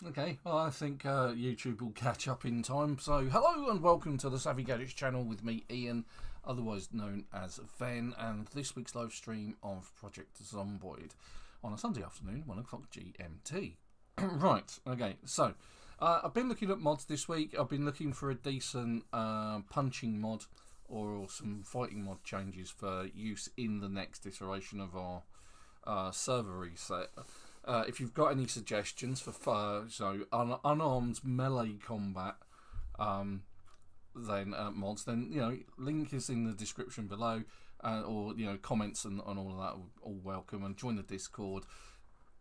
Okay, well, I think YouTube will catch up in time. So, hello and welcome to the Savvy Gadgetz channel with me, Ian, otherwise known as Ven, and this week's live stream of Project Zomboid on a Sunday afternoon, 1 o'clock GMT. Right, okay, so I've been looking at mods this week. I've been looking for a decent punching mod or some fighting mod changes for use in the next iteration of our server reset. If you've got any suggestions for unarmed melee combat, then mods, then link is in the description below, or comments and all of that are all welcome. And join the Discord,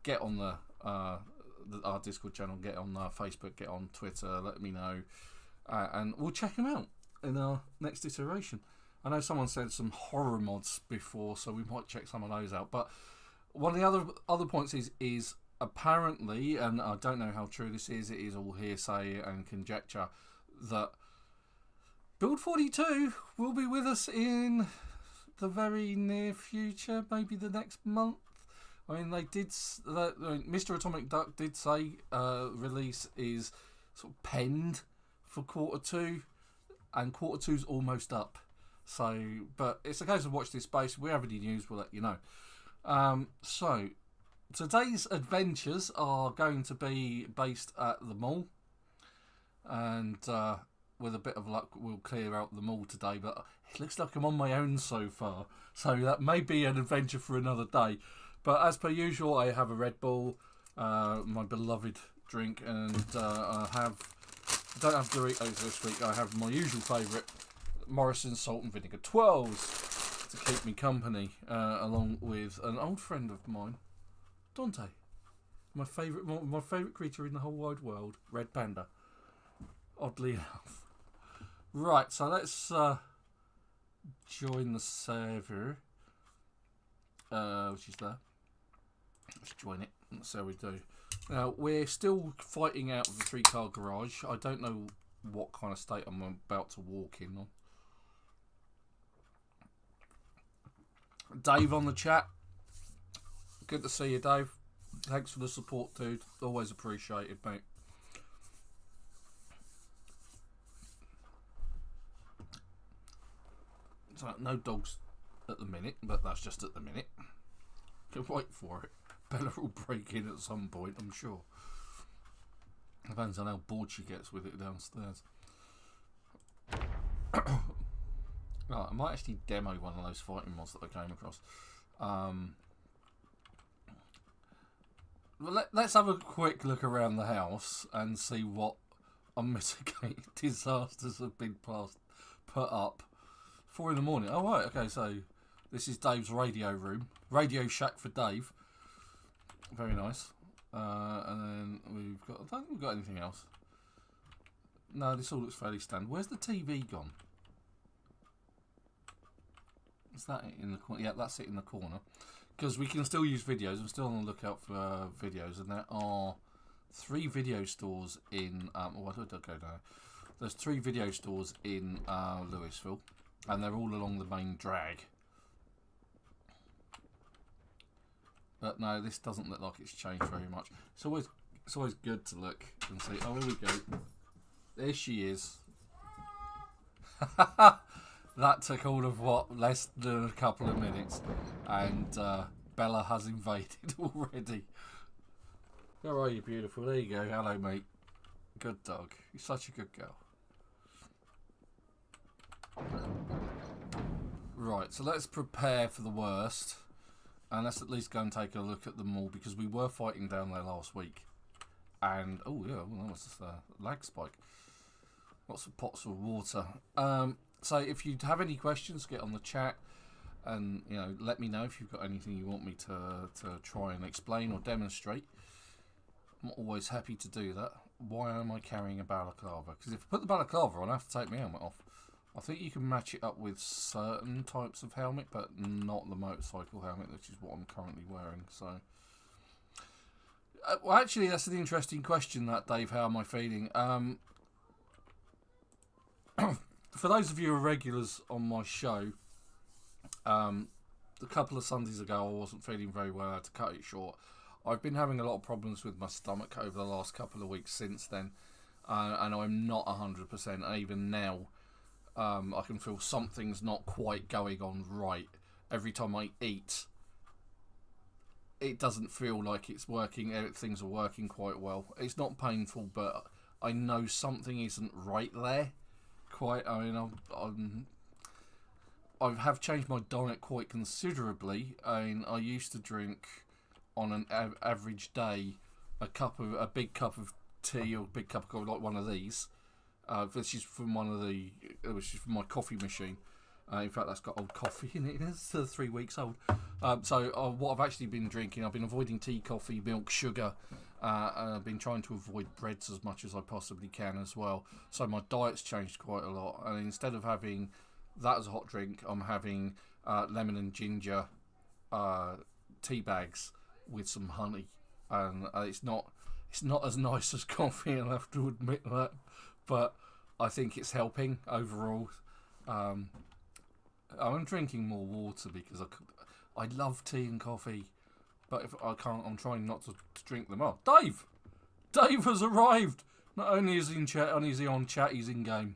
get on our Discord channel, get on Facebook, get on Twitter, let me know, and we'll check them out in our next iteration. I know someone said some horror mods before, so we might check some of those out. But one of the other points is apparently, and I don't know how true this is, it is all hearsay and conjecture, that Build 42 will be with us in the very near future, maybe the next month. I mean, Mr. Atomic Duck did say release is sort of penned for Q2, and Q2's almost up. So, but it's a case of watch this space. If we have any news, we'll let you know. So, today's adventures are going to be based at the mall, and with a bit of luck we'll clear out the mall today, but it looks like I'm on my own so far, so that may be an adventure for another day. But as per usual, I have a Red Bull, my beloved drink, and I don't have Doritos this week. I have my usual favourite Morrisons salt and vinegar 12s to keep me company, along with an old friend of mine, Dante, my favourite creature in the whole wide world, Red Panda, oddly enough. Right, so let's join the server, which is there. Let's join it. That's how we do. Now, we're still fighting out of the 3-car garage. I don't know what kind of state I'm about to walk in on. Dave on the chat. Good to see you, Dave. Thanks for the support, dude. Always appreciated, mate. So, no dogs at the minute, but that's just at the minute. Can wait for it. Bella will break in at some point, I'm sure. Depends on how bored she gets with it downstairs. Right, I might actually demo one of those fighting mods that I came across. Let's have a quick look around the house and see what unmitigated disasters have been put up. 4 in the morning. Oh, right, okay, so this is Dave's radio room. Radio shack for Dave. Very nice. And then we've got... I don't think we've got anything else. No, this all looks fairly standard. Where's the TV gone? Is that it in the corner? Yeah, that's it in the corner. Because we can still use videos. I'm still on the lookout for videos. And there are 3 video stores in... where did I go now? There's 3 video stores in Louisville. And they're all along the main drag. But no, this doesn't look like it's changed very much. It's always good to look and see. Oh, here we go. There she is. That took all of what, less than a couple of minutes, and Bella has invaded already. How are you, beautiful? There you go. Hello, mate. Good dog. You're such a good girl. Right, so let's prepare for the worst. And let's at least go and take a look at the mall, because we were fighting down there last week. And, oh yeah, well, that was just a lag spike. Lots of pots of water. So if you have any questions, get on the chat. And, let me know if you've got anything you want me to try and explain or demonstrate. I'm always happy to do that. Why am I carrying a balaclava? Because if I put the balaclava on, I have to take my helmet off. I think you can match it up with certain types of helmet, but not the motorcycle helmet, which is what I'm currently wearing. So, well, actually, that's an interesting question, that, Dave. How am I feeling? For those of you who are regulars on my show, a couple of Sundays ago, I wasn't feeling very well. I had to cut it short. I've been having a lot of problems with my stomach over the last couple of weeks since then, and I'm not 100%. Even now, I can feel something's not quite going on right. Every time I eat, it doesn't feel like it's working. Things are working quite well. It's not painful, but I know something isn't right there. I mean, I have changed my diet quite considerably. I mean, I used to drink on an average day a big cup of tea or a big cup of coffee, like one of these. This is from which is from my coffee machine. In fact, that's got old coffee in it. It's 3 weeks old. So what I've actually been drinking, I've been avoiding tea, coffee, milk, sugar, and I've been trying to avoid breads as much as I possibly can as well. So my diet's changed quite a lot. And instead of having that as a hot drink, I'm having lemon and ginger tea bags with some honey, and it's not as nice as coffee. I'll have to admit that, but I think it's helping overall. I'm drinking more water because I love tea and coffee, but if I can't, I'm trying not to drink them. Oh, Dave has arrived. Not only is he in chat, is he on chat, he's in game.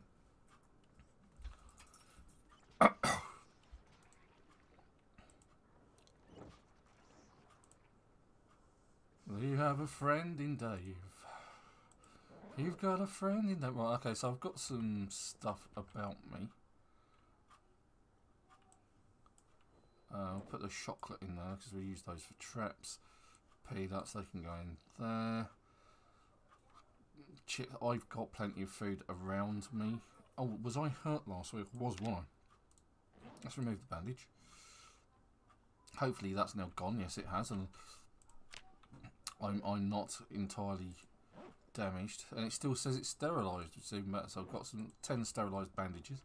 You have a friend in Dave. You've got a friend in Dave. Right, okay, so I've got some stuff about me. I'll put the chocolate in there because we use those for traps. Peanuts, they can go in there. Chips, I've got plenty of food around me. Oh, was I hurt last week? Wasn't I? Let's remove the bandage. Hopefully that's now gone. Yes, it has, and I'm not entirely damaged, and it still says it's sterilised, which is even better. So I've got 10 sterilised bandages.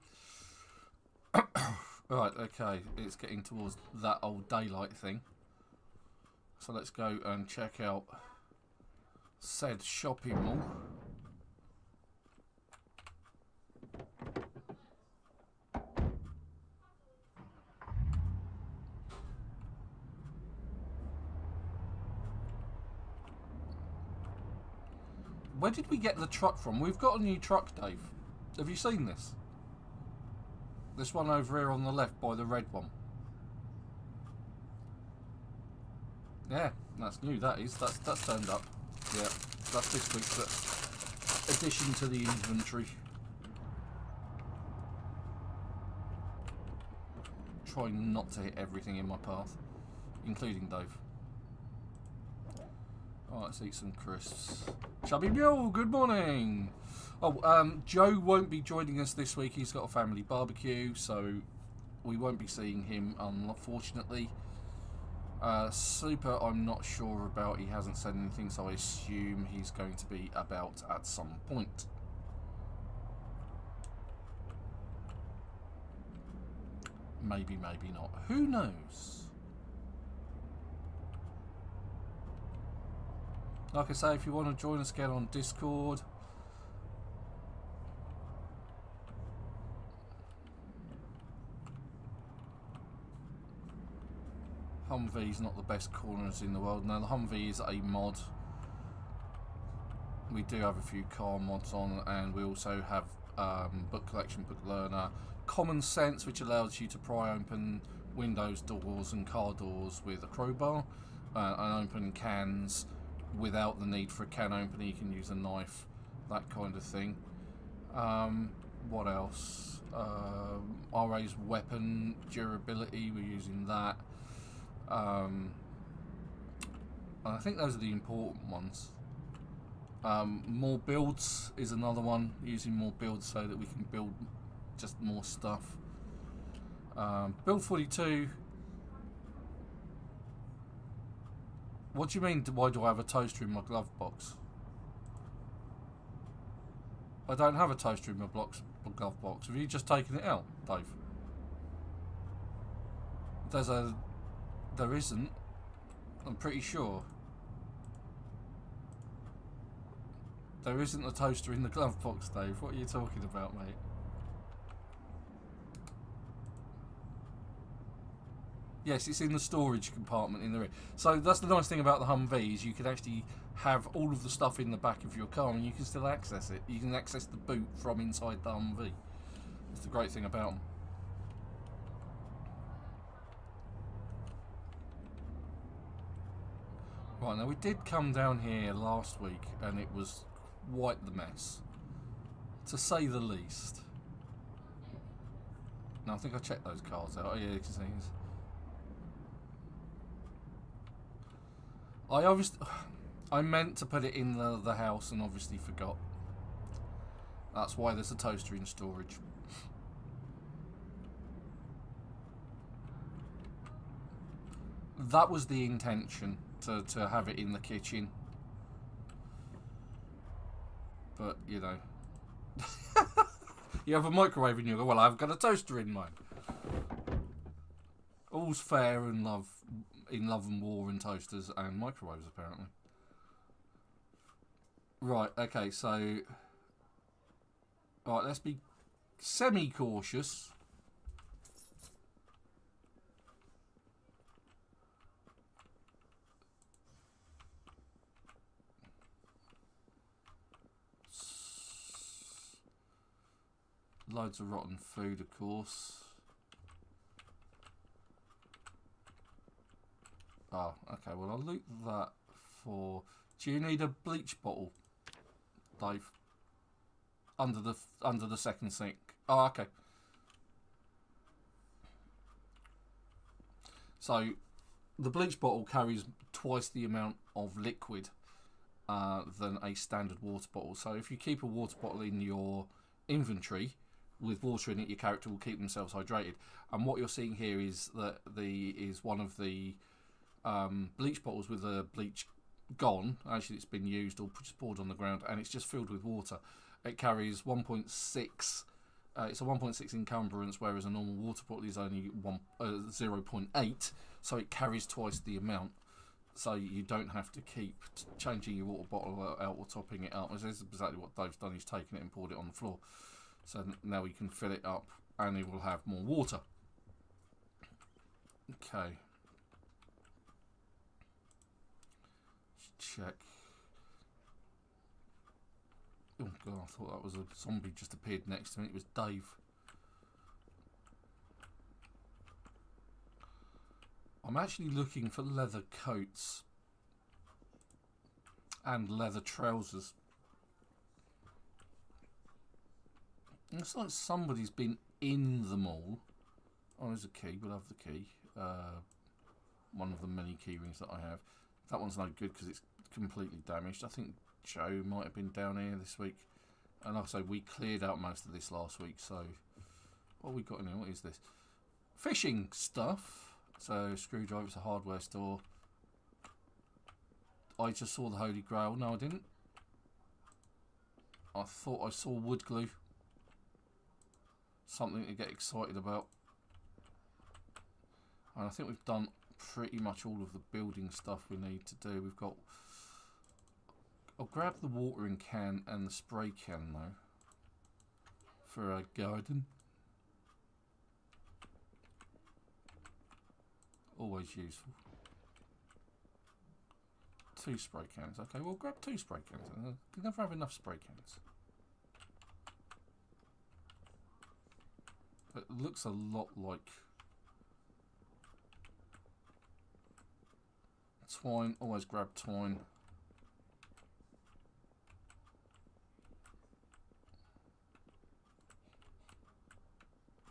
Right, okay, it's getting towards that old daylight thing. So let's go and check out said shopping mall. Where did we get the truck from? We've got a new truck, Dave. Have you seen this? This one over here on the left by the red one. Yeah, that's new, that is. That's turned up. Yeah, that's this week's addition to the inventory. Try not to hit everything in my path, including Dave. Alright, let's eat some crisps. Chubby Mule, good morning! Oh, Joe won't be joining us this week. He's got a family barbecue, so we won't be seeing him, unfortunately. Super, I'm not sure about. He hasn't said anything, so I assume he's going to be about at some point. Maybe, maybe not. Who knows? Like I say, if you want to join us, get on Discord. Humvee's not the best corners in the world. Now, the Humvee is a mod. We do have a few car mods on, and we also have book collection, book learner, common sense, which allows you to pry open windows, doors, and car doors with a crowbar, and open cans without the need for a can opener. You can use a knife, that kind of thing. What else? RA's weapon durability, we're using that. And I think those are the important ones. More builds is another one, using more builds so that we can build just more stuff. Build 42. What do you mean, why do I have a toaster in my glove box? I don't have a toaster in my glove box. Have you just taken it out, Dave? There isn't. I'm pretty sure. There isn't a toaster in the glove box, Dave. What are you talking about, mate? Yes, it's in the storage compartment in the rear. So that's the nice thing about the Humvee, is you can actually have all of the stuff in the back of your car and you can still access it. You can access the boot from inside the Humvee. That's the great thing about them. Right, now we did come down here last week and it was quite the mess, to say the least. Now I think I checked those cars out. Oh yeah, you can see it. I meant to put it in the house and obviously forgot. That's why there's a toaster in storage. That was the intention, to have it in the kitchen. But, you know. You have a microwave and you go, well, I've got a toaster in mine. All's fair in love and war and toasters and microwaves, apparently. Right, okay, so... Right, let's be semi-cautious. Loads of rotten food, of course. Oh, okay, well, I'll loot that for... Do you need a bleach bottle, Dave? Under the second sink. Oh, okay. So, the bleach bottle carries twice the amount of liquid than a standard water bottle. So, if you keep a water bottle in your inventory with water in it, your character will keep themselves hydrated. And what you're seeing here is that one of the bleach bottles with the bleach gone. Actually, it's been used or just poured on the ground, and it's just filled with water. It carries 1.6. It's a 1.6 encumbrance, whereas a normal water bottle is only 0.8. So it carries twice the amount. So you don't have to keep changing your water bottle out or topping it up. This is exactly what Dave's done. He's taken it and poured it on the floor. So now we can fill it up, and it will have more water. Okay. Let's check. Oh god, I thought that was a zombie just appeared next to me. It was Dave. I'm actually looking for leather coats and leather trousers. It's like somebody's been in the mall. Oh, there's a key. We'll have the key. One of the many key rings that I have. That one's no good because it's completely damaged. I think Joe might have been down here this week. And like I say, we cleared out most of this last week. So, what have we got in here? What is this? Fishing stuff. So, screwdriver, it's a hardware store. I just saw the Holy Grail. No, I didn't. I thought I saw wood glue. Something to get excited about. And I think we've done pretty much all of the building stuff we need to do. We've got... I'll grab the watering can and the spray can though. For a garden. Always useful. 2 spray cans. Okay, we'll grab 2 spray cans. You can never have enough spray cans. It looks a lot like twine. Always grab twine.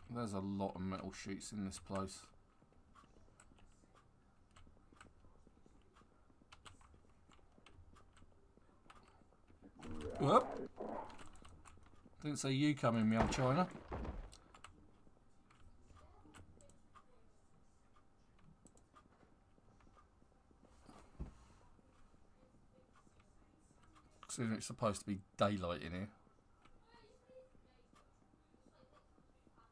There's a lot of metal sheets in this place. Whoop. Didn't see you coming, me old China. Considering it's supposed to be daylight in here.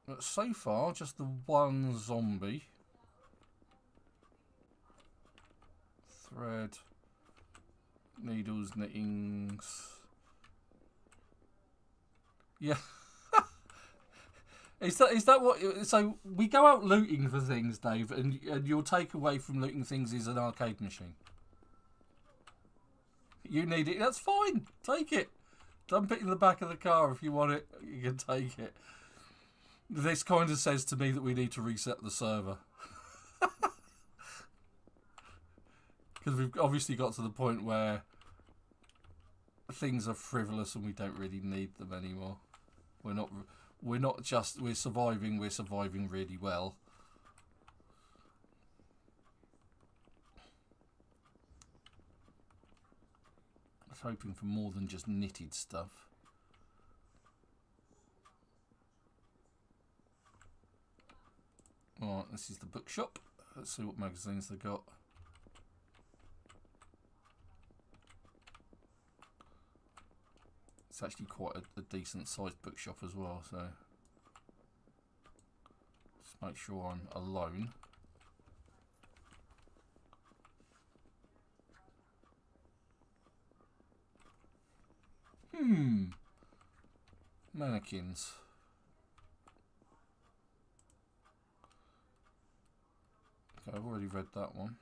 But so far, just the one zombie. Thread. Needles, knittings. Yeah. Is that what? So we go out looting for things, Dave, and your takeaway from looting things is an arcade machine. You need it. That's fine. Take it. Dump it in the back of the car if you want it. You can take it. This kind of says to me that we need to reset the server. Because we've obviously got to the point where things are frivolous and we don't really need them anymore. We're not just, we're surviving really well. I was hoping for more than just knitted stuff. Alright, this is the bookshop. Let's see what magazines they got. It's actually quite a decent sized bookshop as well, so just make sure I'm alone. Mannequins. Okay, I've already read that one.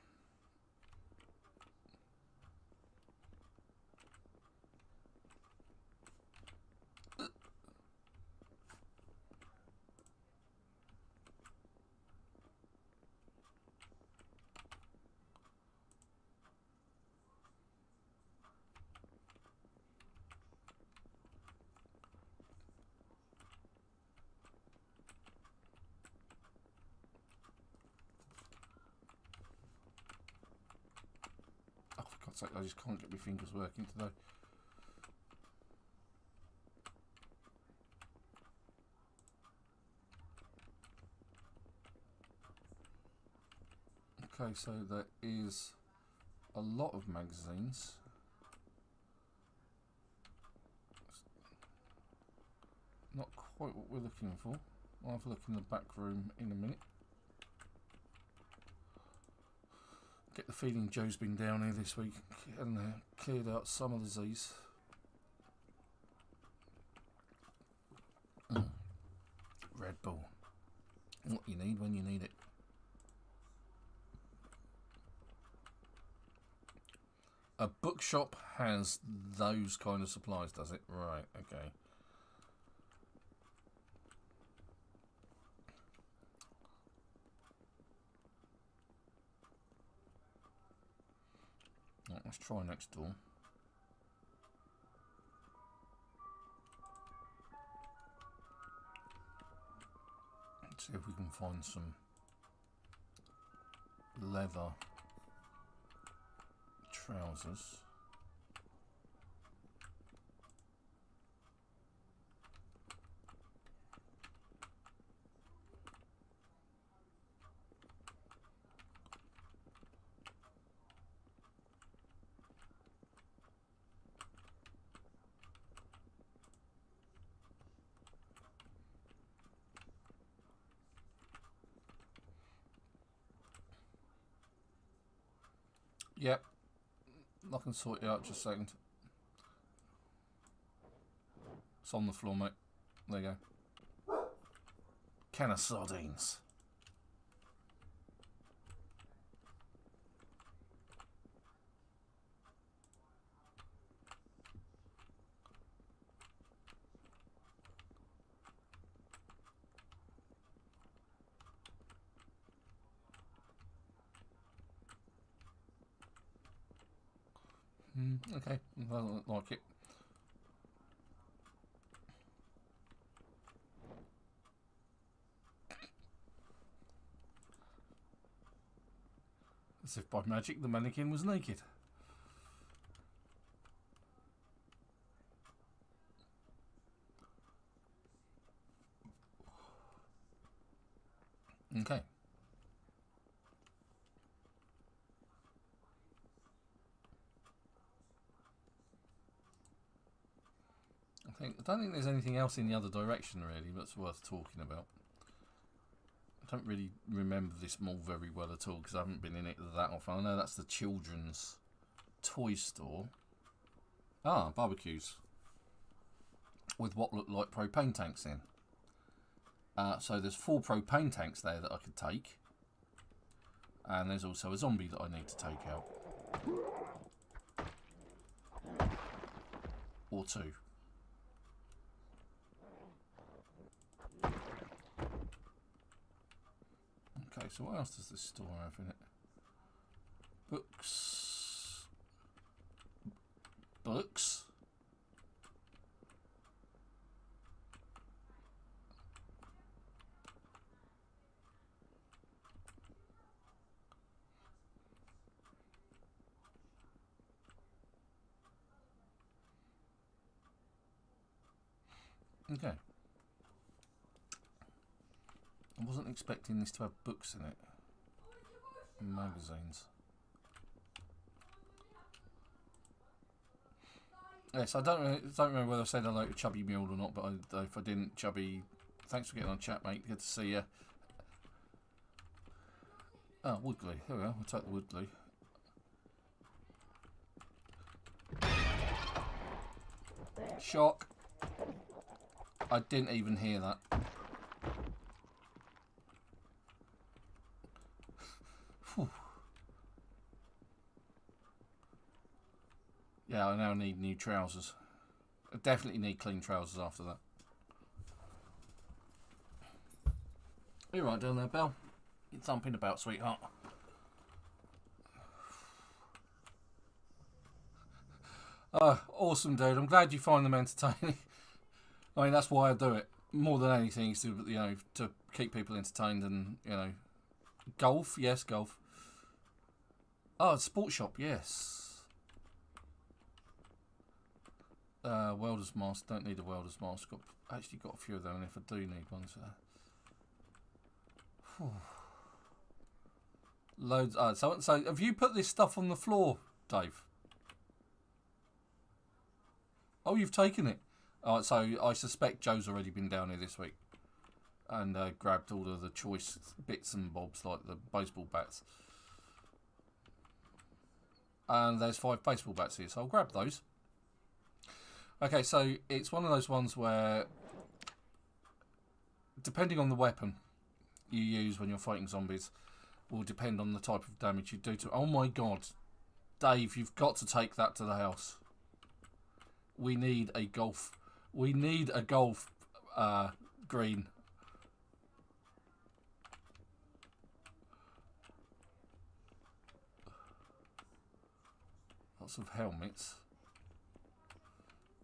I just can't get my fingers working today. Okay, so there is a lot of magazines. Not quite what we're looking for. I'll have a look in the back room in a minute. Get the feeling Joe's been down here this week and cleared out some of the Z's. Red Bull. What you need when you need it. A bookshop has those kind of supplies, does it? Right, okay. Right, let's try next door. Let's see if we can find some leather trousers. Yep, I can sort you out just a second. It's on the floor, mate. There you go. Can of sardines. Okay, I don't like it. As if by magic the mannequin was naked. Okay. I don't think there's anything else in the other direction really that's worth talking about. I don't really remember this mall very well at all because I haven't been in it that often. I know that's the children's toy store. Ah, barbecues. With what looked like propane tanks in. So there's 4 propane tanks there that I could take. And there's also a zombie that I need to take out. Or 2. Okay, so what else does this store have in it? Books. Books? Okay. I wasn't expecting this to have books in it. Magazines. Yes, I don't remember whether I said hello to Chubby Mule or not, but if I didn't, Chubby, thanks for getting on chat, mate. Good to see you. Oh, Woodley. There we are. We'll take the Woodley. Shock. I didn't even hear that. Yeah, I now need new trousers. I definitely need clean trousers after that. You're right down there, Belle. You're thumping about, sweetheart. Awesome, dude. I'm glad you find them entertaining. I mean, that's why I do it. More than anything is to, to keep people entertained and, golf. Yes, golf. Oh, sports shop. Yes. Welder's mask. Don't need a welder's mask. Actually got a few of them, and if I do need one, loads. So have you put this stuff on the floor, Dave? Oh, you've taken it. Alright, so I suspect Joe's already been down here this week and grabbed all of the choice bits and bobs like the baseball bats. And there's 5 baseball bats here, so I'll grab those. Okay, so it's one of those ones where, depending on the weapon you use when you're fighting zombies, will depend on the type of damage you do to... Oh my god. Dave, you've got to take that to the house. We need a golf... We need a golf green. Lots of helmets.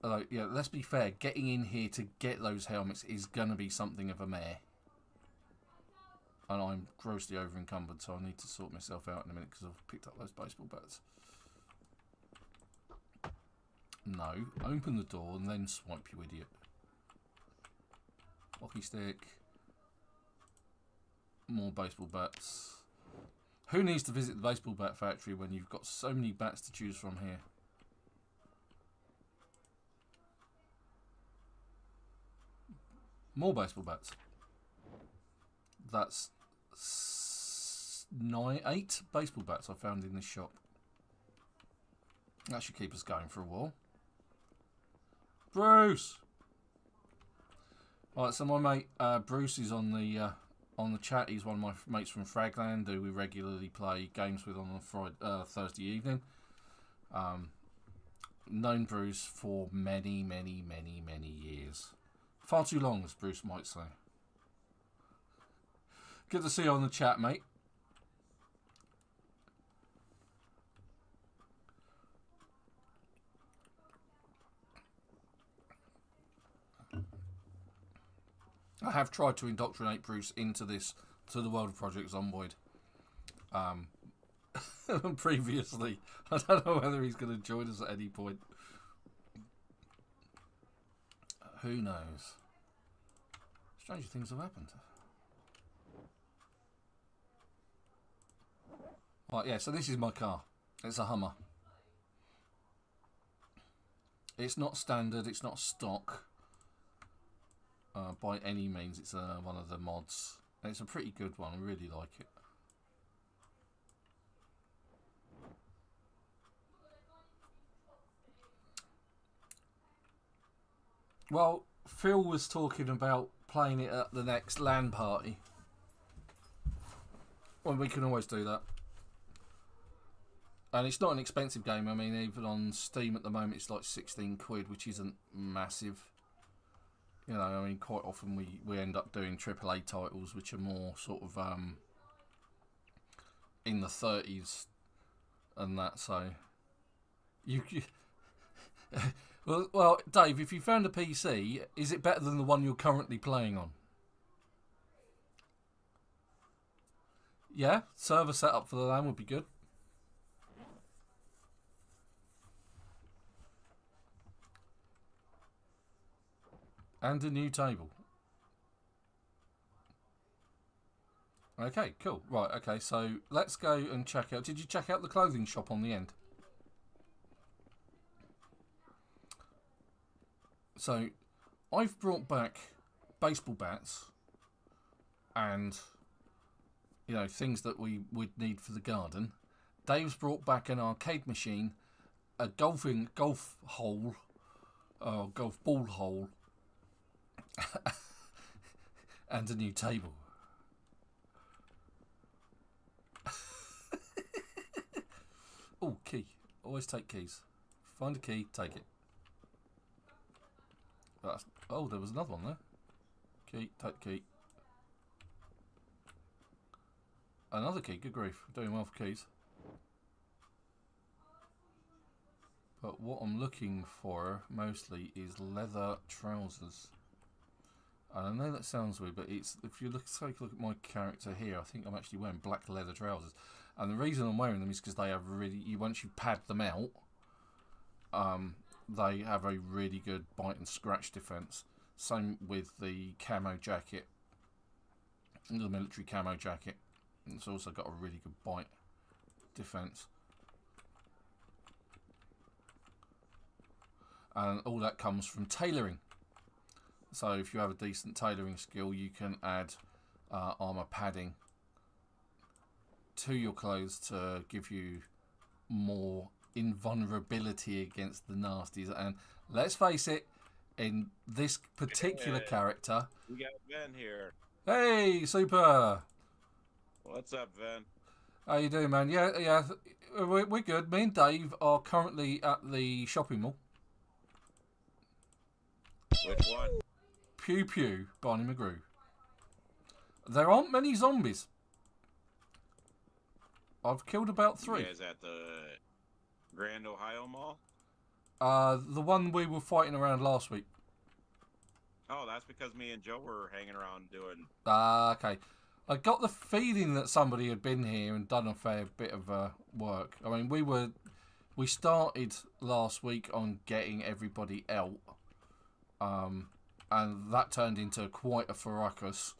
Although, yeah, let's be fair. Getting in here to get those helmets is going to be something of a mare. And I'm grossly over encumbered, so I need to sort myself out in a minute because I've picked up those baseball bats. No. Open the door and then swipe, you idiot. Hockey stick. More baseball bats. Who needs to visit the baseball bat factory when you've got so many bats to choose from here? More baseball bats. That's 8 baseball bats I found in this shop. That should keep us going for a while. Bruce! Alright, so my mate Bruce is on the chat. He's one of my mates from Fragland who we regularly play games with on a Thursday evening. Known Bruce for many, many, many, many years. Far too long, as Bruce might say. Good to see you on the chat, mate. I have tried to indoctrinate Bruce into to the world of Project Zomboid. Previously. I don't know whether he's going to join us at any point. Who knows? Stranger things have happened. Right, yeah, so this is my car. It's a Hummer. It's not standard, it's not stock. By any means, it's one of the mods. And it's a pretty good one, I really like it. Well, Phil was talking about playing it at the next LAN party. Well, we can always do that. And it's not an expensive game. I mean, even on Steam at the moment, it's like 16 quid, which isn't massive. You know, I mean, quite often we end up doing AAA titles, which are more sort of in the 30s and that. So, you well, Dave, if you found a PC, is it better than the one you're currently playing on? Yeah, server setup for the LAN would be good. And a new table. Okay, cool. Right, okay, so let's go and check out... Did you check out the clothing shop on the end? So, I've brought back baseball bats and, you know, things that we would need for the garden. Dave's brought back an arcade machine, a golf ball hole, and a new table. Oh, key. Always take keys. Find a key, take it. Oh, there was another one there. Key, take key. Another key, good grief. Doing well for keys. But what I'm looking for mostly is leather trousers. And I know that sounds weird, but it's, if you take a look at my character here, I think I'm actually wearing black leather trousers. And the reason I'm wearing them is because they have really, once you pad them out, they have a really good bite and scratch defense. Same with the camo jacket, the military camo jacket. It's also got a really good bite defense. And all that comes from tailoring. So if you have a decent tailoring skill, you can add armor padding to your clothes to give you more invulnerability against the nasties. And let's face it, in this particular character, we got Ben here. Hey, super. What's up, Ben? How you doing, man? Yeah, we're good. Me and Dave are currently at the shopping mall. Which one? Pew Pew, Barney McGrew. There aren't many zombies. I've killed about 3. You guys at the Grand Ohio Mall? The one we were fighting around last week. Oh, that's because me and Joe were hanging around doing... Okay. I got the feeling that somebody had been here and done a fair bit of work. I mean, we started last week on getting everybody out. And that turned into quite a fracas.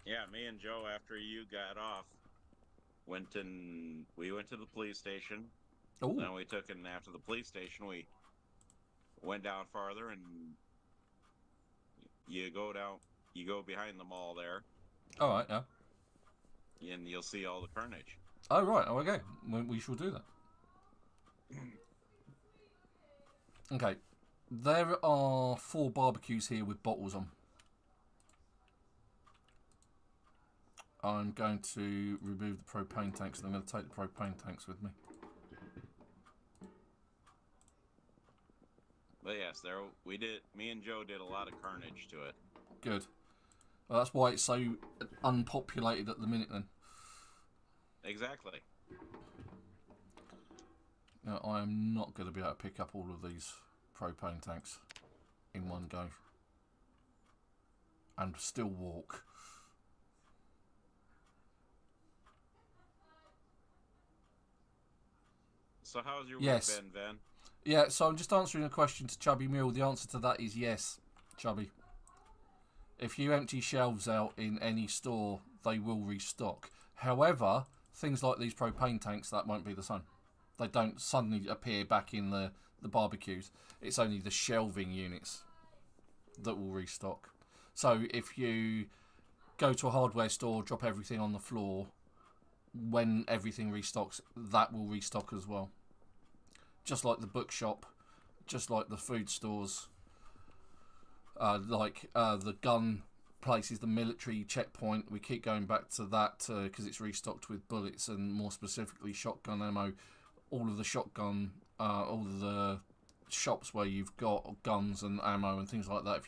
Yeah, me and Joe, after you got off, we went to the police station. Ooh. Then we took it, and after the police station, we went down farther, and you go behind the mall there. All right, yeah. And you'll see all the carnage. Oh, right. Oh, okay. We shall do that. Okay. There are 4 barbecues here with bottles on. I'm going to remove the propane tanks, and I'm going to take the propane tanks with me. But yes, me and Joe did a lot of carnage to it. Good. Well, that's why it's so unpopulated at the minute then. Exactly. Now, I am not going to be able to pick up all of these propane tanks in one go. And still walk. So how's your Yes. week been, Ben? Yeah, so I'm just answering a question to Chubby Mule. The answer to that is yes, Chubby. If you empty shelves out in any store, they will restock. However, things like these propane tanks, that won't be the same. They don't suddenly appear back in the barbecues. It's only the shelving units that will restock. So if you go to a hardware store, drop everything on the floor, when everything restocks, that will restock as well. Just like the bookshop, just like the food stores. The gun places, the military checkpoint. We keep going back to that because it's restocked with bullets and more specifically shotgun ammo. All of the shotgun, all of the shops where you've got guns and ammo and things like that.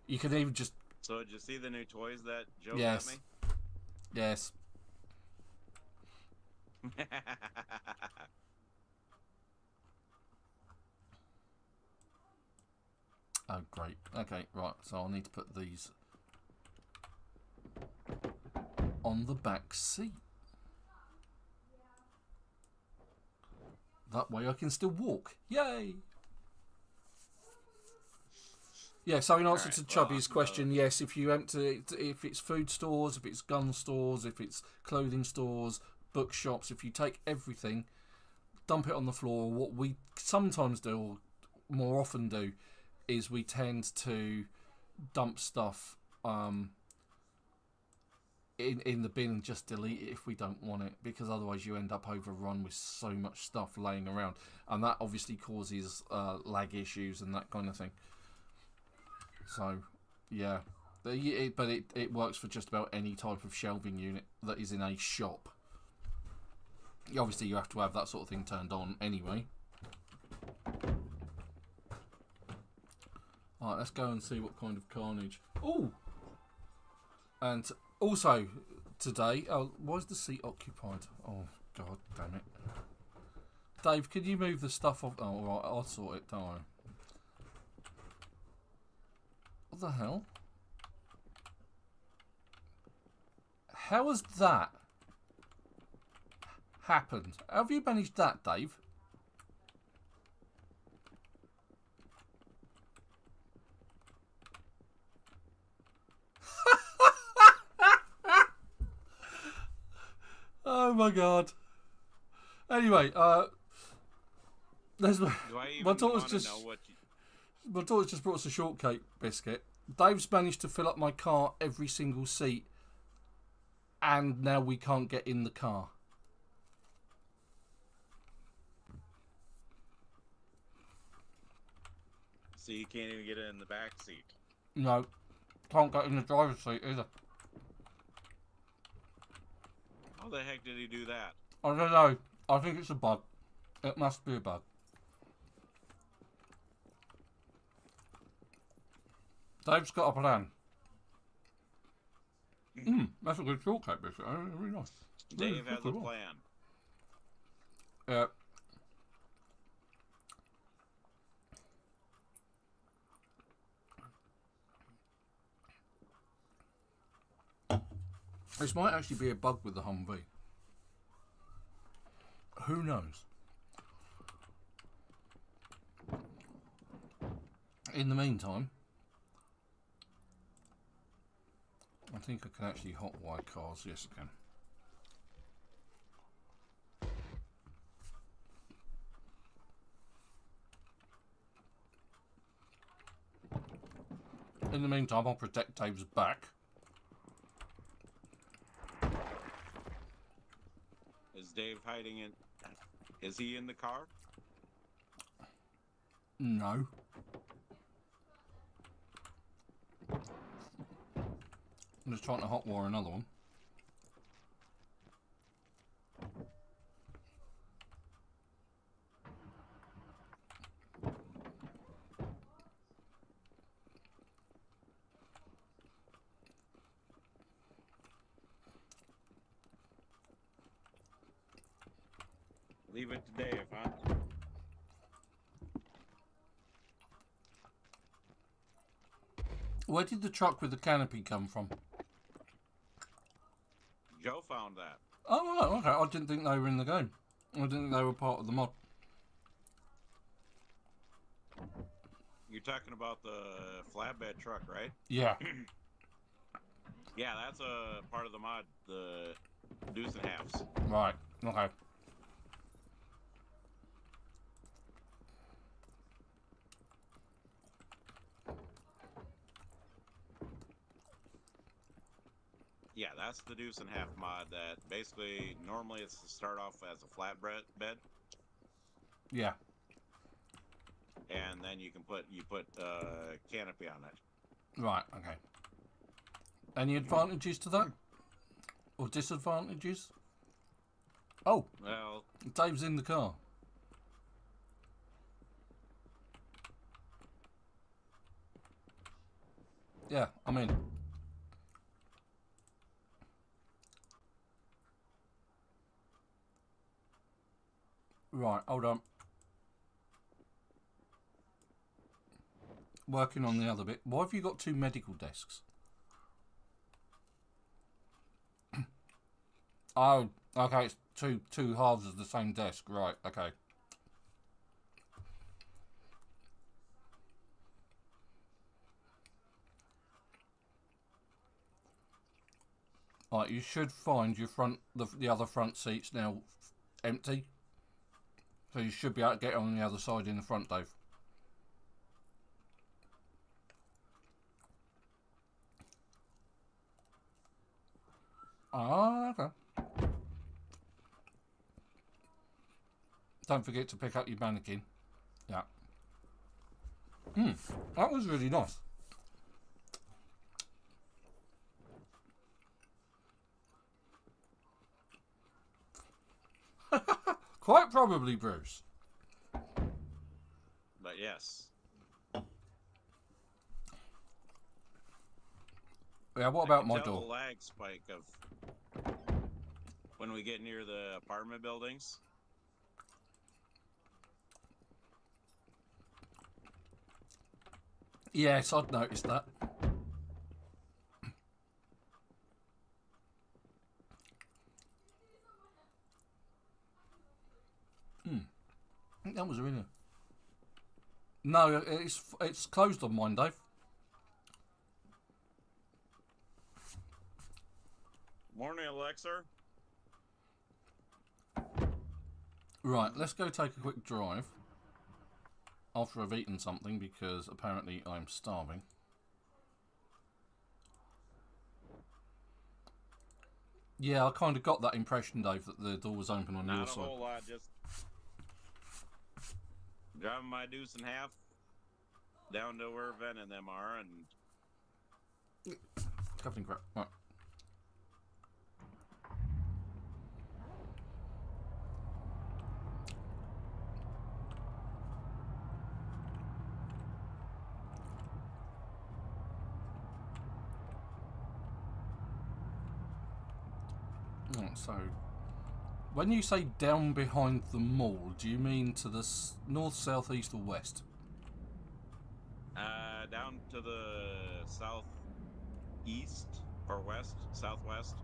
You could even just. So did you see the new toys that Joe Yes. got me? Yes. Oh, great. Okay, right. So I'll need to put these on the back seat. That way I can still walk. Yay! Yeah, so in answer to Chubby's question, yes, if you empty, if it's food stores, if it's gun stores, if it's clothing stores, bookshops, if you take everything, dump it on the floor. What we sometimes do, or more often do, is we tend to dump stuff in the bin and just delete it if we don't want it, because otherwise you end up overrun with so much stuff laying around, and that obviously causes lag issues and that kind of thing. So yeah, but it works for just about any type of shelving unit that is in a shop. Obviously you have to have that sort of thing turned on anyway. Alright, let's go and see what kind of carnage. Oh! And also, today... Oh, why is the seat occupied? Oh, god damn it. Dave, could you move the stuff off... Oh, alright, I'll sort it, don't worry. What the hell? How has that happened? How have you managed that, Dave? Oh my god. Anyway, there's my daughter's just brought us a shortcake biscuit. Dave's managed to fill up my car every single seat, and now we can't get in the car. So you can't even get in the back seat. No, can't get in the driver's seat either. How the heck did he do that? I don't know. I think it's a bug. It must be a bug. Dave's got a plan. That's a good shortcut biscuit. Really nice. Dave has a plan. Yeah. This might actually be a bug with the Humvee. Who knows? In the meantime, I think I can actually hotwire cars. Yes, I can. In the meantime, I'll protect Dave's back. Is Dave hiding in? Is he in the car? No. I'm just trying to hotwire another one. Leave it to Dave, huh? Where did the truck with the canopy come from? Joe found that. Oh, right, okay. I didn't think they were in the game. I didn't think they were part of the mod. You're talking about the flatbed truck, right? Yeah. Yeah, that's a part of the mod, the deuce and halves. Right, okay. Yeah, that's the deuce and half mod that basically normally it's to start off as a flatbed bed. Yeah. and then you put canopy on it. Right. Okay. Any advantages to that, or disadvantages? Oh, Well, Dave's in the car. Yeah, I'm in. Right, hold on. Working on the other bit. Why have you got 2 medical desks? Oh, okay, it's two halves of the same desk. Right, okay. Right, you should find your the other front seats now empty. So you should be able to get on the other side in the front, Dave. Ah, okay. Don't forget to pick up your mannequin. Yeah. That was really nice. Quite probably, Bruce. but yes. Yeah, what I about can my tell door? the lag spike of when we get near the apartment buildings. Yes, I'd noticed that. I think that was really... No, it's closed on mine, Dave. Morning, Alexa. Right, let's go take a quick drive. After I've eaten something, because apparently I'm starving. Yeah, I kind of got that impression, Dave, that the door was open on your Not a side. whole lot, just driving my deuce and half down to where Ven and them are, and Covered in crap. Right. So, when you say down behind the mall, do you mean to the north, south, east, or west? down to the southeast or west, southwest.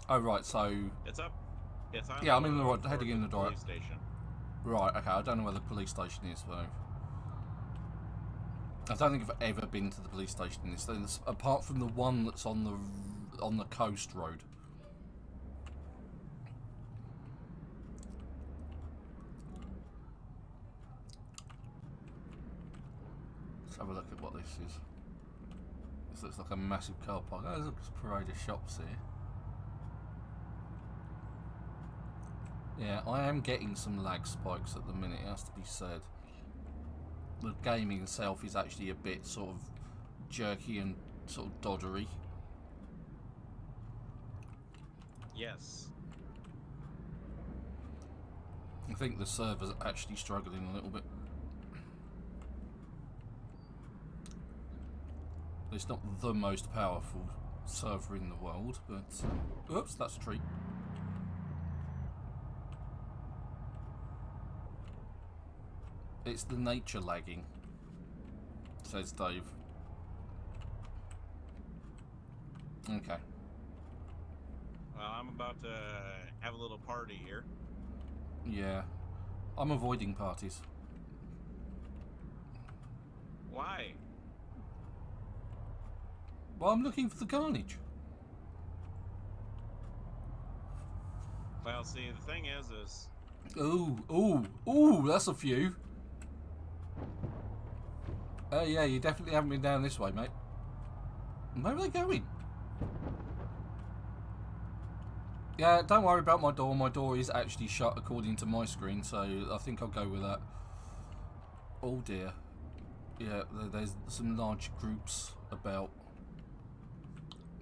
Oh, right, so... It's up. It's on. Yeah, I'm in the right, heading in the police direction. station. Right, okay, I don't know where the police station is, though. I don't think I've ever been to the police station in this thing, apart from the one that's on the coast road. Let's have a look at what this is. This looks like a massive car park. Oh, there's a parade of shops here. Yeah, I am getting some lag spikes at the minute, it has to be said. The gaming itself is actually a bit sort of jerky and sort of doddery. Yes. I think the server's actually struggling a little bit. It's not the most powerful server in the world, but... oops, that's a treat. It's the nature lagging, says Dave. Okay. Well, I'm about to have a little party here. Yeah. I'm avoiding parties. Why? Well, I'm looking for the carnage. Well, see, the thing is... Ooh, that's a few. Yeah, you definitely haven't been down this way, mate. Where are they going? Yeah, don't worry about my door. My door is actually shut according to my screen, so I think I'll go with that. Oh dear. Yeah, there's some large groups about.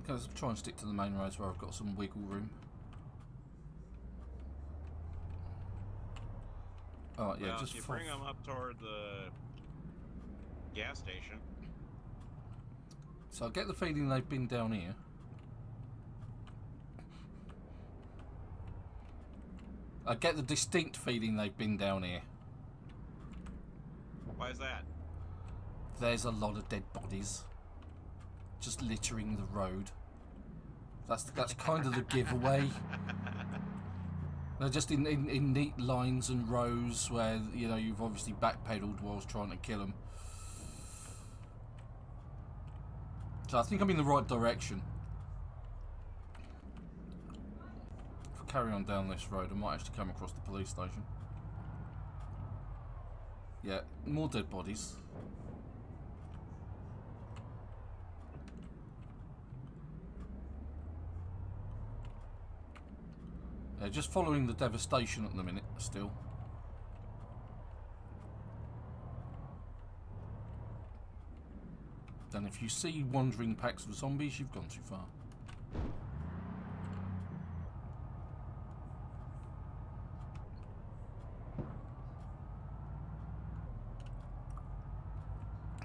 Okay, let's try and stick to the main roads where I've got some wiggle room. Oh yeah, well, just if you bring them up toward the gas station. So I get the feeling they've been down here. I get the distinct feeling they've been down here. Why is that? There's a lot of dead bodies just littering the road. That's kind of the giveaway. They're just in neat lines and rows where, you know, you've obviously backpedaled whilst trying to kill them. So I think I'm in the right direction. If I carry on down this road, I might actually come across the police station. Yeah, more dead bodies. Yeah, just following the devastation at the minute, still. And if you see wandering packs of zombies, you've gone too far.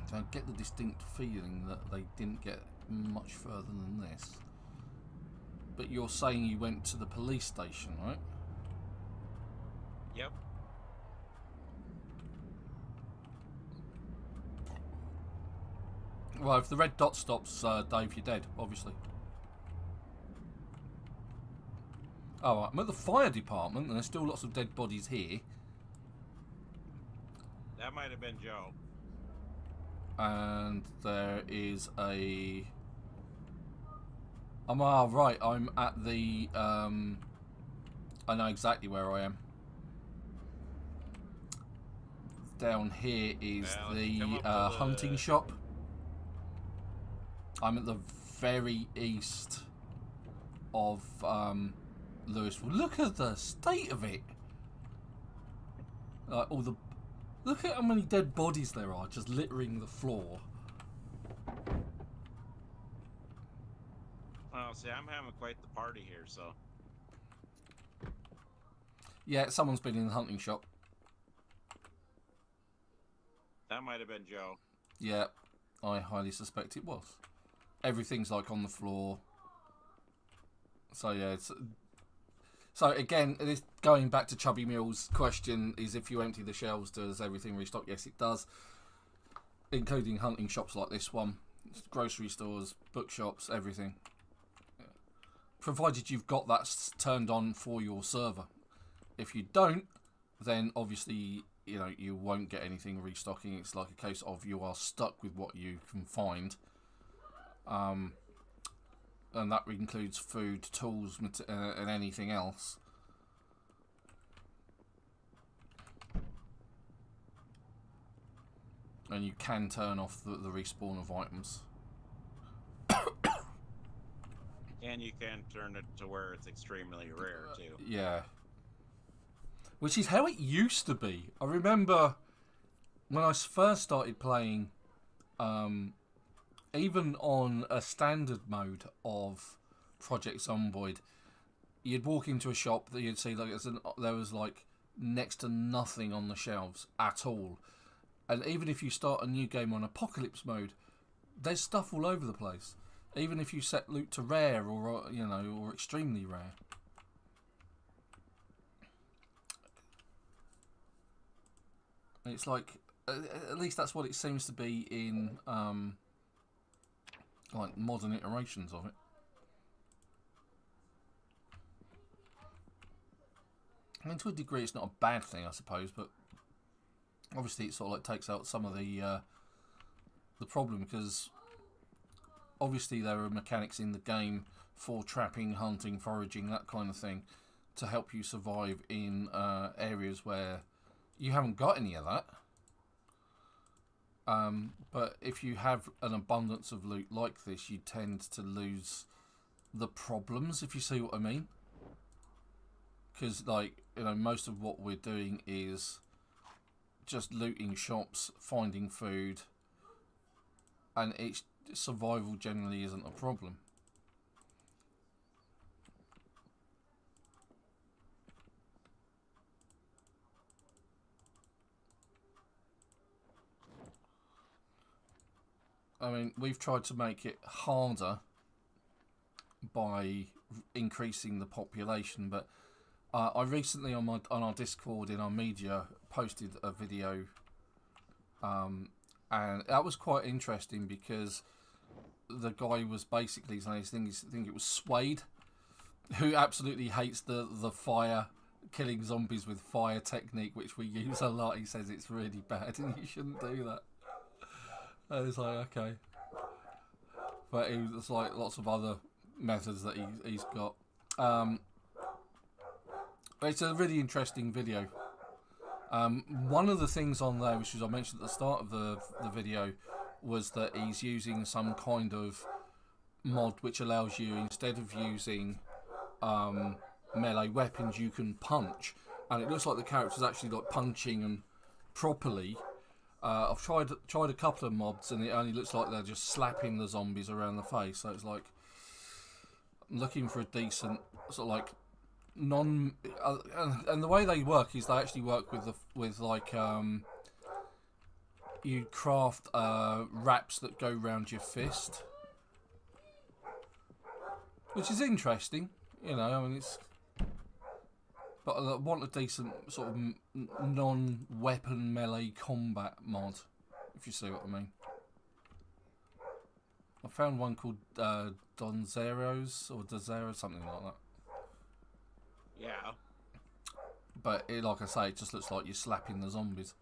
So I get the distinct feeling that they didn't get much further than this. But you're saying you went to the police station, right? Yep. Well, if the red dot stops, Dave, you're dead, obviously. Oh, right. I'm at the fire department, and there's still lots of dead bodies here. That might have been Joe. And there is a... right, I'm at the... I know exactly where I am. Down here is the hunting shop. I'm at the very east of Louisville. Look at the state of it. Look at how many dead bodies there are just littering the floor. Well, see, I'm having quite the party here, so. Yeah, someone's been in the hunting shop. That might have been Joe. Yeah, I highly suspect it was. Everything's like on the floor. So yeah, so again, this going back to Chubby Mill's question is, if you empty the shelves, does everything restock? Yes, it does, including hunting shops like this one, grocery stores, bookshops, everything. Provided you've got that turned on for your server. If you don't, then obviously, you know, you won't get anything restocking. It's like a case of you are stuck with what you can find. And that includes food, tools, and anything else. And you can turn off the respawn of items. And you can turn it to where it's extremely rare, too. Yeah. Which is how it used to be. I remember when I first started playing, even on a standard mode of Project Zomboid, you'd walk into a shop that you'd see like there was like next to nothing on the shelves at all. And even if you start a new game on Apocalypse mode, there's stuff all over the place. Even if you set loot to rare or, you know, or extremely rare. It's like, at least that's what it seems to be in like modern iterations of it. I mean, to a degree, it's not a bad thing, I suppose, but obviously it sort of like takes out some of the problem, because obviously there are mechanics in the game for trapping, hunting, foraging, that kind of thing, to help you survive in areas where you haven't got any of that. But if you have an abundance of loot like this, you tend to lose the problems, if you see what I mean. Because, like, you know, most of what we're doing is just looting shops, finding food, and it's survival generally isn't a problem. I mean, we've tried to make it harder by increasing the population, but I recently on our Discord in our media posted a video, and that was quite interesting because the guy was basically saying his thing. I think it was Suede, who absolutely hates the fire, killing zombies with fire technique, which we use a lot. He says it's really bad and you shouldn't do that. I was like, okay. But it's like lots of other methods that he's got. It's a really interesting video. One of the things on there, which was I mentioned at the start of the video, was that he's using some kind of mod which allows you, instead of using melee weapons, you can punch. And it looks like the character's actually like punching and properly. I've tried a couple of mods and it only looks like they're just slapping the zombies around the face. So it's like I'm looking for a decent sort of like and the way they work is they actually work with like you craft wraps that go round your fist, which is interesting. You know, I mean it's. But I want a decent sort of non-weapon melee combat mod, if you see what I mean. I found one called Donzeros or Dozero, something like that. Yeah. But it, like I say, it just looks like you're slapping the zombies.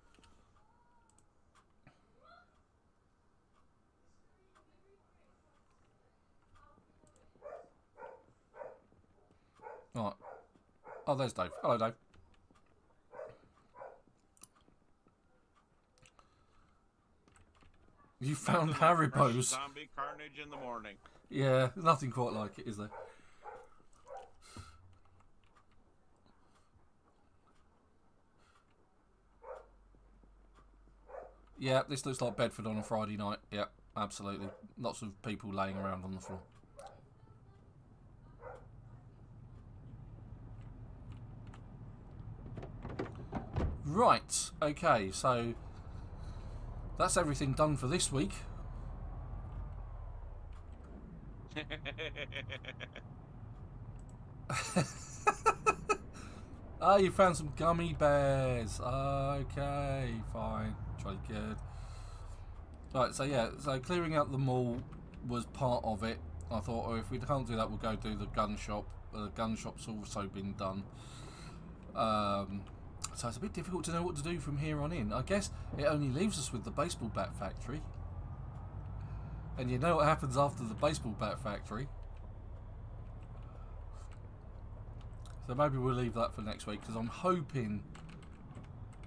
Right. Oh, there's Dave. Hello, Dave. You found Haribo's. Zombie carnage in the morning. Yeah, nothing quite like it, is there? Yeah, this looks like Bedford on a Friday night. Yeah, absolutely. Lots of people laying around on the floor. Right, okay, so that's everything done for this week. Oh, you found some gummy bears. Okay, fine. Jolly good. Right, so yeah, so clearing out the mall was part of it. I thought, oh, if we can't do that, we'll go do the gun shop. The gun shop's also been done. So it's a bit difficult to know what to do from here on in. I guess it only leaves us with the baseball bat factory. And you know what happens after the baseball bat factory. So maybe we'll leave that for next week, because I'm hoping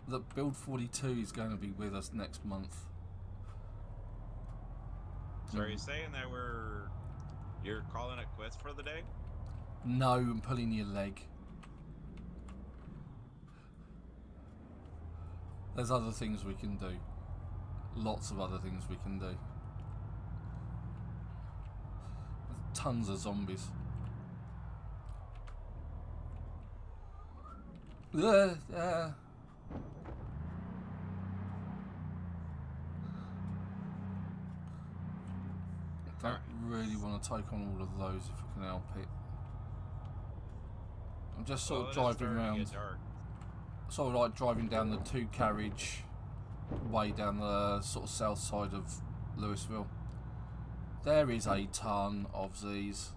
that Build 42 is going to be with us next month. So are you saying that you're calling it quits for the day? No, I'm pulling your leg. There's other things we can do. Lots of other things we can do. There's tons of zombies. Yeah. I don't really want to take on all of those if I can help it. I'm just sort of driving around. Sort of like driving down the 2-carriage way down the sort of south side of Louisville. There is a ton of these.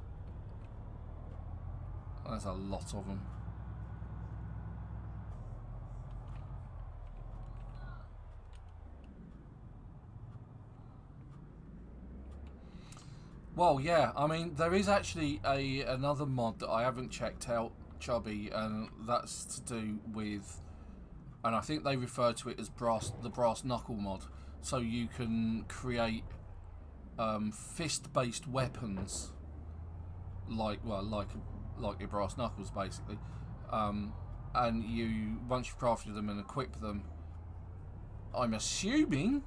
There's a lot of them. Well, yeah, I mean, there is actually another mod that I haven't checked out, Chubby, and that's to do with, and I think they refer to it as the brass knuckle mod. So you can create fist-based weapons, like your brass knuckles, basically. And once you've crafted them and equipped them, I'm assuming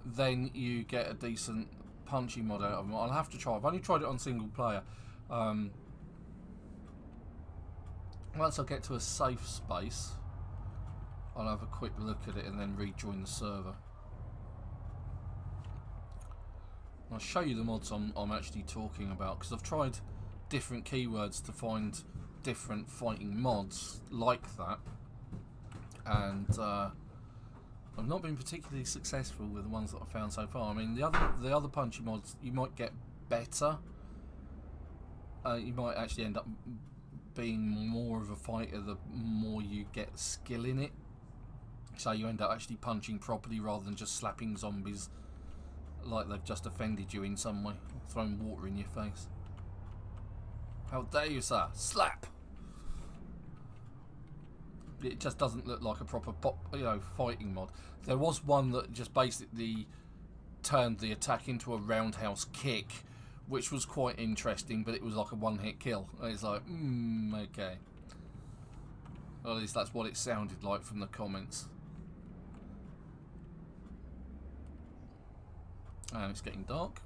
then you get a decent punching mod out of them. I'll have to try. I've only tried it on single player. Once I get to a safe space, I'll have a quick look at it and then rejoin the server. I'll show you the mods I'm actually talking about, because I've tried different keywords to find different fighting mods like that, and I've not been particularly successful with the ones that I've found so far. I mean, the other punchy mods, you might get better. You might actually end up being more of a fighter the more you get skill in it. So you end up actually punching properly rather than just slapping zombies like they've just offended you in some way, throwing water in your face. How dare you, sir? Slap! It just doesn't look like a proper fighting mod. There was one that just basically turned the attack into a roundhouse kick, which was quite interesting, but it was like a one-hit kill. And it's like, okay. Well, at least that's what it sounded like from the comments. And it's getting dark.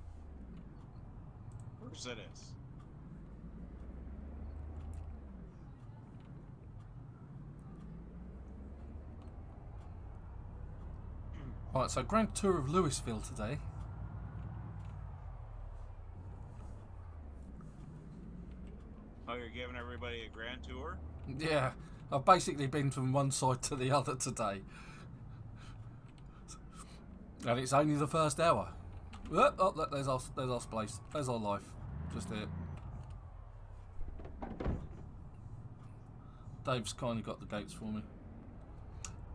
Of course it is. Right, so grand tour of Louisville today. Oh, you're giving everybody a grand tour? Yeah, I've basically been from one side to the other today. And it's only the first hour. Oh, look, there's our place. There's our life. Just here. Dave's kindly got the gates for me.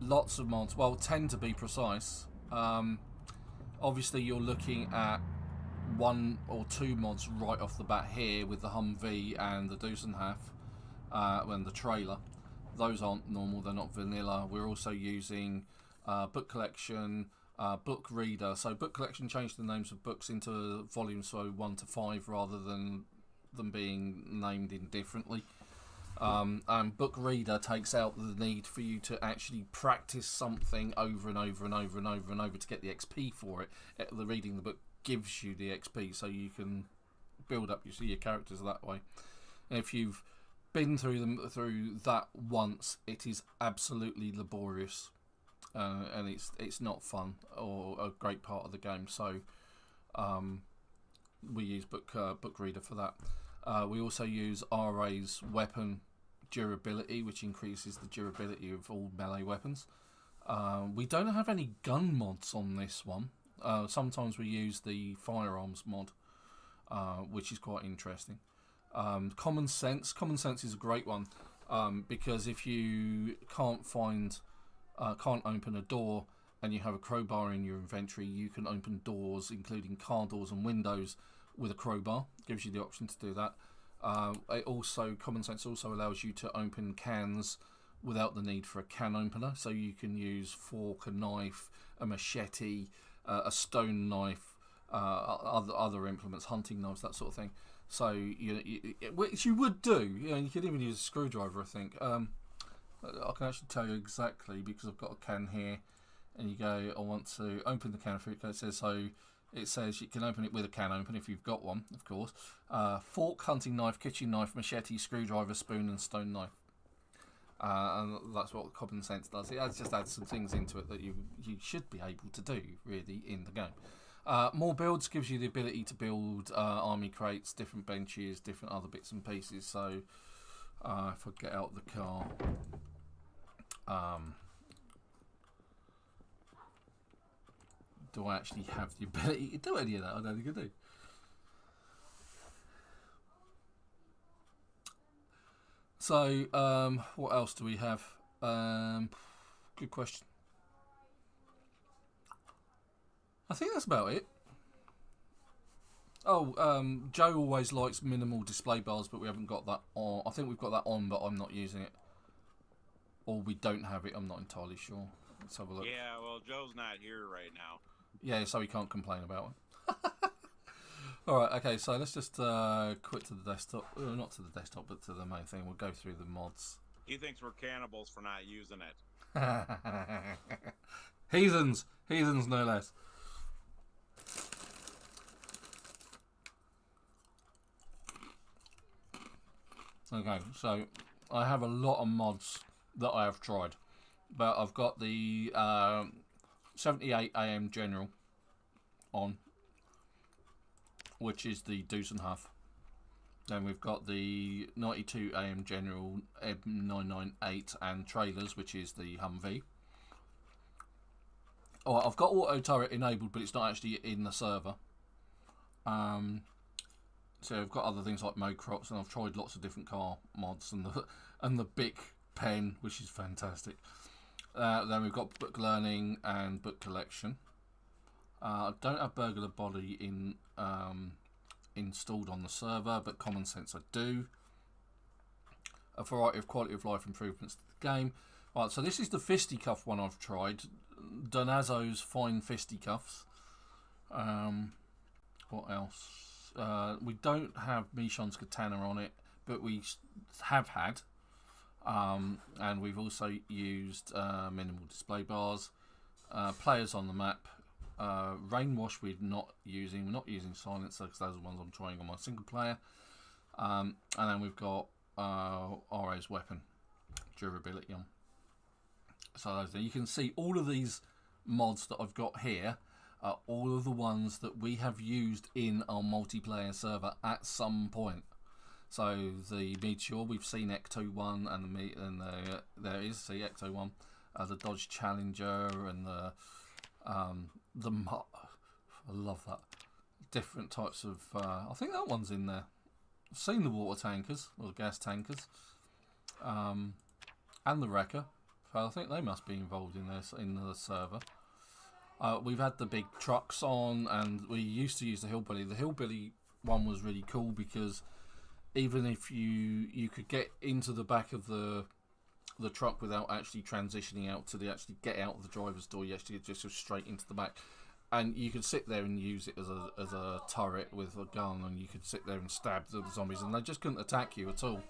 Lots of mods. Well, 10 to be precise. Obviously, you're looking at 1 or 2 mods right off the bat here with the Humvee and the Deuce and Half and the trailer. Those aren't normal. They're not vanilla. We're also using book collection, book reader. So book collection changed the names of books into volumes, so 1 to 5 rather than them being named indifferently. And book reader takes out the need for you to actually practice something over and over and over and over and over to get the XP for it. The reading the book gives you the XP, so you can build up your characters that way. And if you've been through that once, it is absolutely laborious, and it's not fun or a great part of the game. So we use book reader for that. We also use RA's weapon durability, which increases the durability of all melee weapons. We don't have any gun mods on this one. Sometimes we use the firearms mod, which is quite interesting. Common sense is a great one, because if you can't open a door and you have a crowbar in your inventory, you can open doors, including car doors and windows, with a crowbar. Gives you the option to do that. Common sense also allows you to open cans without the need for a can opener, so you can use fork, a knife, a machete, a stone knife, other implements, hunting knives, that sort of thing. So which you would do. You could even use a screwdriver, I think. I can actually tell you exactly, because I've got a can here, and you go, I want to open the can for it. It says you can open it with a can opener if you've got one, of course. Fork, hunting knife, kitchen knife, machete, screwdriver, spoon, and stone knife. And that's what common sense does. It just adds some things into it that you should be able to do, really, in the game. More builds gives you the ability to build army crates, different benches, different other bits and pieces. So if I get out the car, do I actually have the ability to do any of that? I don't think I do. So what else do we have? Good question. I think that's about it. Oh, Joe always likes minimal display bars, but we haven't got that on. I think we've got that on, but I'm not using it. Or we don't have it, I'm not entirely sure. Let's have a look. Yeah, well, Joe's not here right now. Yeah, so he can't complain about it. Alright, okay, so let's just quit to the desktop. Not to the desktop, but to the main thing. We'll go through the mods. He thinks we're cannibals for not using it. Heathens no less. Okay, so I have a lot of mods that I have tried, but I've got the 78 AM General on, which is the Deuce and Huff. Then we've got the 92 AM General M998 and trailers, which is the Humvee. Oh, I've got auto turret enabled, but it's not actually in the server. So I've got other things like Mocrops, and I've tried lots of different car mods, and the Bic pen, which is fantastic. Then we've got book learning and book collection. I don't have burglar body installed on the server, but common sense I do. A variety of quality of life improvements to the game. Right, so this is the fisticuff one I've tried. Donazzo's fine fisticuffs. What else? We don't have Michon's katana on it, but we have had. And we've also used minimal display bars. Players on the map. Rainwash we're not using. We're not using silencer because those are the ones I'm trying on my single player. And then we've got RA's weapon durability on. So those you can see all of these mods that I've got here are all of the ones that we have used in our multiplayer server at some point. So the Meteor, we've seen Ecto 1, and there is the Ecto 1, the Dodge Challenger, and I love that. Different types of, I think that one's in there. I've seen the water tankers, or gas tankers, and the Wrecker. So I think they must be involved in this, in the server. We've had the big trucks on, and we used to use the Hillbilly. The Hillbilly one was really cool because even if you could get into the back of the truck without actually transitioning out to actually get out of the driver's door, you actually just go straight into the back, and you could sit there and use it as a turret with a gun, and you could sit there and stab the zombies, and they just couldn't attack you at all.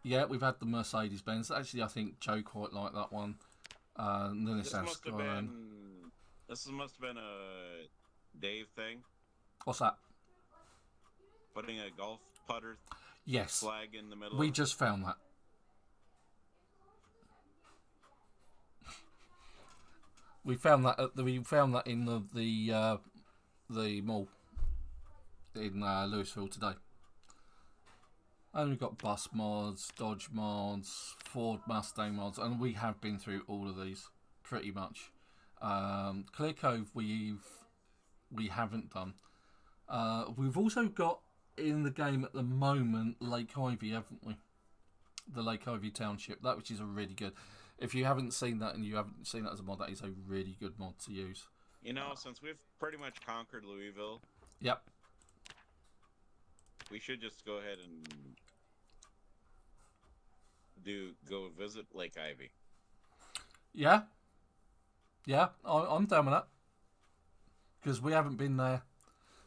Yeah, we've had the Mercedes Benz. Actually, I think Joe quite liked that one. This must have been a Dave thing. What's that? Putting a golf putter Yes. flag in the middle. We just found that. We found that in the mall in Louisville today. And we've got bus mods, Dodge mods, Ford Mustang mods, and we have been through all of these pretty much. Clear Cove we haven't done. We've also got in the game at the moment Lake Ivy, haven't we? The Lake Ivy Township, that which is a really good. If you haven't seen that and you haven't seen that as a mod, that is a really good mod to use. You know, since we've pretty much conquered Louisville. Yep. We should just go ahead and go visit Lake Ivy. Yeah. Yeah, I'm down with that. Because we haven't been there.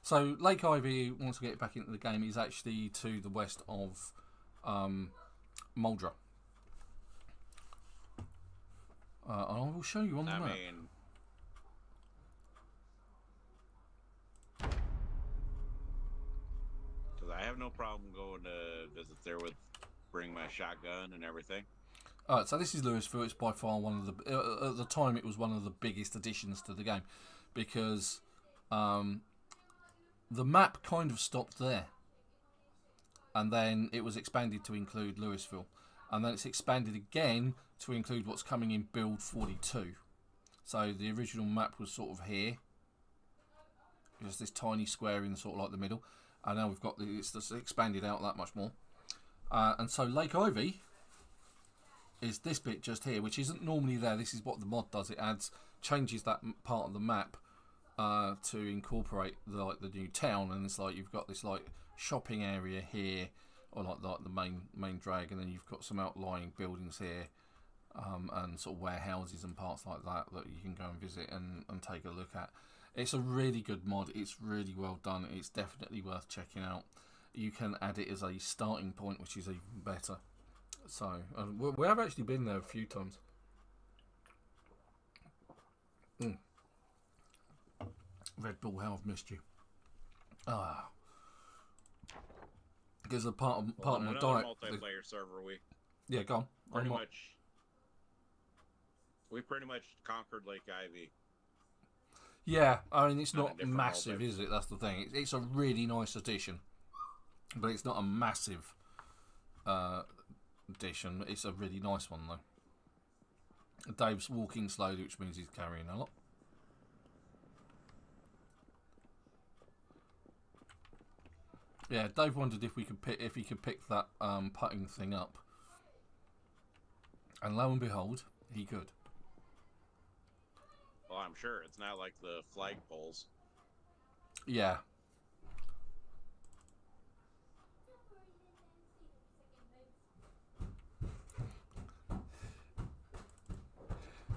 So Lake Ivy, once we get back into the game, is actually to the west of Muldra. I will show you on the map. I have no problem going to visit there bring my shotgun and everything. Alright, so this is Louisville. It's by far one of the at the time it was one of the biggest additions to the game because the map kind of stopped there, and then it was expanded to include Louisville, and then it's expanded again to include what's coming in Build 42. So the original map was sort of here, just this tiny square in sort of like the middle. And now we've got it's just expanded out that much more. And so Lake Ivy is this bit just here, which isn't normally there. This is what the mod does. It changes that part of the map to incorporate the new town. And it's like you've got this like shopping area here, or like the main drag, and then you've got some outlying buildings here, and sort of warehouses and parts like that you can go and visit and take a look at. It's a really good mod. It's really well done. It's definitely worth checking out. You can add it as a starting point, which is even better. So we have actually been there a few times. Red Bull, how I've missed you. Ah. Because a part of my diet. Multiplayer server, Yeah, go on. We pretty much conquered Lake Ivy. Yeah, I mean, it's not massive, is it? That's the thing. It's a really nice addition. But it's not a massive addition. It's a really nice one, though. Dave's walking slowly, which means he's carrying a lot. Yeah, Dave wondered if he could pick that putting thing up, and lo and behold, he could. Well, I'm sure it's not like the flagpoles. Yeah.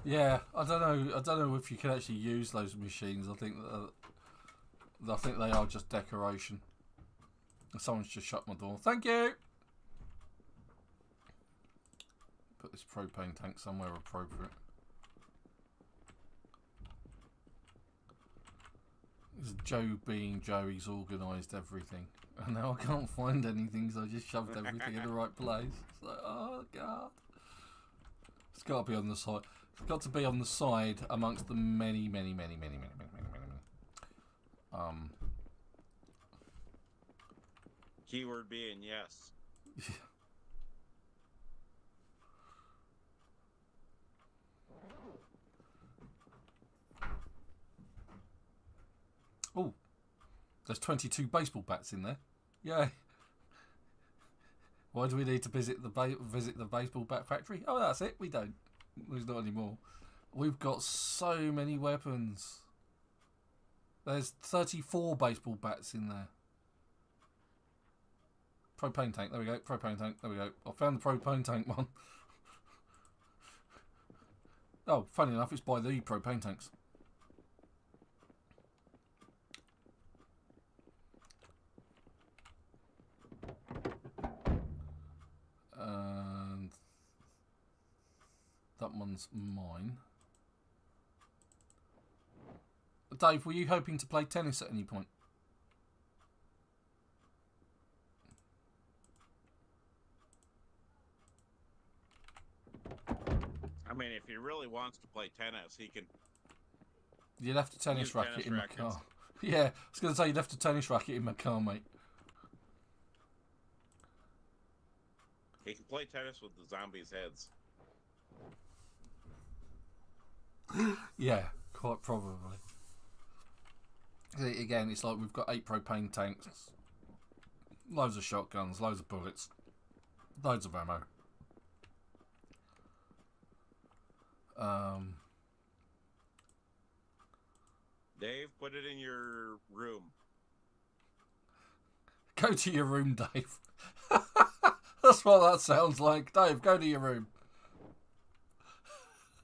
Yeah, I don't know if you can actually use those machines. I think they are just decoration. Someone's just shut my door. Thank you. Put this propane tank somewhere appropriate. This is Joe being Joe. He's organised everything, and now I can't find anything, so I just shoved everything in the right place. It's like, oh god, it's got to be on the side. It's got to be on the side amongst the many. Keyword being yes. Oh, there's 22 baseball bats in there. Yay. Why do we need to visit the baseball bat factory? Oh, that's it. We don't. There's not anymore. We've got so many weapons. There's 34 baseball bats in there. Propane tank. There we go. Propane tank. There we go. I found the propane tank one. Oh, funny enough, it's by the propane tanks. And that one's mine. Dave, were you hoping to play tennis at any point? I mean, if he really wants to play tennis, he can. You left a tennis racket in my car. Yeah, I was going to say you left a tennis racket in my car, mate. He can play tennis with the zombies' heads. Yeah, quite probably. Again, it's like we've got 8 propane tanks, loads of shotguns, loads of bullets, loads of ammo. Dave, put it in your room. Go to your room, Dave. That's what that sounds like. Dave, go to your room.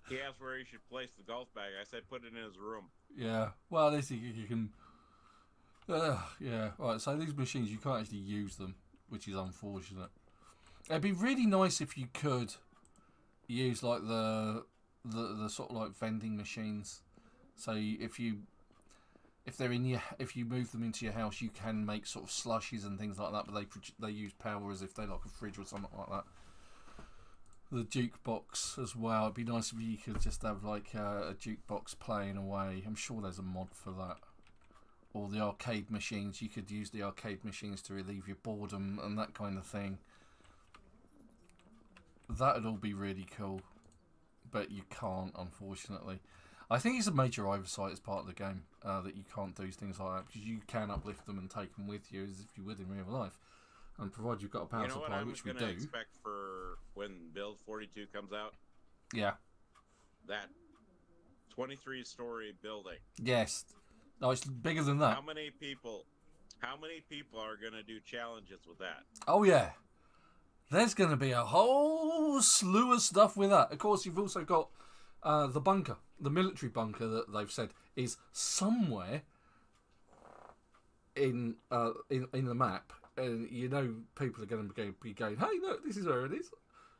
He asked where he should place the golf bag. I said put it in his room. Yeah. Well, at least you can... yeah. Right, so these machines, you can't actually use them, which is unfortunate. It'd be really nice if you could use, like, the sort of, like, vending machines. So if you move them into your house, you can make sort of slushies and things like that, but they use power as if they're like a fridge or something like that. The jukebox as well. It'd be nice if you could just have like a jukebox playing away. I'm sure there's a mod for that. Or the arcade machines. You could use the arcade machines to relieve your boredom and that kind of thing. That'd all be really cool, but you can't, unfortunately. I think it's a major oversight as part of the game that you can't do things like that, because you can uplift them and take them with you as if you would in real life, and provided you've got a power supply, which we do. You know what I'm going to expect for when Build 42 comes out? Yeah. That 23-story building. Yes. No, it's bigger than that. How many people are going to do challenges with that? Oh yeah. There's going to be a whole slew of stuff with that. Of course, you've also got the bunker, the military bunker that they've said is somewhere in the map, and you know people are going to be going, hey, look, this is where it is,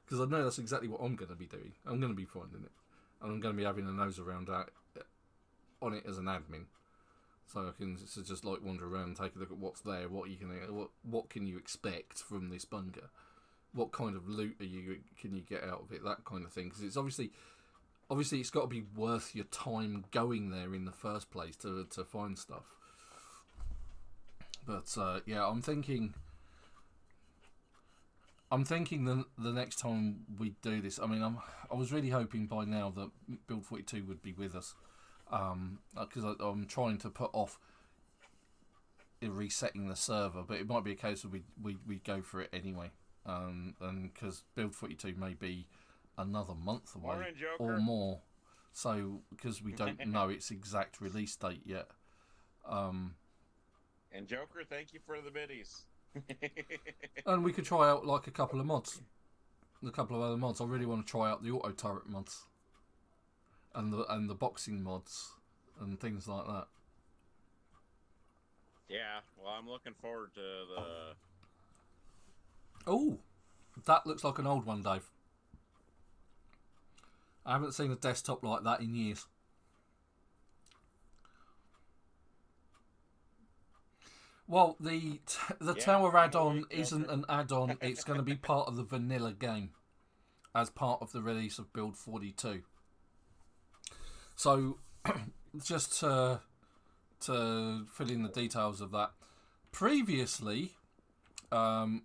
because I know that's exactly what I'm going to be doing. I'm going to be finding it, and I'm going to be having a nose around on it as an admin. so I can just like wander around and take a look at what's there, what can you expect from this bunker, what kind of loot can you get out of it, that kind of thing. Because it's obviously it's got to be worth your time going there in the first place to find stuff. But yeah, I'm thinking the next time we do this, I mean, I was really hoping by now that Build 42 would be with us, because I'm trying to put off resetting the server, but it might be a case of we go for it anyway, and because Build 42 may be another month away or more, so because we don't know its exact release date yet. And Joker, thank you for the biddies. And we could try out like a couple of other mods. I really want to try out the auto turret mods and the boxing mods and things like that. Yeah, well, I'm looking forward to the... Oh, that looks like an old one, Dave. I haven't seen a desktop like that in years. Well, the Tower add-on isn't an add-on. It's going to be part of the vanilla game as part of the release of Build 42. So, just to fill in the details of that, previously, or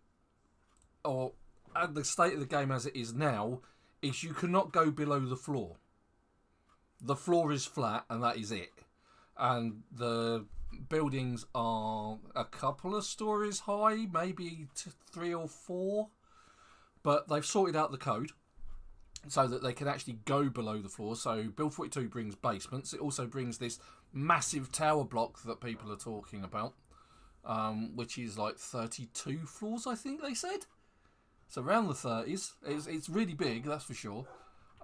at the state of the game as it is now, is you cannot go below the floor. The floor is flat, and that is it. And the buildings are a couple of stories high, maybe 3 or 4, but they've sorted out the code so that they can actually go below the floor. So Build 42 brings basements. It also brings this massive tower block that people are talking about, which is like 32 floors, I think they said. So around the 30s. It's really big, that's for sure.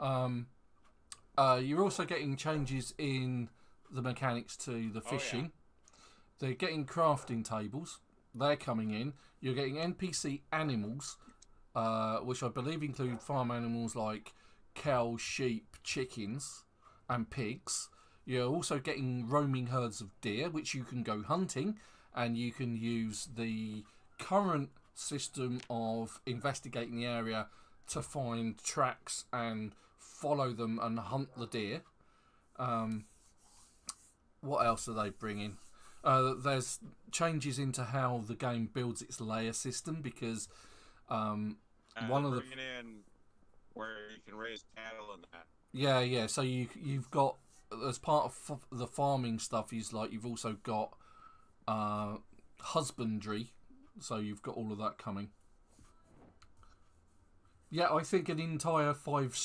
You're also getting changes in the mechanics to the fishing. Oh, yeah. They're getting crafting tables. They're coming in. You're getting NPC animals, which I believe include farm animals like cows, sheep, chickens, and pigs. You're also getting roaming herds of deer, which you can go hunting, and you can use the current system of investigating the area to find tracks and follow them and hunt the deer. What else are they bringing? There's changes into how the game builds its layer system, because one of the in where you can raise cattle and that. Yeah. So you've got, as part of the farming stuff, is like you've also got husbandry. So you've got all of that coming. Yeah, I think an entire five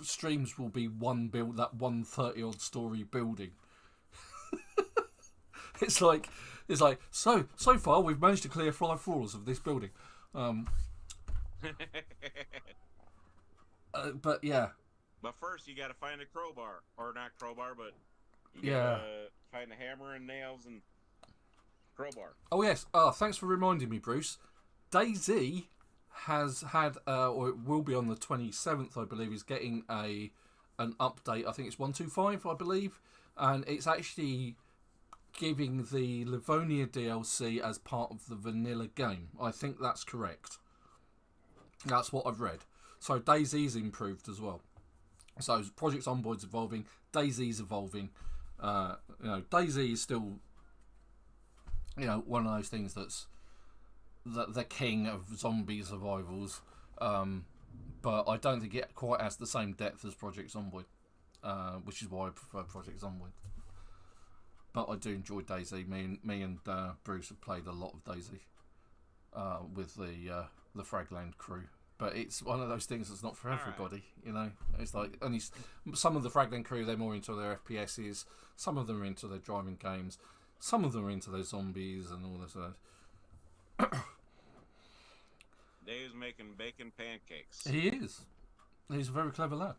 streams will be one build, that 130-odd story building. It's like so far we've managed to clear 5 floors of this building. But yeah. But first you got to find a crowbar, or not crowbar, but you gotta find a hammer and nails and crowbar. Oh yes. Thanks for reminding me, Bruce. DayZ has had, or it will be on the 27th, I believe, is getting an update. I think it's 125, I believe, and it's actually giving the Livonia DLC as part of the vanilla game. I think that's correct. That's what I've read. So DayZ's improved as well. So Project Zomboid's evolving, DayZ's evolving. DayZ is still, one of those things that's the king of zombie survivals. But I don't think it quite has the same depth as Project Zomboid, which is why I prefer Project Zomboid. But I do enjoy DayZ. Me and Bruce have played a lot of DayZ with the Fragland crew. But it's one of those things that's not for everybody, It's like only some of the Fragland crew, they're more into their FPSs. Some of them are into their driving games. Some of them are into their zombies and all this. Dave's making bacon pancakes. He is. He's a very clever lad.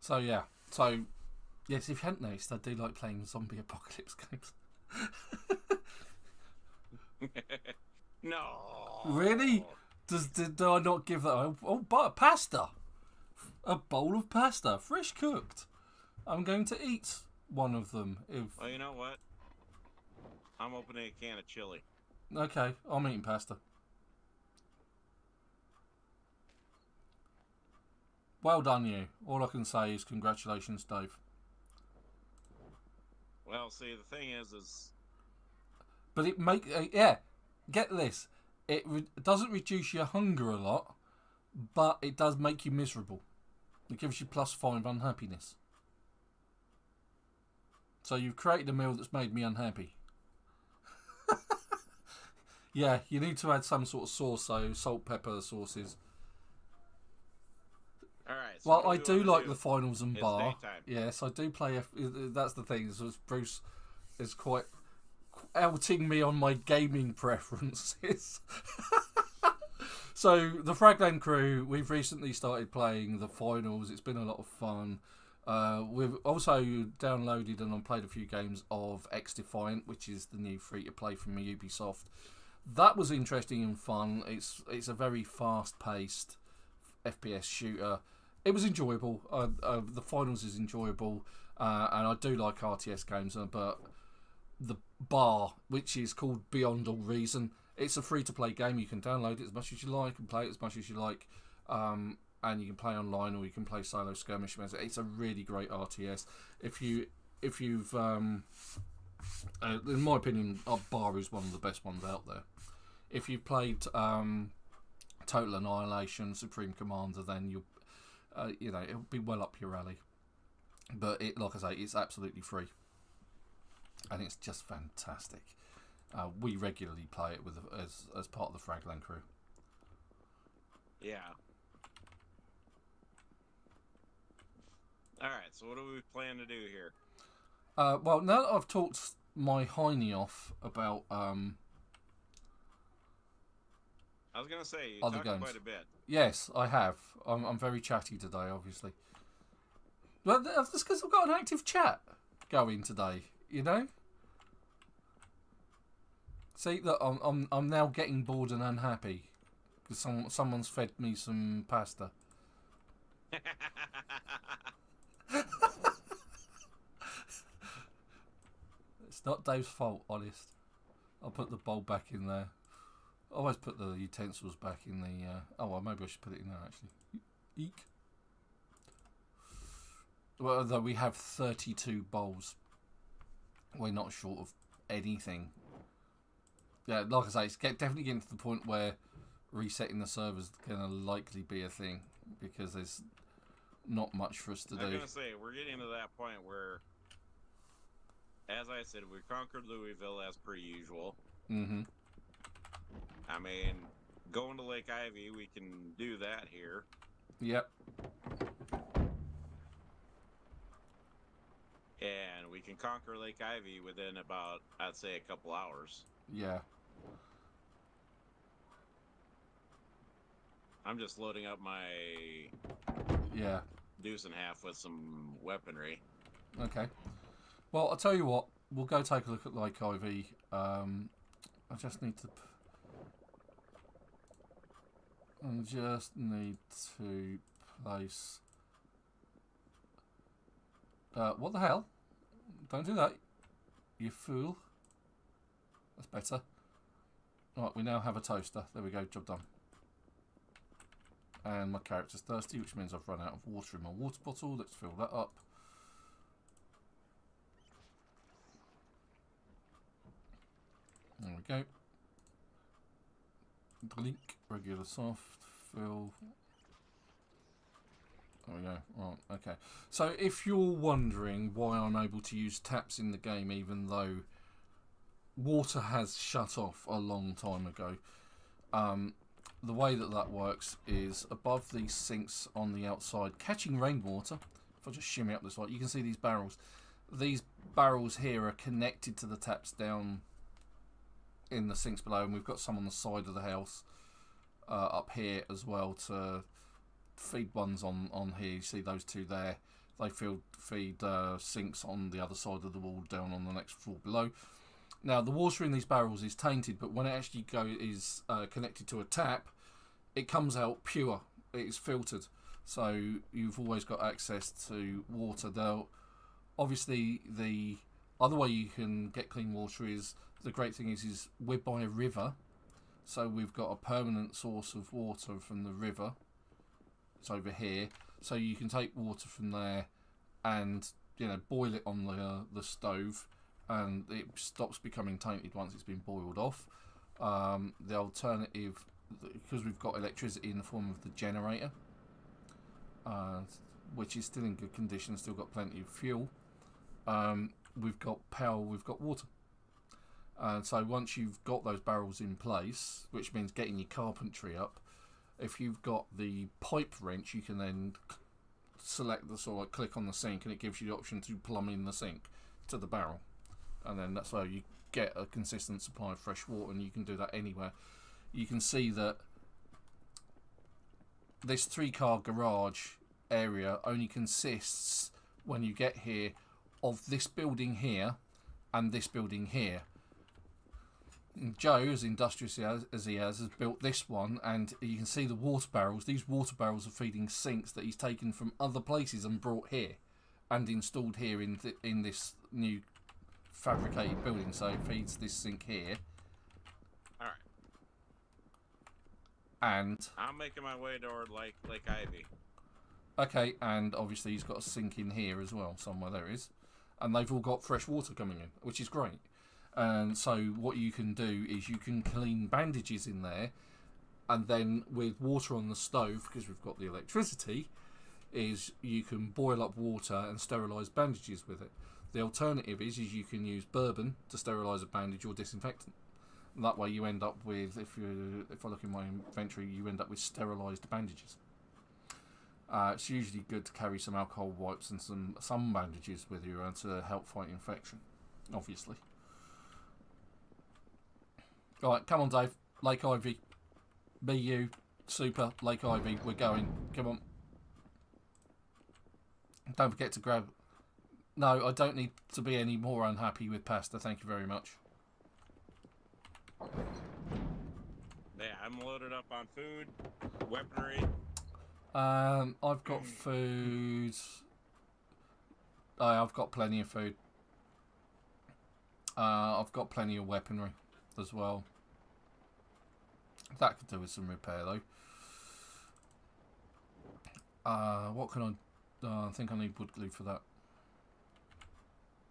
So yeah. So yes, if you hadn't noticed, I do like playing zombie apocalypse games. No. Really? Do I not give that? Oh, but pasta. A bowl of pasta, fresh cooked. I'm going to eat one of them. Well, you know what? I'm opening a can of chili. Okay, I'm eating pasta. Well done, you. All I can say is congratulations, Dave. Well, see, the thing is, But it get this. It doesn't reduce your hunger a lot, but it does make you miserable. It gives you +5 unhappiness. So you've created a meal that's made me unhappy. Yeah, you need to add some sort of sauce, so salt, pepper sauces. all right. So Well, I do like the finals and It's bar. daytime. Yes, I do play. That's the thing. Is Bruce is quite outing me on my gaming preferences. So the Fragland crew, we've recently started playing the finals. It's been a lot of fun. We've also downloaded and played a few games of X Defiant, which is the new free-to-play from Ubisoft. That was interesting and fun. It's a very fast-paced FPS shooter. It was enjoyable. The finals is enjoyable, and I do like RTS games. But the bar, which is called Beyond All Reason, it's a free-to-play game. You can download it as much as you like and play it as much as you like. And you can play online or you can play solo skirmish. It's a really great RTS. If you've, in my opinion, bar is one of the best ones out there. If you've played Total Annihilation, Supreme Commander, then you'll, it'll be well up your alley. But like I say, it's absolutely free, and it's just fantastic. We regularly play it as part of the Fragland crew. Yeah. All right. So what do we plan to do here? Well, now that I've talked my hiney off about I was gonna say you other talked games. quite a bit. Yes, I have. I'm very chatty today, obviously. But that's because I've got an active chat going today. You know. See that I'm now getting bored and unhappy because someone's fed me some pasta. It's not Dave's fault, honest. I'll put the bowl back in there. I always put the utensils back in the... oh, well, maybe I should put it in there, actually. Eek. Well, although we have 32 bowls. We're not short of anything. Yeah, like I say, it's definitely getting to the point where resetting the server's going to likely be a thing. Because there's not much for us to do. I'm going to say, we're getting to that point where, as I said, we conquered Louisville as per usual. Mm-hmm. I mean, going to Lake Ivy, we can do that here. Yep. And we can conquer Lake Ivy within about, I'd say, a couple hours. Yeah. I'm just loading up my deuce and half with some weaponry. Okay. Well, I'll tell you what. We'll go take a look at Lake Ivy. I just need to place... what the hell? Don't do that, you fool. That's better. Right, we now have a toaster. There we go, job done. And my character's thirsty, which means I've run out of water in my water bottle. Let's fill that up. There we go. Blink, regular soft, fill. There we go. Right, okay. So if you're wondering why I'm able to use taps in the game even though water has shut off a long time ago, the way that works is above these sinks on the outside, catching rainwater. If I just shimmy up this way, you can see these barrels. These barrels here are connected to the taps down in the sinks below, and we've got some on the side of the house up here as well to feed ones on here. You see those two there. They feed sinks on the other side of the wall down on the next floor below. Now the water in these barrels is tainted, but when it actually is connected to a tap, it comes out pure. It's filtered, so you've always got access to water. Though, obviously, the other way you can get clean water is the great thing is we're by a river, so we've got a permanent source of water from the river. It's over here, so you can take water from there and boil it on the stove, and it stops becoming tainted once it's been boiled off. The alternative, because we've got electricity in the form of the generator, which is still in good condition, still got plenty of fuel. We've got power, we've got water. So once you've got those barrels in place, which means getting your carpentry up, if you've got the pipe wrench, you can then select the sort of click on the sink, and it gives you the option to plumb in the sink to the barrel, and then that's how you get a consistent supply of fresh water, and you can do that anywhere. You can see that this 3-car garage area only consists, when you get here, of this building here and this building here. And Joe, as industrious as he has built this one, and you can see the water barrels. These water barrels are feeding sinks that he's taken from other places and brought here and installed here in this new fabricated building. So it feeds this sink here. All right. And I'm making my way toward Lake Ivy. Okay, and obviously he's got a sink in here as well, somewhere there is. And they've all got fresh water coming in, which is great. And so what you can do is you can clean bandages in there, and then with water on the stove, because we've got the electricity, is you can boil up water and sterilise bandages with it. The alternative is you can use bourbon to sterilise a bandage, or disinfectant. And that way you end up with, if I look in my inventory, you end up with sterilised bandages. It's usually good to carry some alcohol wipes and some bandages with you to help fight infection, obviously. Alright, come on Dave, Lake Ivy. BU, super, Lake Ivy, we're going, come on. Don't forget to grab... No, I don't need to be any more unhappy with pasta, thank you very much. Yeah, I'm loaded up on food, weaponry. I've got food. I've got plenty of food. I've got plenty of weaponry as well. That could do with some repair though. What can I think I need wood glue for that.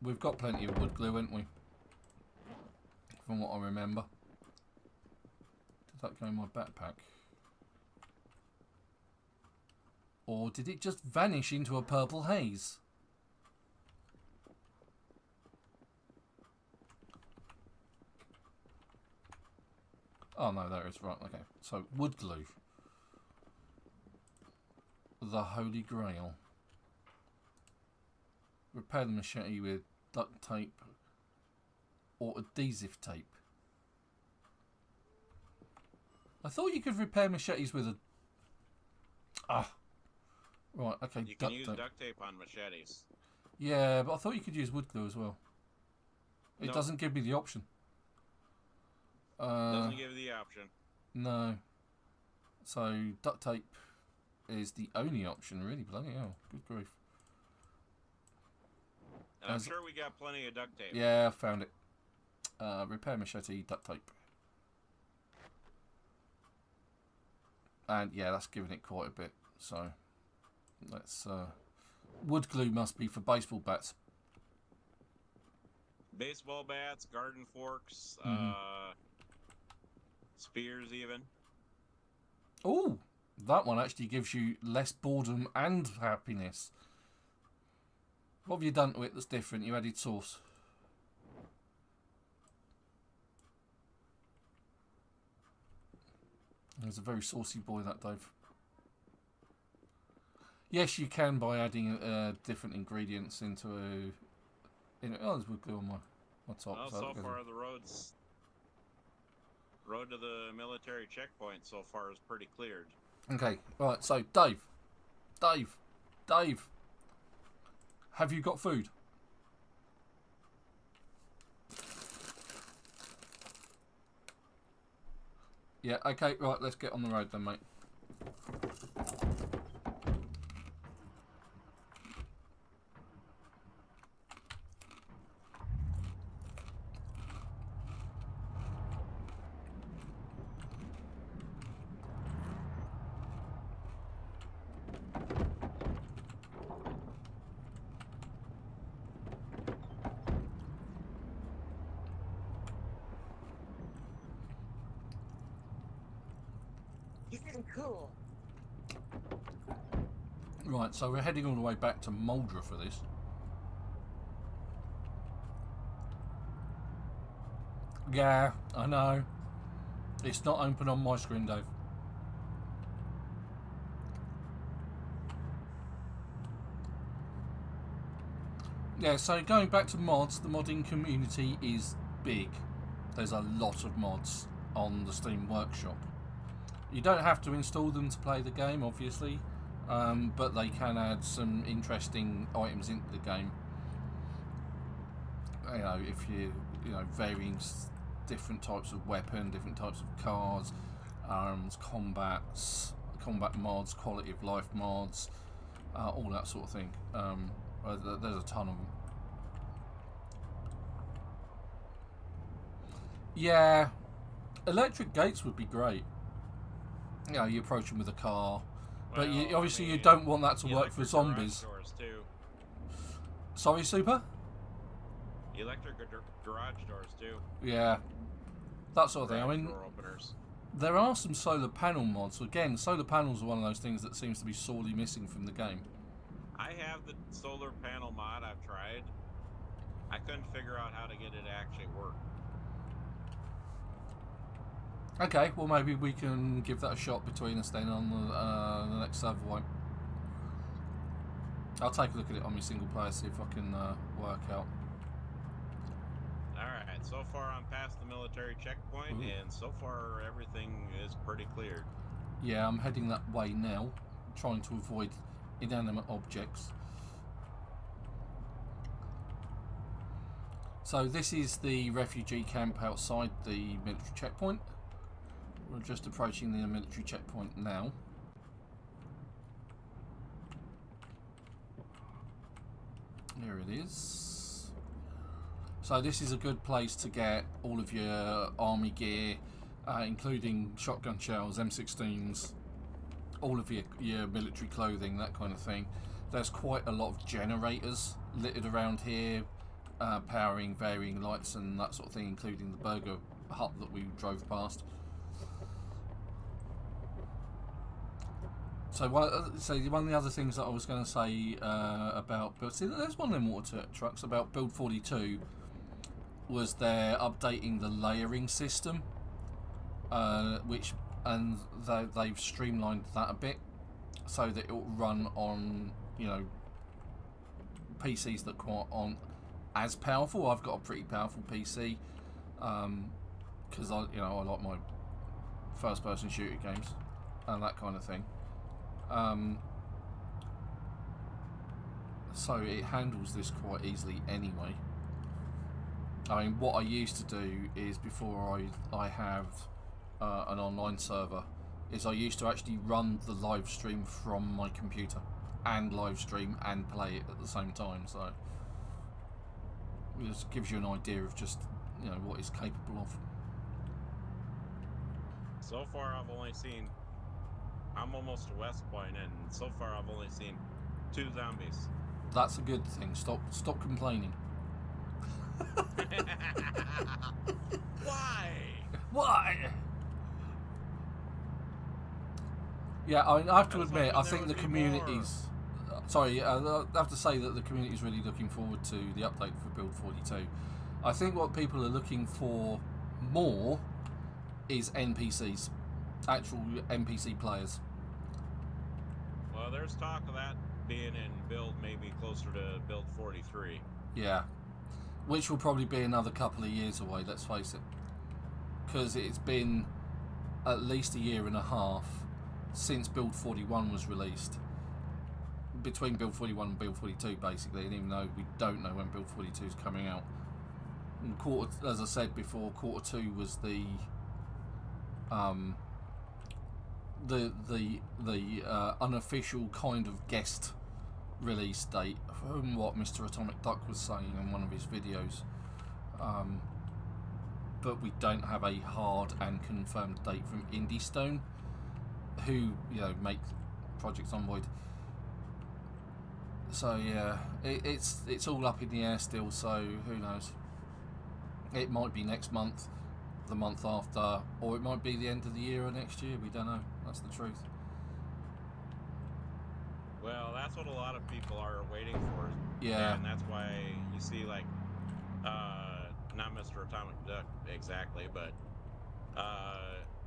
We've got plenty of wood glue, haven't we? From what I remember. Did that go in my backpack? Or did it just vanish into a purple haze? Oh no, there it is. Right, okay. So, wood glue. The Holy Grail. Repair the machete with duct tape or adhesive tape. I thought you could repair machetes with a... Right, okay. You can use duct tape on machetes. Yeah, but I thought you could use wood glue as well. It doesn't give me the option. Doesn't give you the option. No. So, duct tape is the only option, really. Bloody hell. Good grief. And I'm sure we got plenty of duct tape. Yeah, I found it. Repair machete, duct tape. And, yeah, that's giving it quite a bit. So, let's... wood glue must be for baseball bats. Baseball bats, garden forks, spears even. Oh, that one actually gives you less boredom and happiness. What have you done to it that's different? You added sauce. He's a very saucy boy, that Dave. Yes, you can by adding different ingredients into a... oh, there's wood glue on my top. Well, so far the road to the military checkpoint so far is pretty cleared. Okay, right, so Dave, have you got food? Yeah, okay, right, let's get on the road then, mate. He's getting cool. Right, so we're heading all the way back to Muldra for this. Yeah, I know. It's not open on my screen, Dave. Yeah, so going back to mods, the modding community is big. There's a lot of mods on the Steam Workshop. You don't have to install them to play the game, obviously, but they can add some interesting items into the game. You know, if you know, varying different types of weapon, different types of cars, arms, combat mods, quality of life mods, all that sort of thing. There's a ton of them. Yeah, electric gates would be great. You know, you approach them with a car, but you, obviously you don't want that to work for zombies. Too. Sorry, Super? Electric garage doors too. Yeah, that sort of thing. I mean, door openers. there are some solar panel mods. Again, solar panels are one of those things that seems to be sorely missing from the game. I have the solar panel mod. I've tried. I couldn't figure out how to get it to actually work. Okay, well maybe we can give that a shot between us then on the next server one. I'll take a look at it on my single player, see if I can work out. Alright, so far I'm past the military checkpoint, and so far everything is pretty cleared. Yeah, I'm heading that way now, trying to avoid inanimate objects. So this is the refugee camp outside the military checkpoint. We're just approaching the military checkpoint now. There it is. So this is a good place to get all of your army gear, including shotgun shells, M16s, all of your military clothing, that kind of thing. There's quite a lot of generators littered around here, powering varying lights and that sort of thing, including the burger hut that we drove past. So one of the other things that I was going to say about build, see, there's one of them water trucks about Build 42, was they're updating the layering system, they've streamlined that a bit so that it will run on, you know, PCs that aren't as powerful. I've got a pretty powerful PC because I like my first-person shooter games and that kind of thing. So it handles this quite easily anyway. I mean, what I used to do is, before I have an online server, is I used to actually run the live stream from my computer and live stream and play it at the same time. So it just gives you an idea of just, you know, what it's capable of. So far I've only seen, I'm almost to West Point, and so far I've only seen 2 zombies. That's a good thing. Stop complaining. Why? Why? Yeah, I have to admit, I think the community's... Sorry, I have to say that the community's really looking forward to the update for Build 42. I think what people are looking for more is NPCs. Actual NPC players. Well, there's talk of that being in build maybe closer to Build 43. Yeah. Which will probably be another couple of years away, let's face it. Because it's been at least a year and a half since Build 41 was released. Between Build 41 and Build 42, basically, and even though we don't know when Build 42 is coming out. And as I said before, Quarter 2 was the the unofficial kind of guest release date from what Mr. Atomic Duck was saying in one of his videos, but we don't have a hard and confirmed date from Indie Stone, who make Project Zomboid. So yeah, it's all up in the air still. So who knows? It might be next month, the month after, or it might be the end of the year or next year. We don't know. That's the truth. Well, that's what a lot of people are waiting for. Yeah. And that's why you see, like, not Mr. Atomic Duck exactly, but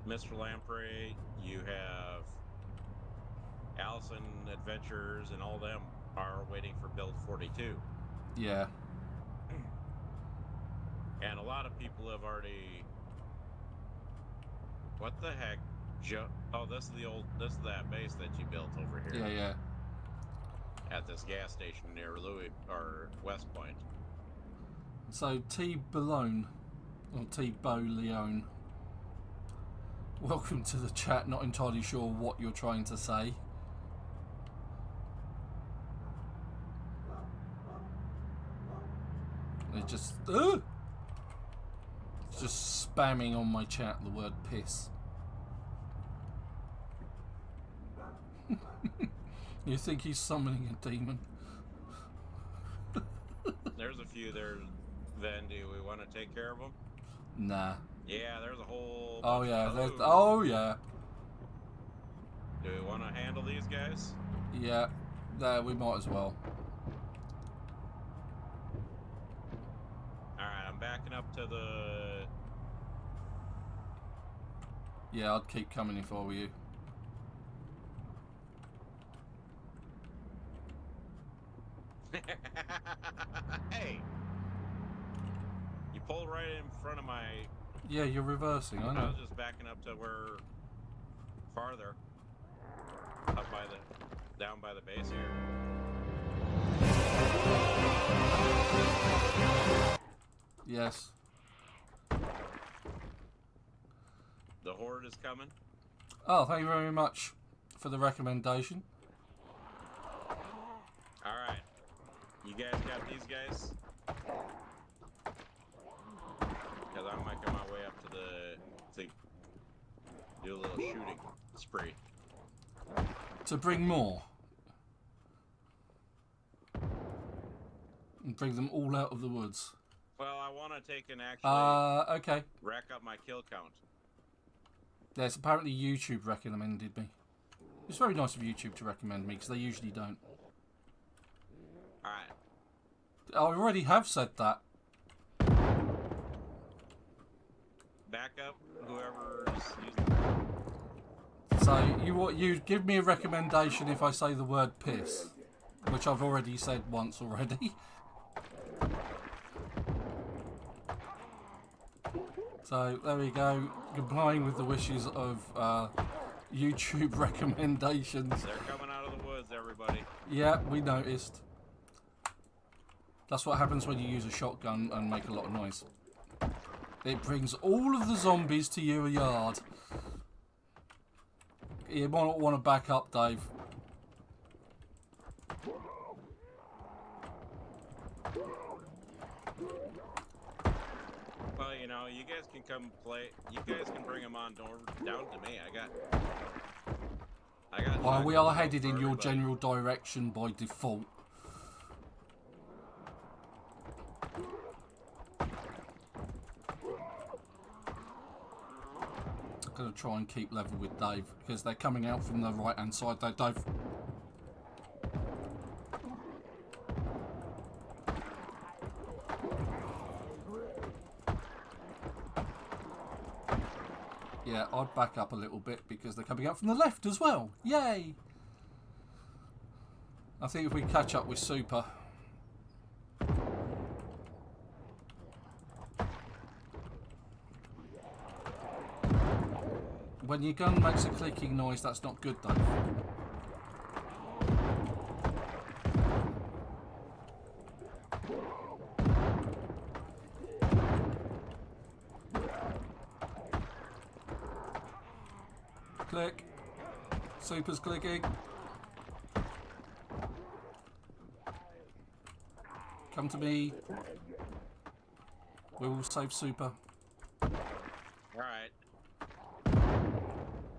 Mr. Lamprey, you have Allison Adventures, and all them are waiting for Build 42. Yeah. And a lot of people have already... What the heck? Oh, this is that base that you built over here. Yeah. At this gas station near Louisville, or West Point. So T. Bologna, or T. Bo Leone, welcome to the chat. Not entirely sure what you're trying to say. They're just spamming on my chat the word piss. You think he's summoning a demon? There's a few there. Then do we want to take care of them? Nah. Yeah, there's a whole... Oh bunch yeah, of... oh yeah. Do we want to handle these guys? Yeah, there, we might as well. Alright, I'm backing up to the... Yeah, I'd keep coming if I were you. Hey! You pulled right in front of my... Yeah, you're reversing, I I know. was just backing up to where... Farther. Up by the... Down by the base here. Yes. The horde is coming. Oh, thank you very much for the recommendation. Alright. You guys got these guys? Because I might come my way up to the... do a little shooting spree. To bring more. And bring them all out of the woods. Well, I want to take and actually Okay. rack up my kill count. Yes, apparently YouTube recommended me. It's very nice of YouTube to recommend me, because they usually don't. Alright. I already have said that. Back up, whoever's using... So, you give me a recommendation if I say the word piss. Which I've already said once already. So, there we go. Complying with the wishes of YouTube recommendations. They're coming out of the woods, everybody. Yeah, we noticed. That's what happens when you use a shotgun and make a lot of noise. It brings all of the zombies to your yard. You might want to back up, Dave. Well, you know, you guys can come play. You guys can bring them on down to me. I got. Well, we are headed for in your everybody. general direction by default. I'm going to try and keep level with Dave because they're coming out from the right hand side there, Dave. Yeah, I'd back up a little bit because they're coming out from the left as well. Yay! I think if we catch up with Super... When your gun makes a clicking noise, that's not good, though. Click. Super's clicking. Come to me. We will save Super. Alright.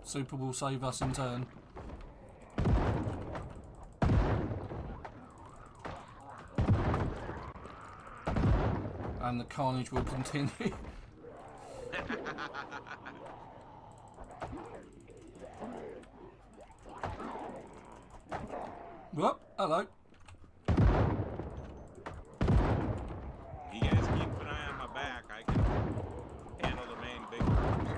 Super will save us in turn. And the carnage will continue. Whoop, hello. You guys keep an eye on my back. I can handle the main big groups.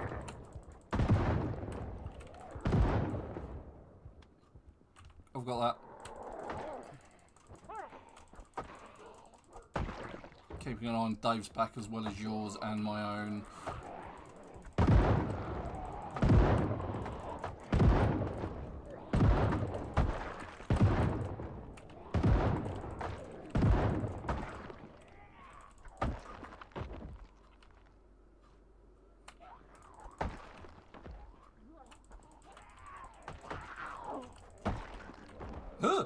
I've got that. Keeping an eye on Dave's back as well as yours and my own. Huh.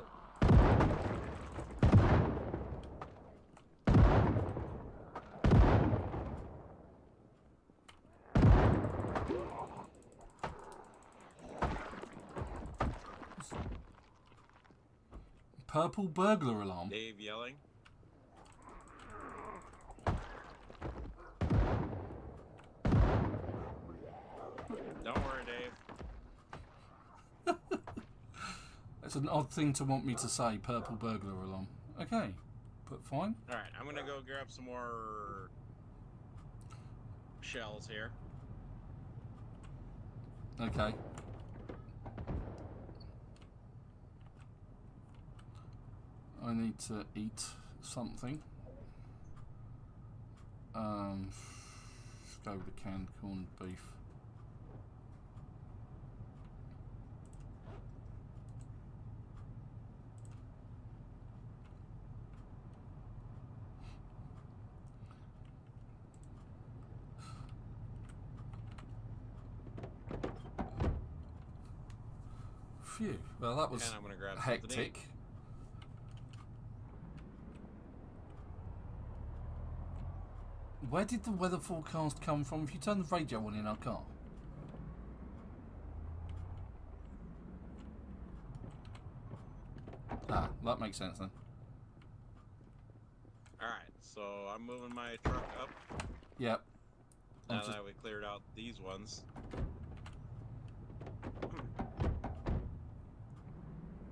Purple burglar alarm. Dave yelling. Don't worry, Dave. It's an odd thing to want me to say, purple burglar alarm. Okay, but fine. Alright, I'm gonna go grab some more shells here. Okay. I need to eat something. Let's go with the canned corned beef. Phew. Well, that was And I'm gonna grab something to eat. hectic. Where did the weather forecast come from? If you turn the radio on in our car. Ah, that makes sense then. Alright, so I'm moving my truck up Yep. now that we cleared out these ones.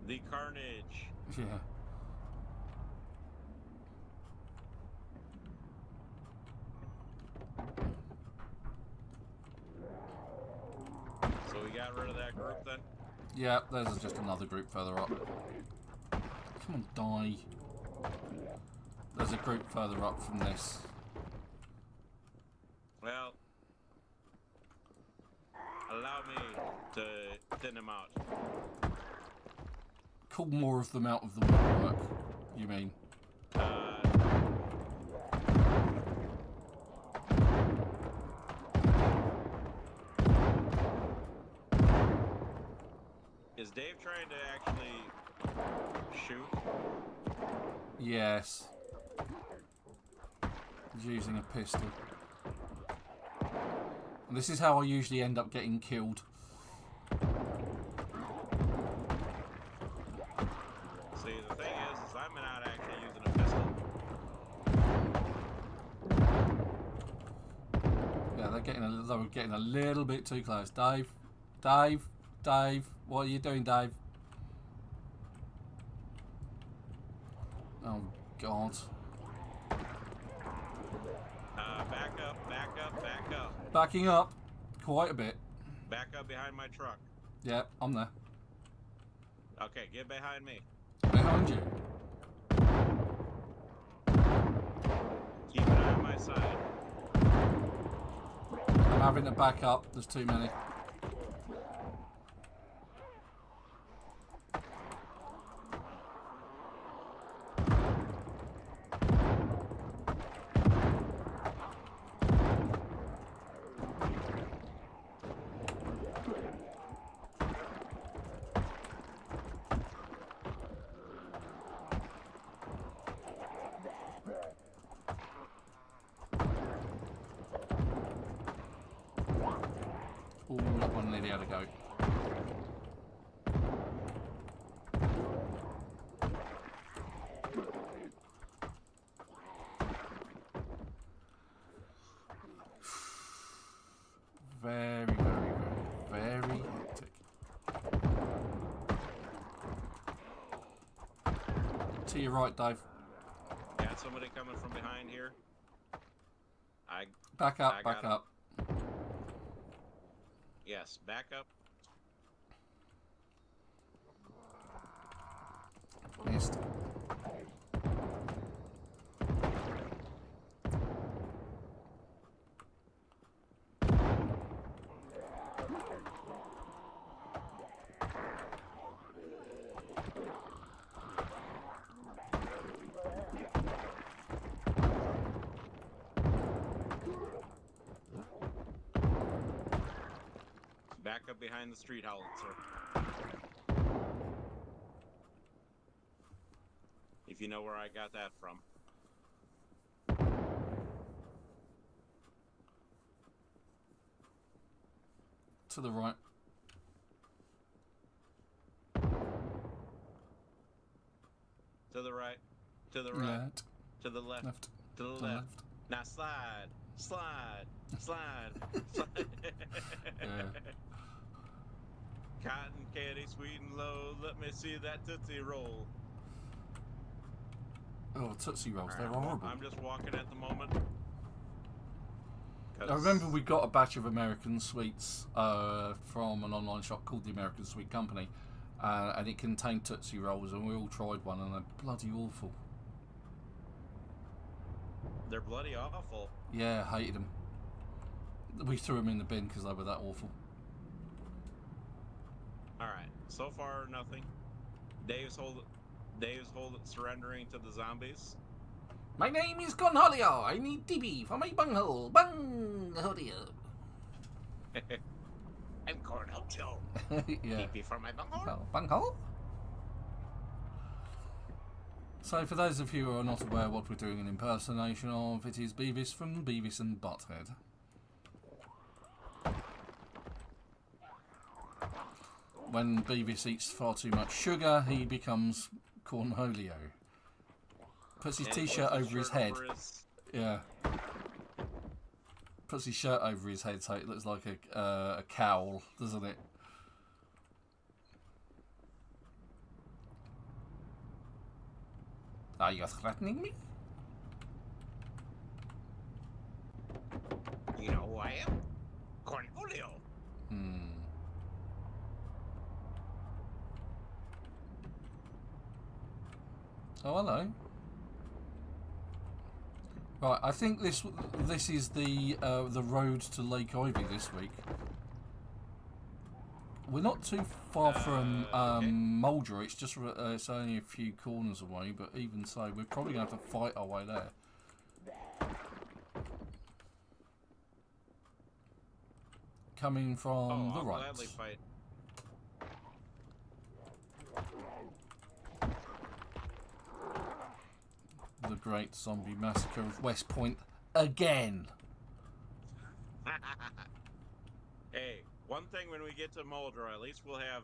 The carnage. Yeah. So we got rid of that group then? Yeah, there's just another group further up. Come on, die. There's a group further up from this. Well, allow me to thin them out. Call more of them out of the woodwork, you mean? Is Dave trying to actually shoot? Yes. He's using a pistol. And this is how I usually end up getting killed. See, the thing is I'm not actually using a pistol. Yeah, they were getting a little bit too close. Dave, Dave, Dave, what are you doing, Dave? Oh God. Back up, back up, back up. Backing up quite a bit. Back up behind my truck. Yeah, I'm there. Okay, get behind me. Behind you. Keep an eye on my side. I'm having to back up. There's too many. go. Very, very, very, very hectic. To your right, Dave. Got somebody coming from behind here. Back up, I back got up. Yes, back up. Missed. Back up behind the street howitzer. If you know where I got that from. To the right. To the right. To the right. Left. To the left. Left. To the To left. left. Now slide. Slide. Slide. Slide. Yeah. Cotton candy, sweet and low. Let me see that Tootsie Roll. Oh, Tootsie Rolls, they're Alright, horrible. I'm just walking at the moment. I remember we got a batch of American sweets from an online shop called the American Sweet Company, and it contained Tootsie Rolls, and we all tried one, and they're bloody awful. They're bloody awful. Yeah, hated them. We threw them in the bin because they were that awful. Alright, so far nothing. Dave's surrendering to the zombies. My name is Cornholio. I need DB for my bunghole. Bunghole. I'm Cornell Joe. Yeah. DP for my bunghole. Oh, bunghole? So, for those of you who are not aware what we're doing an impersonation of, it is Beavis from Beavis and Butthead. When Beavis eats far too much sugar, he becomes Cornholio. Puts his And he t-shirt puts over his head. his- Yeah. Puts his shirt over his head so it looks like a cowl, doesn't it? Are you threatening me? You know who I am? Cornholio. Oh, hello. Right, I think this is the road to Lake Ivy this week. We're not too far from okay. Mulder. It's just it's only a few corners away, but even so, we're probably going to have to fight our way there. Coming from the I'll right. gladly fight. The Great Zombie Massacre of West Point again. Hey, one thing when we get to Mulder, at least we'll have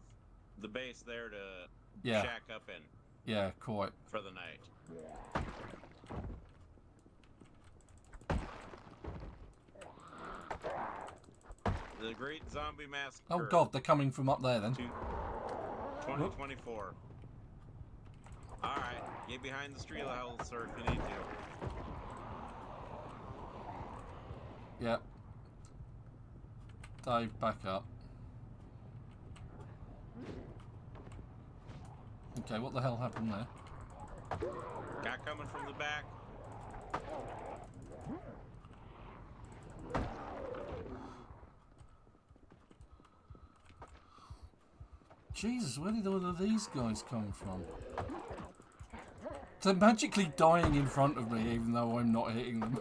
the base there to Yeah. shack up in Yeah, quite. for the night. The Great Zombie Massacre. Oh God, they're coming from up there then. 2024. Alright, get behind the street level, sir, if you need to. Yep. Dave, back up. Okay, what the hell happened there? Guy coming from the back. Jesus, where did all of these guys come from? They're magically dying in front of me, even though I'm not hitting them.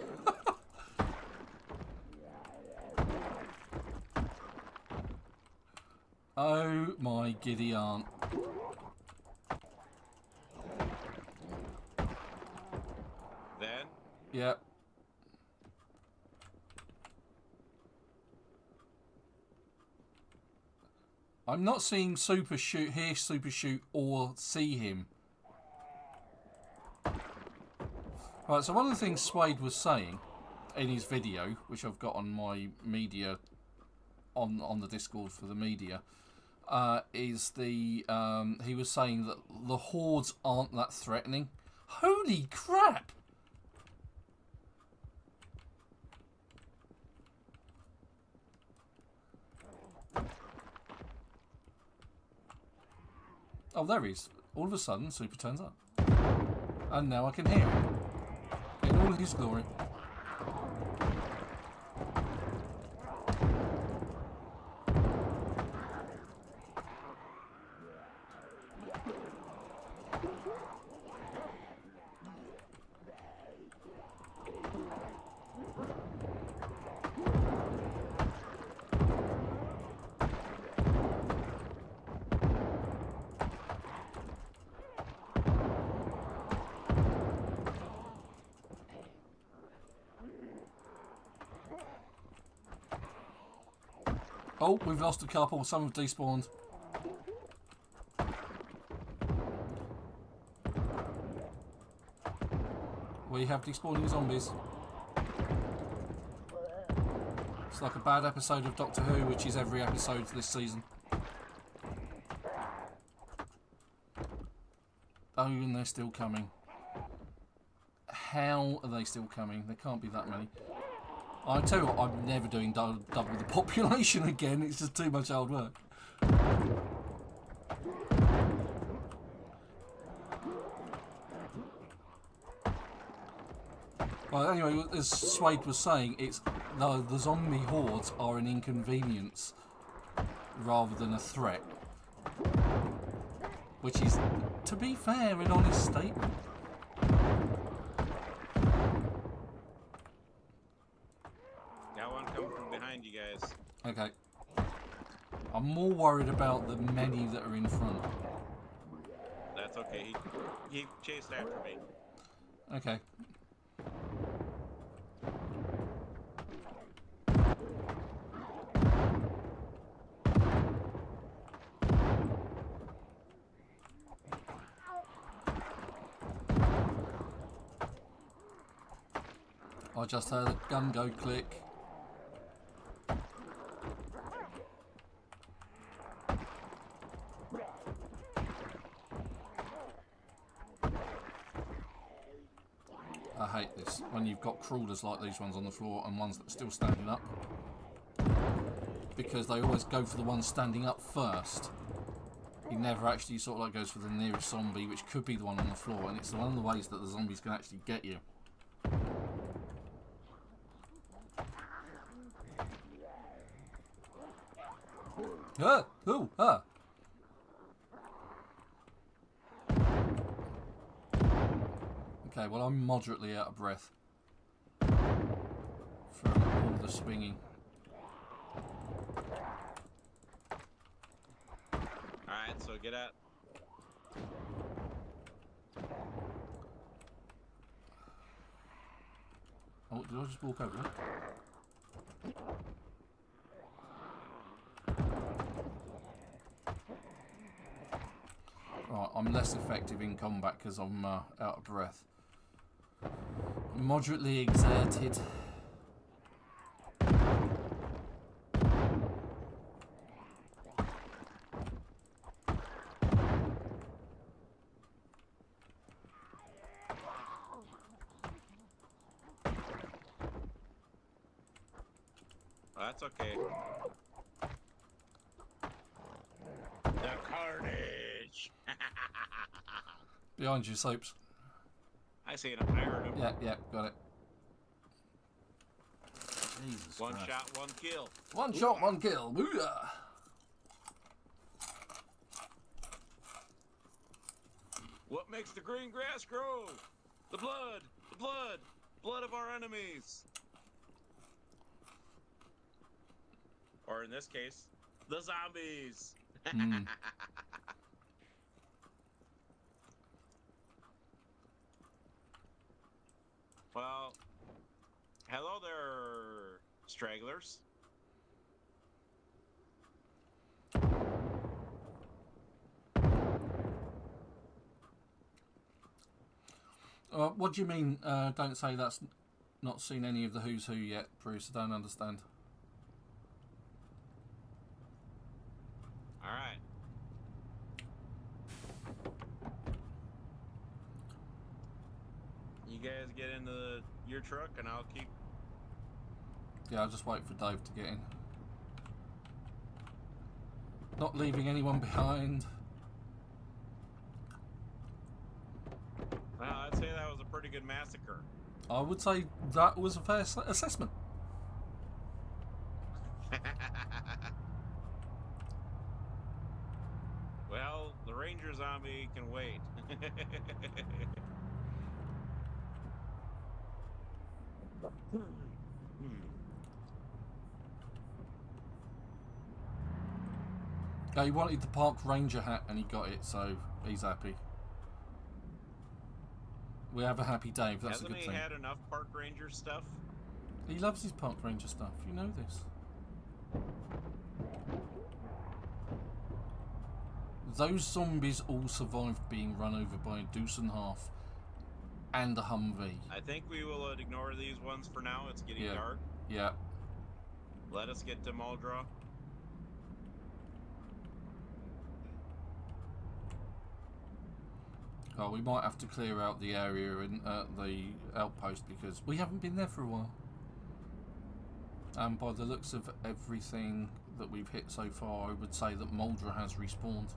Oh my giddy aunt. Then, Yep. I'm not seeing Super Shoot, hear Super Shoot, or see him. Right, so one of the things Suede was saying in his video, which I've got on my media, on the Discord for the media, is the he was saying that the hordes aren't that threatening. Holy crap! Oh, there he is. All of a sudden, Super turns up. And now I can hear him. In all his glory. Oh, we've lost a couple. Some have despawned. We have despawning zombies. It's like a bad episode of Doctor Who, which is every episode this season. Oh, and they're still coming. How are they still coming? There can't be that many. I tell you what, I'm never doing double the population again. It's just too much hard work. Well, anyway, as Suede was saying, it's the zombie hordes are an inconvenience rather than a threat, which is, to be fair, an honest statement. You guys. Okay. I'm more worried about the many that are in front. That's okay. He chased after me. Okay. I just heard a gun go click. I hate this, when you've got crawlers like these ones on the floor and ones that are still standing up. Because they always go for the one standing up first. He never actually sort of like goes for the nearest zombie, which could be the one on the floor, and it's one of the ways that the zombies can actually get you. Ah! Ooh! Ah! Okay, well, I'm moderately out of breath from all the swinging. Alright, so get out. Oh, did I just walk over there? Right, I'm less effective in combat because I'm out of breath. Moderately exerted. That's okay. The carnage. Behind you, Soaps. I see him. I heard him. Yeah, got it. Jesus One Christ. shot, one kill. One shot, one kill. Booyah! What makes the green grass grow? The blood, the blood, blood of our enemies. Or in this case, the zombies. Mm. Well, hello there, stragglers. What do you mean, don't say that's not seen any of the Who's Who yet, Bruce? I don't understand. Alright. You guys get into your truck and I'll keep... Yeah, I'll just wait for Dave to get in. Not leaving anyone behind. Well, I'd say that was a pretty good massacre. I would say that was a fair assessment. Well, the Ranger zombie can wait. He wanted the Park Ranger hat and he got it, so he's happy. We have a happy Dave, that's a good thing. Hasn't he had enough Park Ranger stuff? He loves his Park Ranger stuff, you know this. Those zombies all survived being run over by a Deuce and Half and a Humvee. I think we will ignore these ones for now. It's getting dark. Yeah. Let us get to Muldrow. Oh, we might have to clear out the area in the outpost because we haven't been there for a while. And by the looks of everything that we've hit so far, I would say that Muldrow has respawned.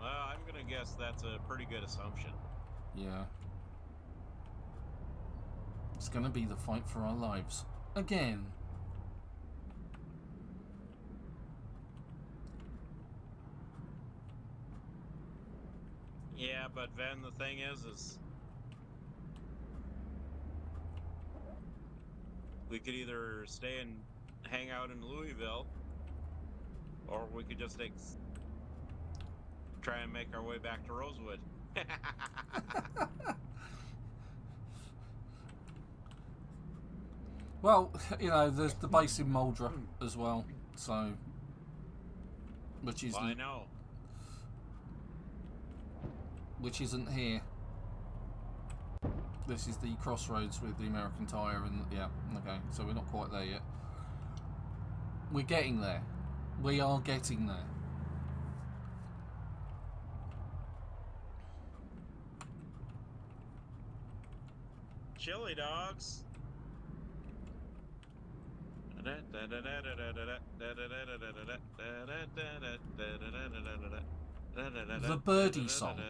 Well, I'm going to guess that's a pretty good assumption. Yeah. It's going to be the fight for our lives. Again. Yeah, but then the thing is we could either stay and hang out in Louisville, or we could just try and make our way back to Rosewood. Well, you know, there's the base in Muldrow as well, so which is well, I know. Which isn't here. This is the crossroads with the American Tire, and yeah, okay, so we're not quite there yet. We're getting there. We are getting there. Chili dogs. The birdie song.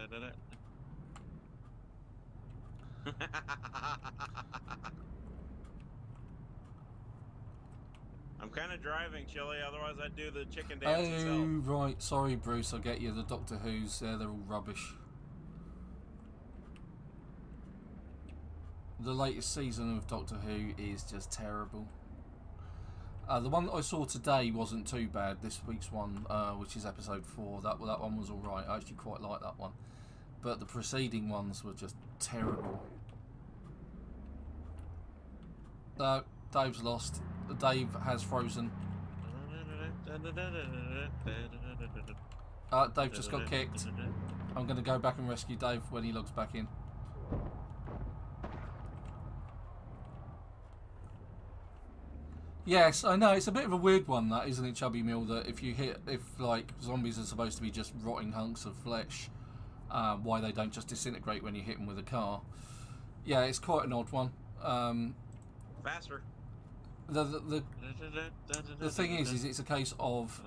I'm kind of driving, Chili, otherwise I'd do the chicken dance itself. Oh, right. Sorry, Bruce, I get you. The Doctor Who's, they're all rubbish. The latest season of Doctor Who is just terrible. The one that I saw today wasn't too bad. This week's one, which is episode 4, that one was alright. I actually quite like that one. But the preceding ones were just terrible. No, Dave's lost. Dave has frozen. Dave just got kicked. I'm going to go back and rescue Dave when he logs back in. Yes, I know, it's a bit of a weird one, that, isn't it, Chubby Mill, that if like zombies are supposed to be just rotting hunks of flesh, why they don't just disintegrate when you hit them with a car. Yeah, it's quite an odd one. Faster. The thing is it's a case of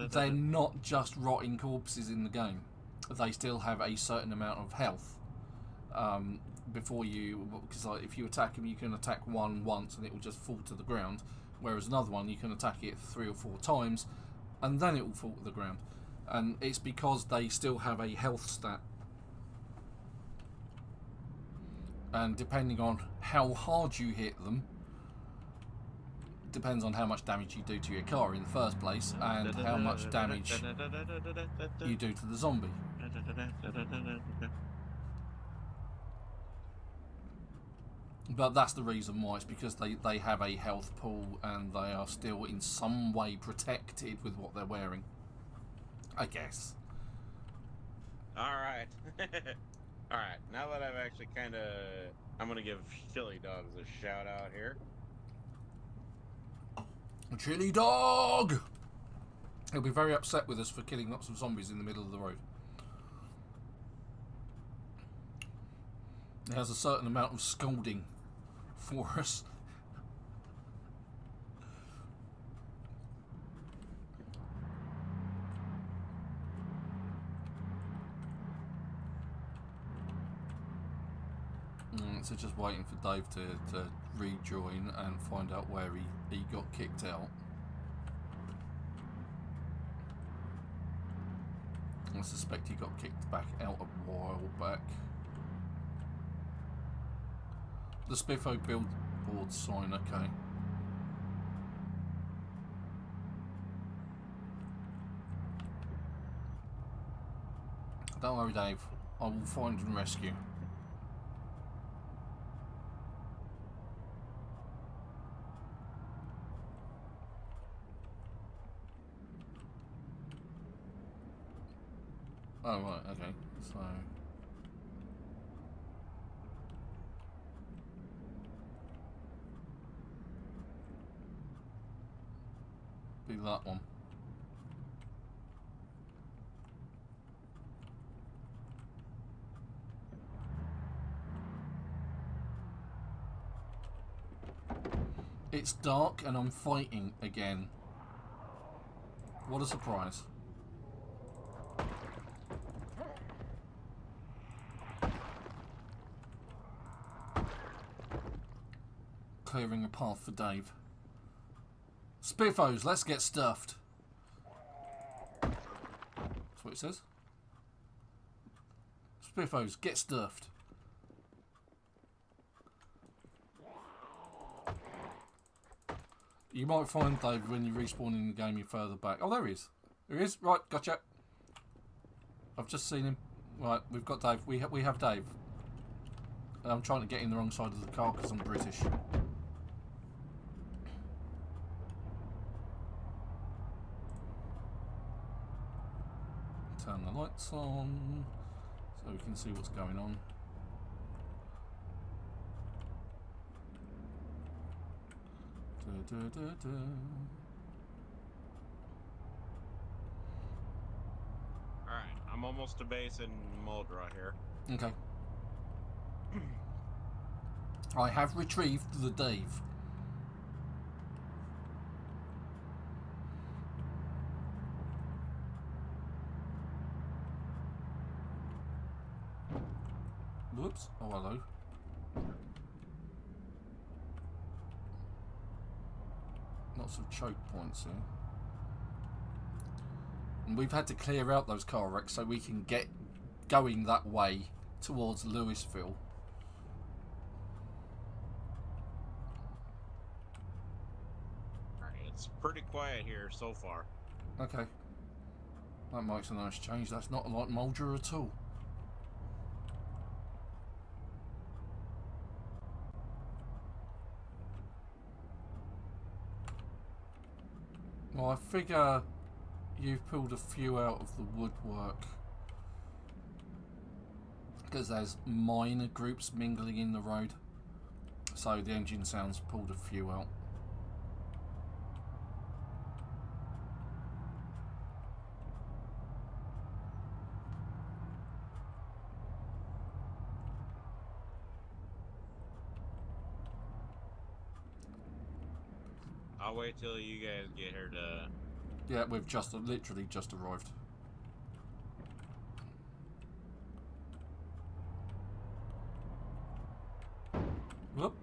they're not just rotting corpses in the game. They still have a certain amount of health. Before you, because like if you attack them, you can attack one once and it will just fall to the ground, whereas another one you can attack it 3 or 4 times and then it will fall to the ground, and it's because they still have a health stat, and depending on how hard you hit them depends on how much damage you do to your car in the first place and how much damage you do to the zombie. But that's the reason why. It's because they have a health pool and they are still in some way protected with what they're wearing, I guess. All right. All right. Now that I've actually kind of, I'm gonna give Chili Dogs a shout out here. Chili Dog! He'll be very upset with us for killing lots of zombies in the middle of the road. He has a certain amount of scolding for us. So just waiting for Dave to rejoin and find out where he got kicked out. I suspect he got kicked back out a while back. The Spiffo billboard sign, okay. Don't worry, Dave. I will find and rescue. Oh, right, okay. So... be that one. It's dark and I'm fighting again. What a surprise. Clearing a path for Dave. Spiffos, let's get stuffed. That's what it says. Spiffos, get stuffed. You might find Dave when you respawn in the game, you're further back. Oh, there he is. There he is. Right, gotcha. I've just seen him. Right, we've got Dave. We have Dave. And I'm trying to get in the wrong side of the car because I'm British. Turn the lights on so we can see what's going on. Alright, I'm almost to base in Muldra here. Okay. I have retrieved the Dave. Whoops. Oh, hello. Lots of choke points here. And we've had to clear out those car wrecks so we can get going that way towards Louisville. Alright, it's pretty quiet here so far. Okay. That makes a nice change. That's not like Muldra at all. Well, I figure you've pulled a few out of the woodwork because there's minor groups mingling in the road, so the engine sounds pulled a few out. I'll wait till you guys get here to... Yeah, we've just literally just arrived. Whoop.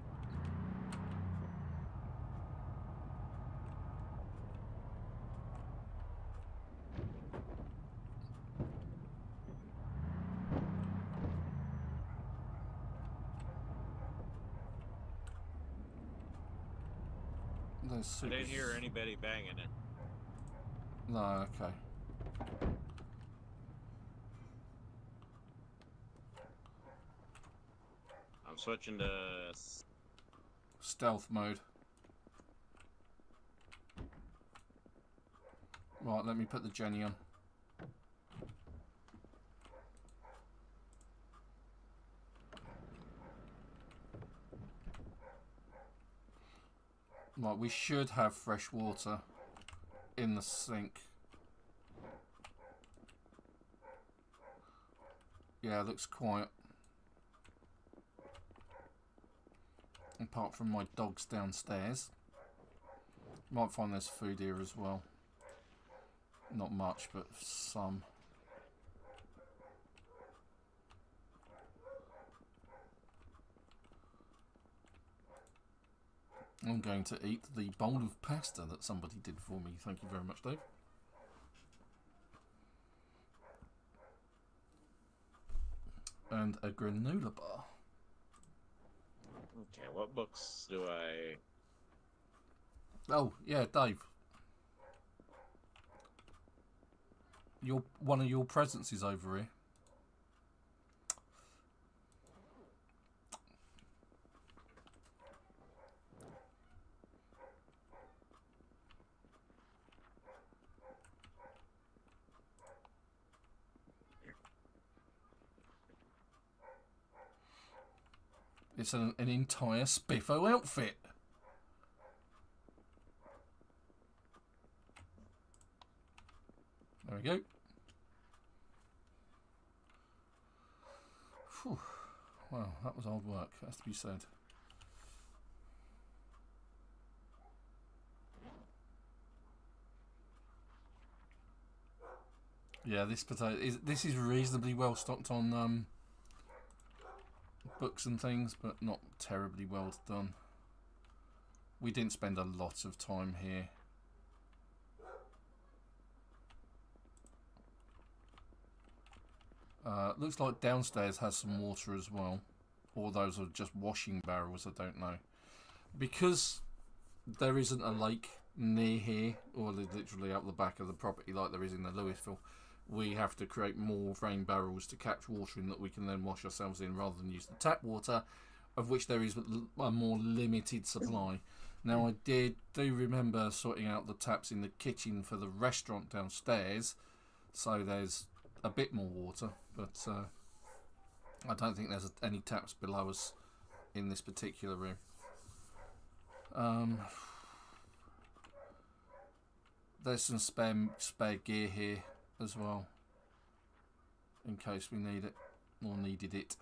I didn't hear anybody banging it. No, okay. I'm switching to... Stealth mode. Right, let me put the Jenny on. Right, we should have fresh water in the sink. Yeah, it looks quiet. Apart from my dogs downstairs. Might find there's food here as well. Not much, but some. I'm going to eat the bowl of pasta that somebody did for me. Thank you very much, Dave. And a granola bar. Okay, what books do I... Oh, yeah, Dave. One of your presents is over here. It's an entire Spiffo outfit. There we go. Whew. Wow, that was hard work, has to be said. Yeah, this is reasonably well stocked on books and things, but not terribly well done. We didn't spend a lot of time here. Looks like downstairs has some water as well, or those are just washing barrels, I don't know. Because there isn't a lake near here, or literally out the back of the property like there is in the Louisville, we have to create more rain barrels to catch water in that we can then wash ourselves in, rather than use the tap water, of which there is a more limited supply. Now, I do remember sorting out the taps in the kitchen for the restaurant downstairs, so there's a bit more water, but I don't think there's any taps below us in this particular room. There's some spare gear here as well, in case we need it or needed it.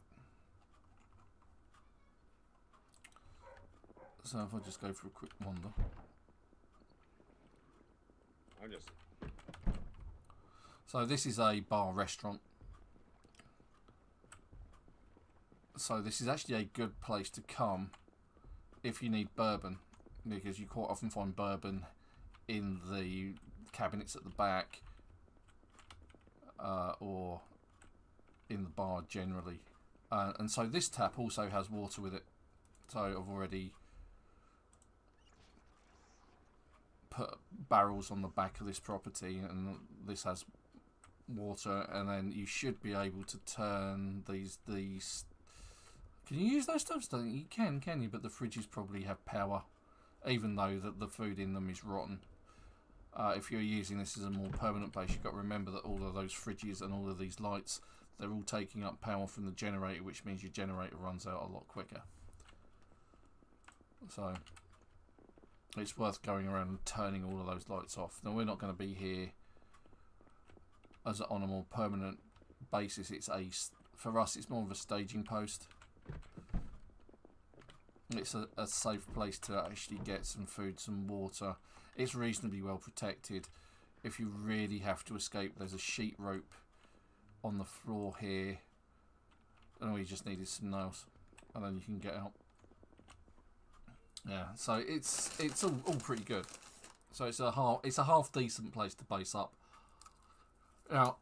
So if I just go for a quick wander. So this is a bar restaurant. So this is actually a good place to come if you need bourbon, because you quite often find bourbon in the cabinets at the back, or in the bar generally. And so this tap also has water with it. So I've already put barrels on the back of this property, and this has water, and then you should be able to turn these. Can you use those stoves? You can you? But the fridges probably have power, even though the food in them is rotten. If you're using this as a more permanent base, you've got to remember that all of those fridges and all of these lights, they're all taking up power from the generator, which means your generator runs out a lot quicker. So it's worth going around and turning all of those lights off. Now, we're not going to be here on a more permanent basis. For us, it's more of a staging post. It's a safe place to actually get some food, some water. It's reasonably well protected. If you really have to escape, there's a sheet rope on the floor here, and all you just need is some nails, and then you can get out. Yeah, so it's all pretty good. So it's a half decent place to base up. Now,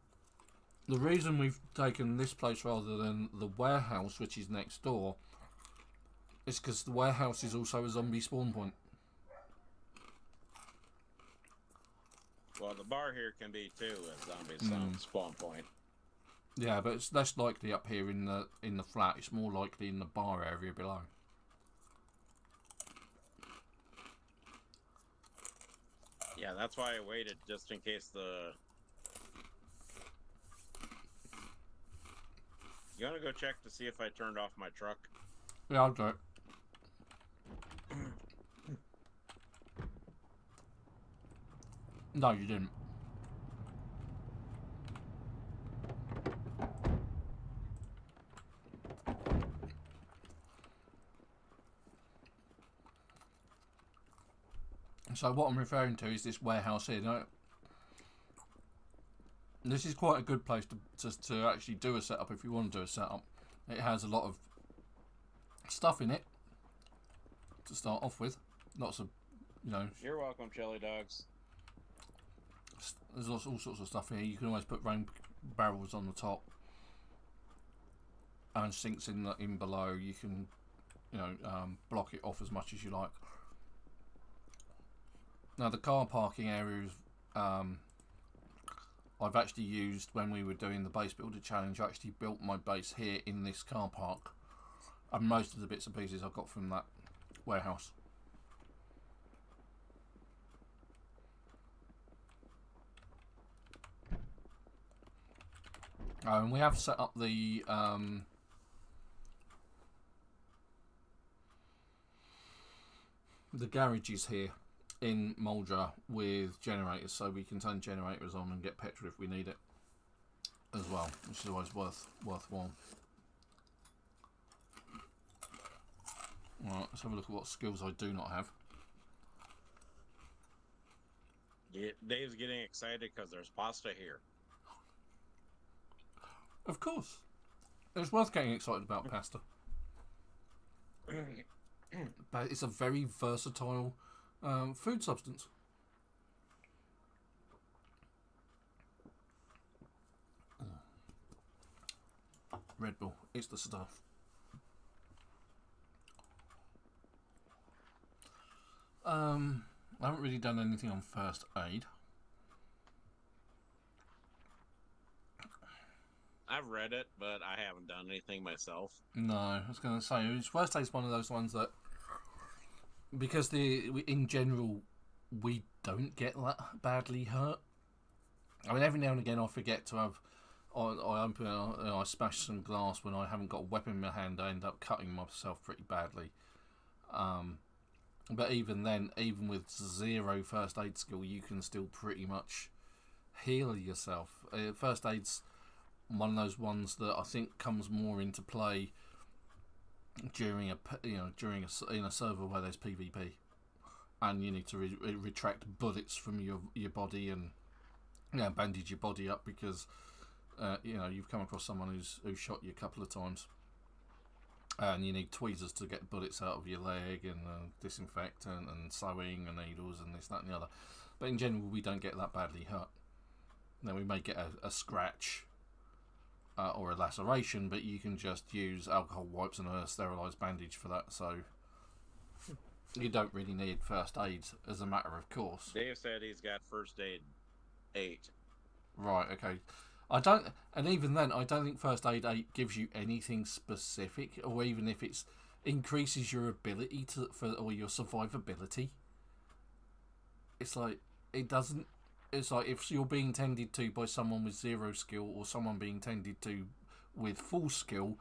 the reason we've taken this place rather than the warehouse, which is next door, is because the warehouse is also a zombie spawn point. Well, the bar here can be too a zombie spawn point. Yeah, but it's less likely up here in the flat. It's more likely in the bar area below. Yeah, that's why I waited, just in case the... You want to go check to see if I turned off my truck? Yeah, I'll do it. No, you didn't. So what I'm referring to is this warehouse here. Now, this is quite a good place to actually do a setup if you want to do a setup. It has a lot of stuff in it to start off with. Lots of, you know. You're welcome, chili dogs. There's all sorts of stuff here. You can always put rain barrels on the top and sinks in below. You can, you know, block it off as much as you like. Now the car parking areas, I've actually used when we were doing the base builder challenge. I actually built my base here in this car park, and most of the bits and pieces I got from that warehouse. And we have set up the garages here in Muldra with generators, so we can turn generators on and get petrol if we need it as well, which is always worthwhile. Right, let's have a look at what skills I do not have. Yeah, Dave's getting excited because there's pasta here. Of course, it's worth getting excited about pasta, but it's a very versatile food substance. Red Bull, it's the stuff. I haven't really done anything on first aid. I've read it, but I haven't done anything myself. No, I was going to say, first aid's one of those ones that, because in general, we don't get that badly hurt. I mean, every now and again I forget to have, I smash some glass when I haven't got a weapon in my hand. I end up cutting myself pretty badly. But even then, even with 0 first aid skill, you can still pretty much heal yourself. First aid's one of those ones that I think comes more into play during in a server where there's PvP, and you need to retract bullets from your body and bandage your body up because you've come across someone who's shot you a couple of times, and you need tweezers to get bullets out of your leg and disinfectant and sewing and needles and this, that and the other. But in general, we don't get that badly hurt. Then we may get a scratch or a laceration, but you can just use alcohol wipes and a sterilised bandage for that, so you don't really need first aid as a matter of course. Dave said he's got first aid 8. Right, okay. And even then, I don't think first aid 8 gives you anything specific, or even if it increases your ability or your survivability. It's like, it doesn't. It's like if you're being tended to by someone with 0 skill or someone being tended to with full skill,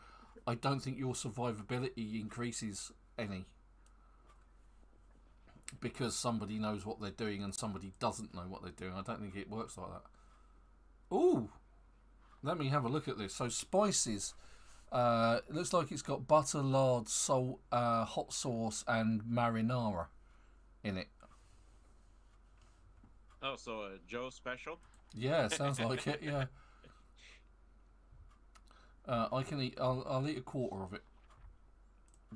I don't think your survivability increases any. Because somebody knows what they're doing and somebody doesn't know what they're doing. I don't think it works like that. Ooh! Let me have a look at this. So spices. It looks like it's got butter, lard, salt, hot sauce and marinara in it. Oh, so a Joe special? Yeah, sounds like it. Yeah. I can eat. I'll eat a quarter of it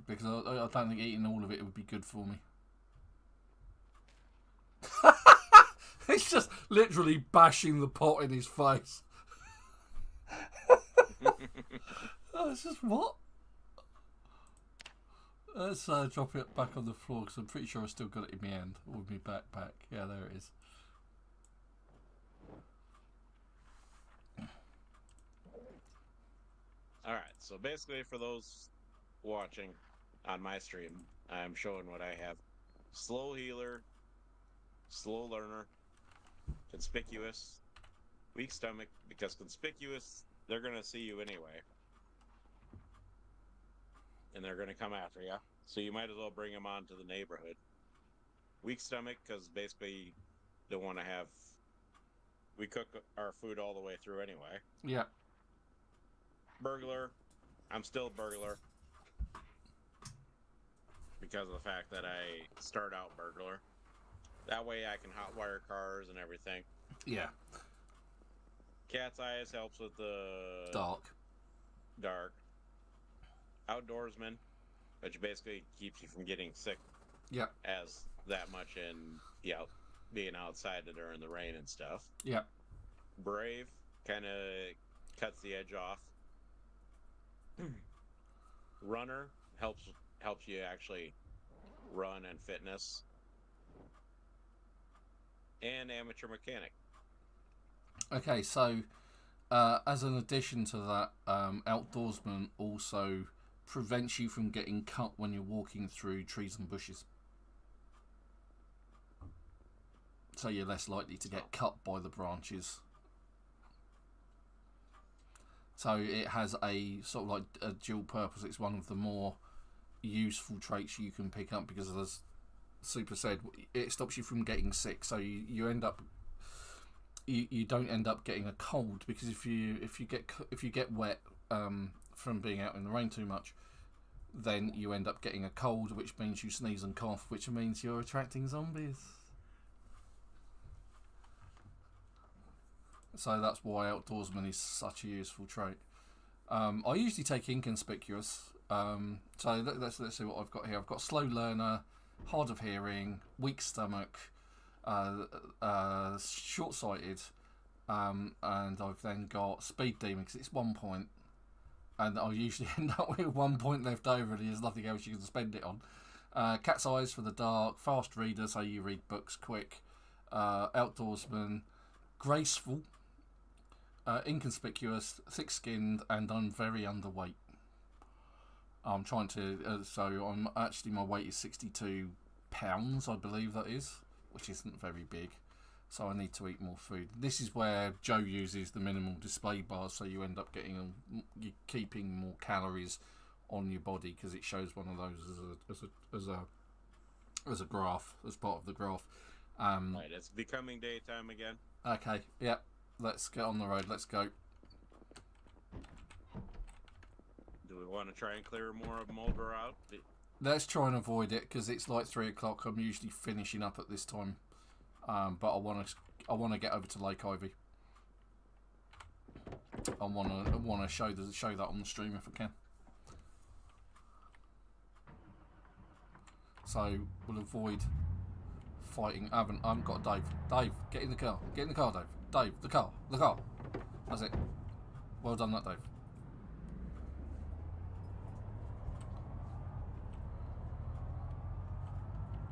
because I don't think eating all of it would be good for me. It's just literally bashing the pot in his face. Oh, it's just what? Let's drop it back on the floor because I'm pretty sure I still got it in my hand or in my backpack. Yeah, there it is. Alright, so basically for those watching on my stream, I'm showing what I have. Slow healer, slow learner, conspicuous, weak stomach, because conspicuous, they're going to see you anyway. And they're going to come after you. So you might as well bring them on to the neighborhood. Weak stomach, because basically don't want to have. We cook our food all the way through anyway. Yeah. Burglar. I'm still burglar. Because of the fact that I start out burglar. That way I can hotwire cars and everything. Yeah. Cat's eyes helps with the dark. Outdoorsman, which basically keeps you from getting sick. Yeah. As that much in being outside during the rain and stuff. Yeah. Brave kind of cuts the edge off. Runner helps you actually run and fitness. And amateur mechanic. Okay, so as an addition to that, outdoorsman also prevents you from getting cut when you're walking through trees and bushes. So you're less likely to get cut by the branches. So it has a sort of like a dual purpose. It's one of the more useful traits you can pick up because, as Super said, it stops you from getting sick. So you end up you don't end up getting a cold, because if you get wet from being out in the rain too much, then you end up getting a cold, which means you sneeze and cough, which means you're attracting zombies. So that's why outdoorsman is such a useful trait. I usually take inconspicuous. So let's see what I've got here. I've got slow learner, hard of hearing, weak stomach, short-sighted, and I've then got speed demon because it's 1 point, and I'll usually end up with 1 point left over, and there's nothing else you can spend it on. Cat's eyes for the dark, fast reader, so you read books quick. Outdoorsman, graceful, inconspicuous, thick-skinned, and I'm very underweight. I'm trying to, so I'm actually, my weight is 62 pounds, I believe that is, which isn't very big. So I need to eat more food. This is where Joe uses the minimal display bars, so you end up getting, you're keeping more calories on your body, because it shows one of those as a graph, as part of the graph. Right, it's becoming daytime again. Okay, yep. Let's get on the road. Let's go. Do we want to try and clear more of Mulder out? Let's try and avoid it, because it's like 3 o'clock. I'm usually finishing up at this time, but I want to get over to Lake Ivy. I want to show that on the stream if I can. So we'll avoid fighting. I haven't got Dave. Dave, get in the car. Get in the car, Dave. Dave, the car. That's it. Well done, that Dave.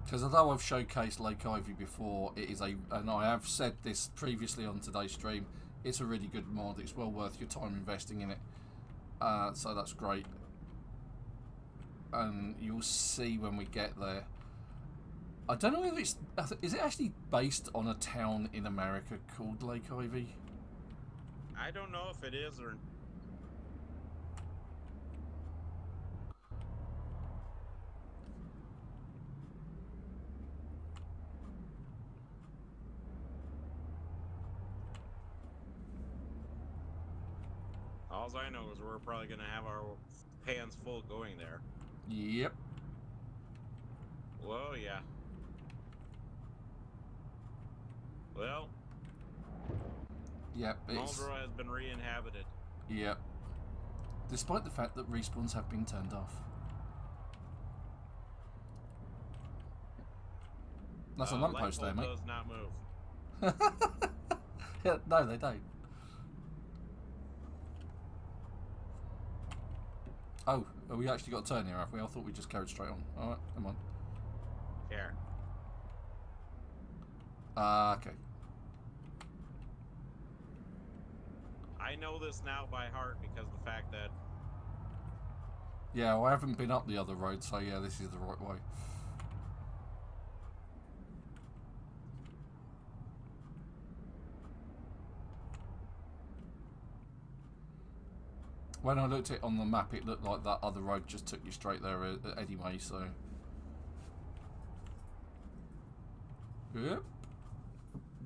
Because although I've showcased Lake Ivy before, it is and I have said this previously on today's stream, it's a really good mod. It's well worth your time investing in it. So that's great. And you'll see when we get there. I don't know if is it actually based on a town in America called Lake Ivy? I don't know if it is or... All I know is we're probably going to have our hands full going there. Yep. Whoa, yeah. Well, yep, Mulder has been re-inhabited. Yep. Despite the fact that respawns have been turned off. That's a lamppost there, mate. Does not move. Yeah, no, they don't. Oh, we actually got a turn here, have we? I thought we just carried straight on. Alright, come on. Here. Okay. I know this now by heart because of the fact that... Yeah, well, I haven't been up the other road, so yeah, this is the right way. When I looked at it on the map, it looked like that other road just took you straight there anyway, so... Yep.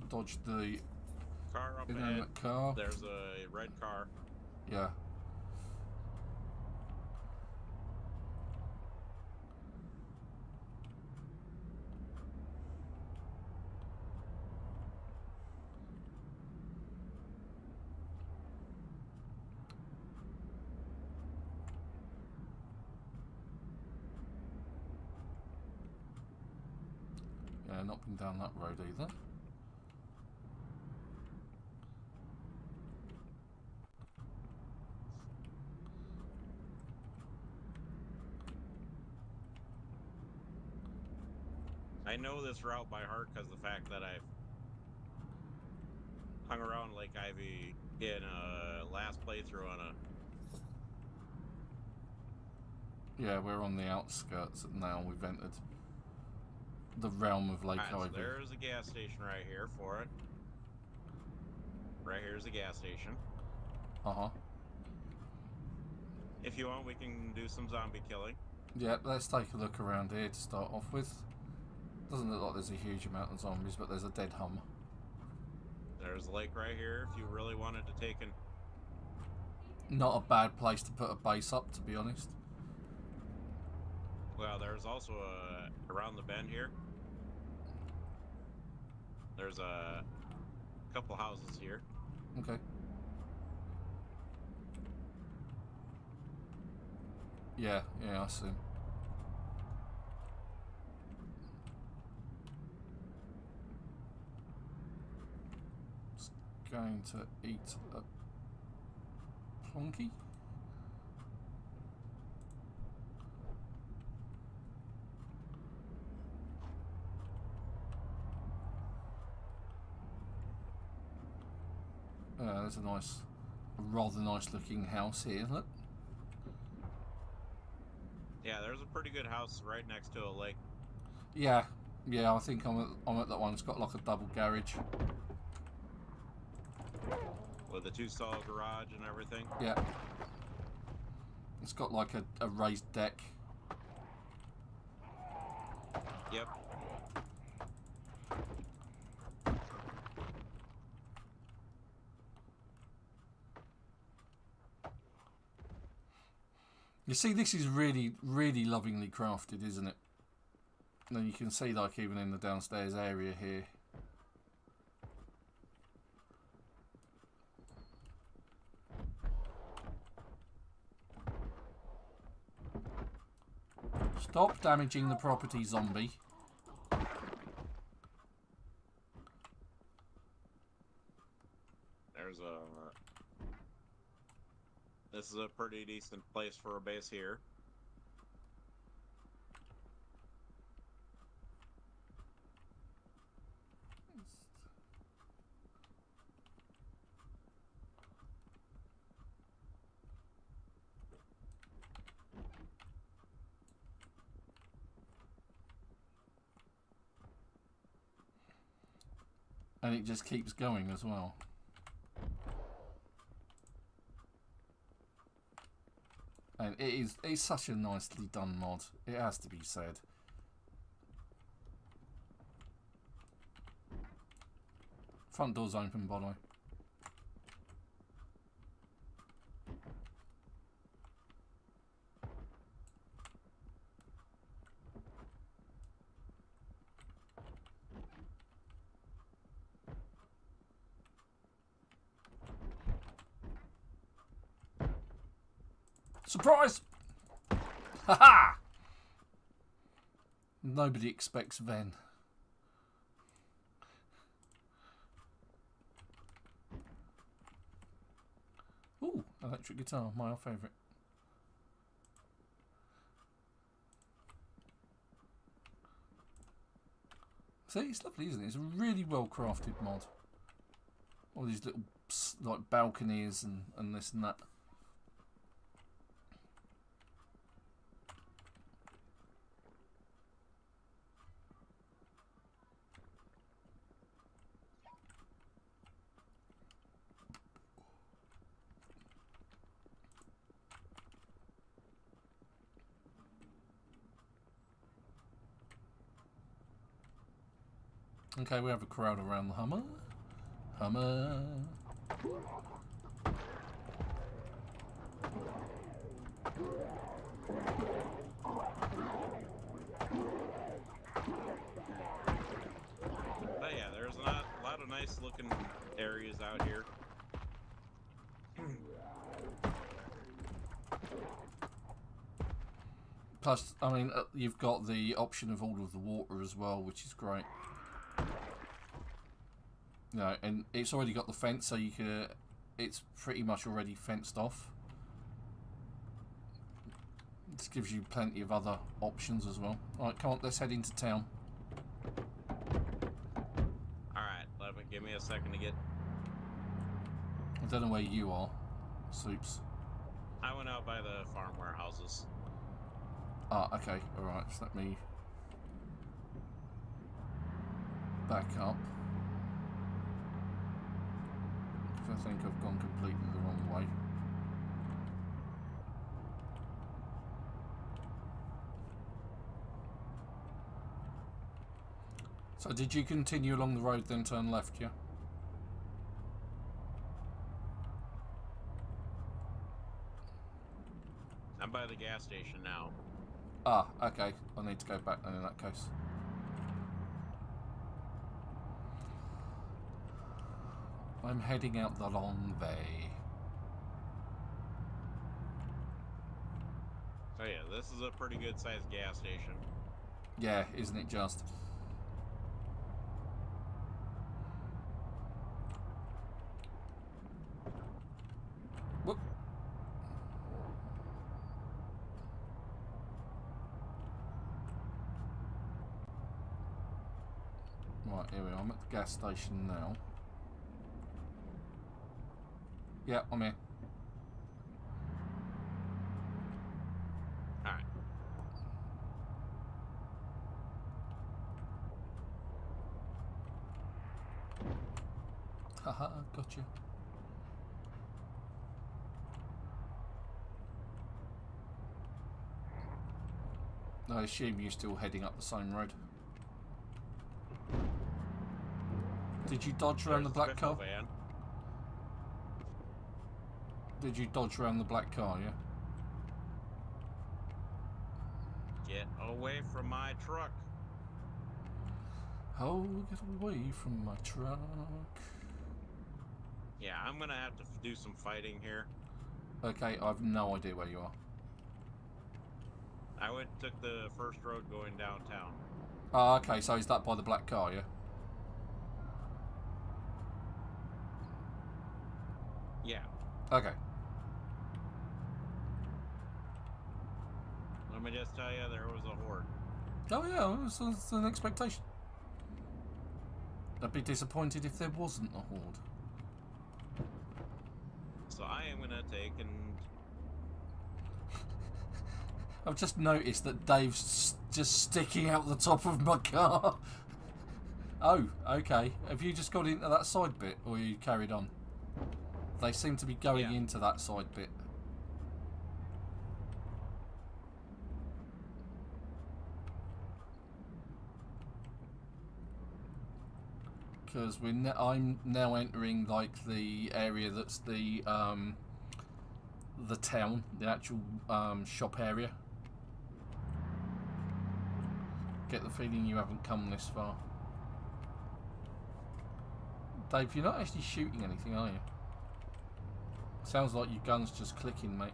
dodge the Car up ahead. inanimate car. There's a red car. Yeah. Yeah, not been down that road either. I know this route by heart because the fact that I've hung around Lake Ivy in a last playthrough on a. Yeah, we're on the outskirts now. We've entered the realm of Lake Alright, Ivy. so there's a gas station right here for it. Right here's a gas station. Uh-huh. If you want, we can do some zombie killing. Yeah, let's take a look around here to start off with. Doesn't look like there's a huge amount of zombies, but there's a dead Hummer. There's a lake right here if you really wanted to take an. Not a bad place to put a base up, to be honest. Well, there's also a around the bend here. There's a couple houses here. Okay. Yeah, I see. Just going to eat a plonky. There's a rather nice looking house here, look. Yeah, there's a pretty good house right next to a lake. Yeah, I think I'm at that one. It's got like a double garage. With a 2-stall garage and everything. Yeah. It's got like a raised deck. Yep. You see, this is really, really lovingly crafted, isn't it? And you can see, like, even in the downstairs area here. Stop damaging the property, zombie. There's a. This is a pretty decent place for a base here. And it just keeps going as well. And it's such a nicely done mod. It has to be said. Front door's open, by the way. Surprise! Haha! Nobody expects Ven. Ooh, electric guitar, my favourite. See, it's lovely, isn't it? It's a really well crafted mod. All these little like balconies and this and that. Okay, we have a crowd around the Hummer. Hummer. But yeah, there's a lot of nice looking areas out here. Plus, I mean, you've got the option of all of the water as well, which is great. You know, and it's already got the fence, so you can. It's pretty much already fenced off. This gives you plenty of other options as well. Alright, come on, let's head into town. Alright, give me a second to get... I don't know where you are, Soups. I went out by the farm warehouses. Ah, okay, alright, just let me back up. Because I think I've gone completely the wrong way. So did you continue along the road then turn left, yeah? I'm by the gas station now. Ah, okay. I need to go back then in that case. I'm heading out the long way. Oh yeah, this is a pretty good sized gas station. Yeah, isn't it just? Whoop. Right, here we are. I'm at the gas station now. Yeah, I'm here. Alright. Haha, gotcha. I assume you're still heading up the same road. Did you dodge around the black car? Van. Did you dodge around the black car, yeah? Get away from my truck. Oh, get away from my truck. Yeah, I'm gonna have to do some fighting here. Okay, I've no idea where you are. I took the first road going downtown. Oh, okay, so is that by the black car, yeah? Yeah. Okay. Let me just tell you, there was a horde. Oh yeah, it's an expectation. I'd be disappointed if there wasn't a horde. So I am gonna take and... I've just noticed that Dave's just sticking out the top of my car. Oh, okay. Have you just got into that side bit, or you carried on? They seem to be going into that side bit. Because I'm now entering like the area that's the town, the actual shop area. Get the feeling you haven't come this far. Dave, you're not actually shooting anything, are you? Sounds like your gun's just clicking, mate.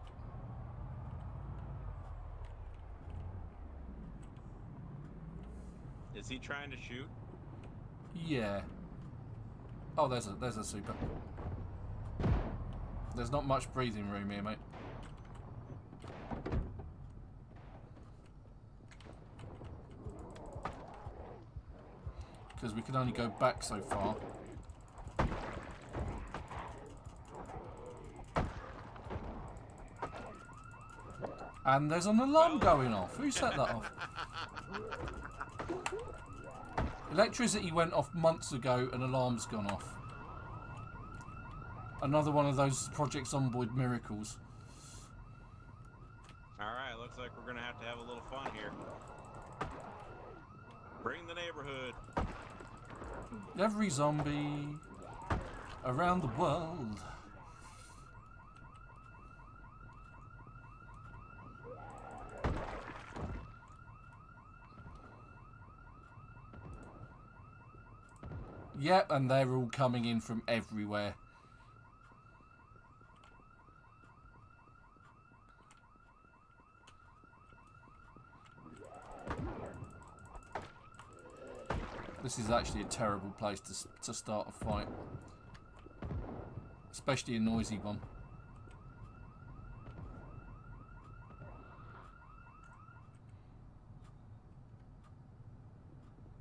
Is he trying to shoot? Yeah. Oh, there's a super. There's not much breathing room here, mate. Because we can only go back so far. And there's an alarm going off. Who set that off? Electricity went off months ago and alarm's gone off. Another one of those Project Zomboid miracles. Alright, looks like we're gonna have to have a little fun here. Bring the neighborhood. Every zombie around the world. Yep, and they're all coming in from everywhere. This is actually a terrible place to start a fight. Especially a noisy one.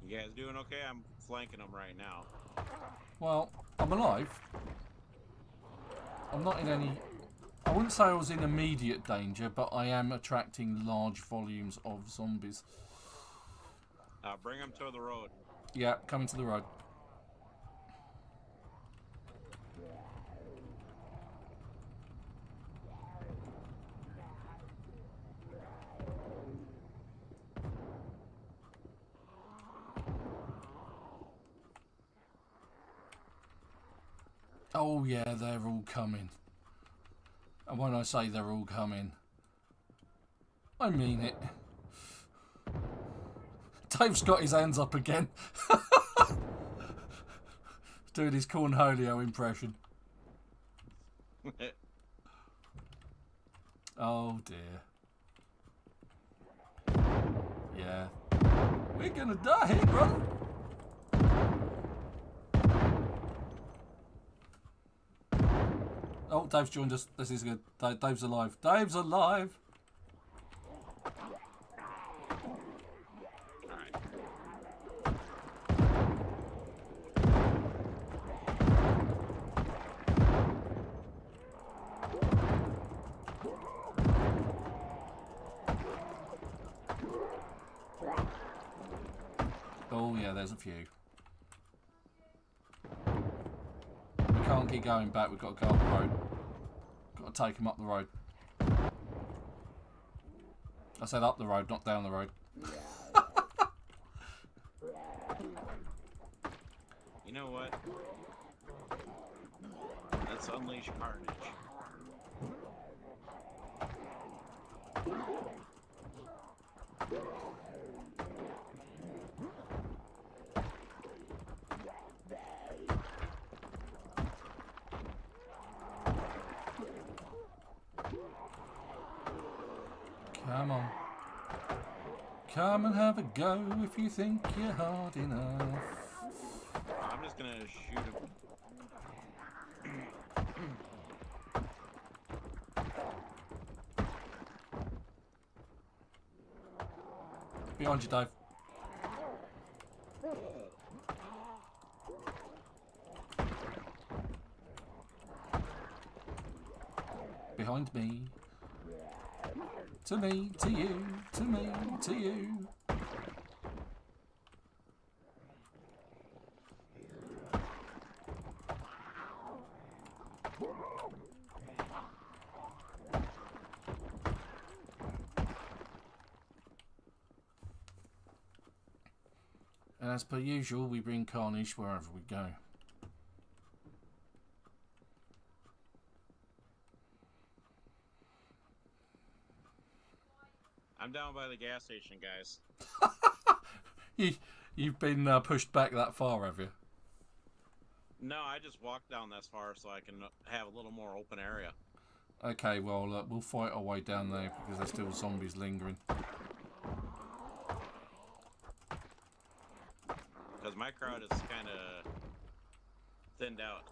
You guys doing okay? I'm flanking them right now. Well, I'm alive. I'm not in any... I wouldn't say I was in immediate danger, but I am attracting large volumes of zombies. Bring them to the road. Yeah, coming to the road. Oh yeah, they're all coming. And when I say they're all coming, I mean it. Dave's got his hands up again. Doing his Cornholio impression. Oh dear. Yeah. We're gonna die here, brother. Oh, Dave's joined us. This is good. Dave's alive. Dave's alive. Oh yeah, there's a few. We can't keep going back, we've got to go up the road. Got to take him up the road. I said up the road, not down the road. You know what? Let's unleash carnage. Come on. Come and have a go if you think you're hard enough. I'm just gonna shoot him. Behind you, Dave. Behind me. To me, to you, to me, to you. And as per usual, we bring carnage wherever we go. I'm down by the gas station, guys. You've been pushed back that far, have you? No, I just walked down this far so I can have a little more open area. Okay, well, we'll fight our way down there because there's still zombies lingering. Because my crowd is kind of thinned out.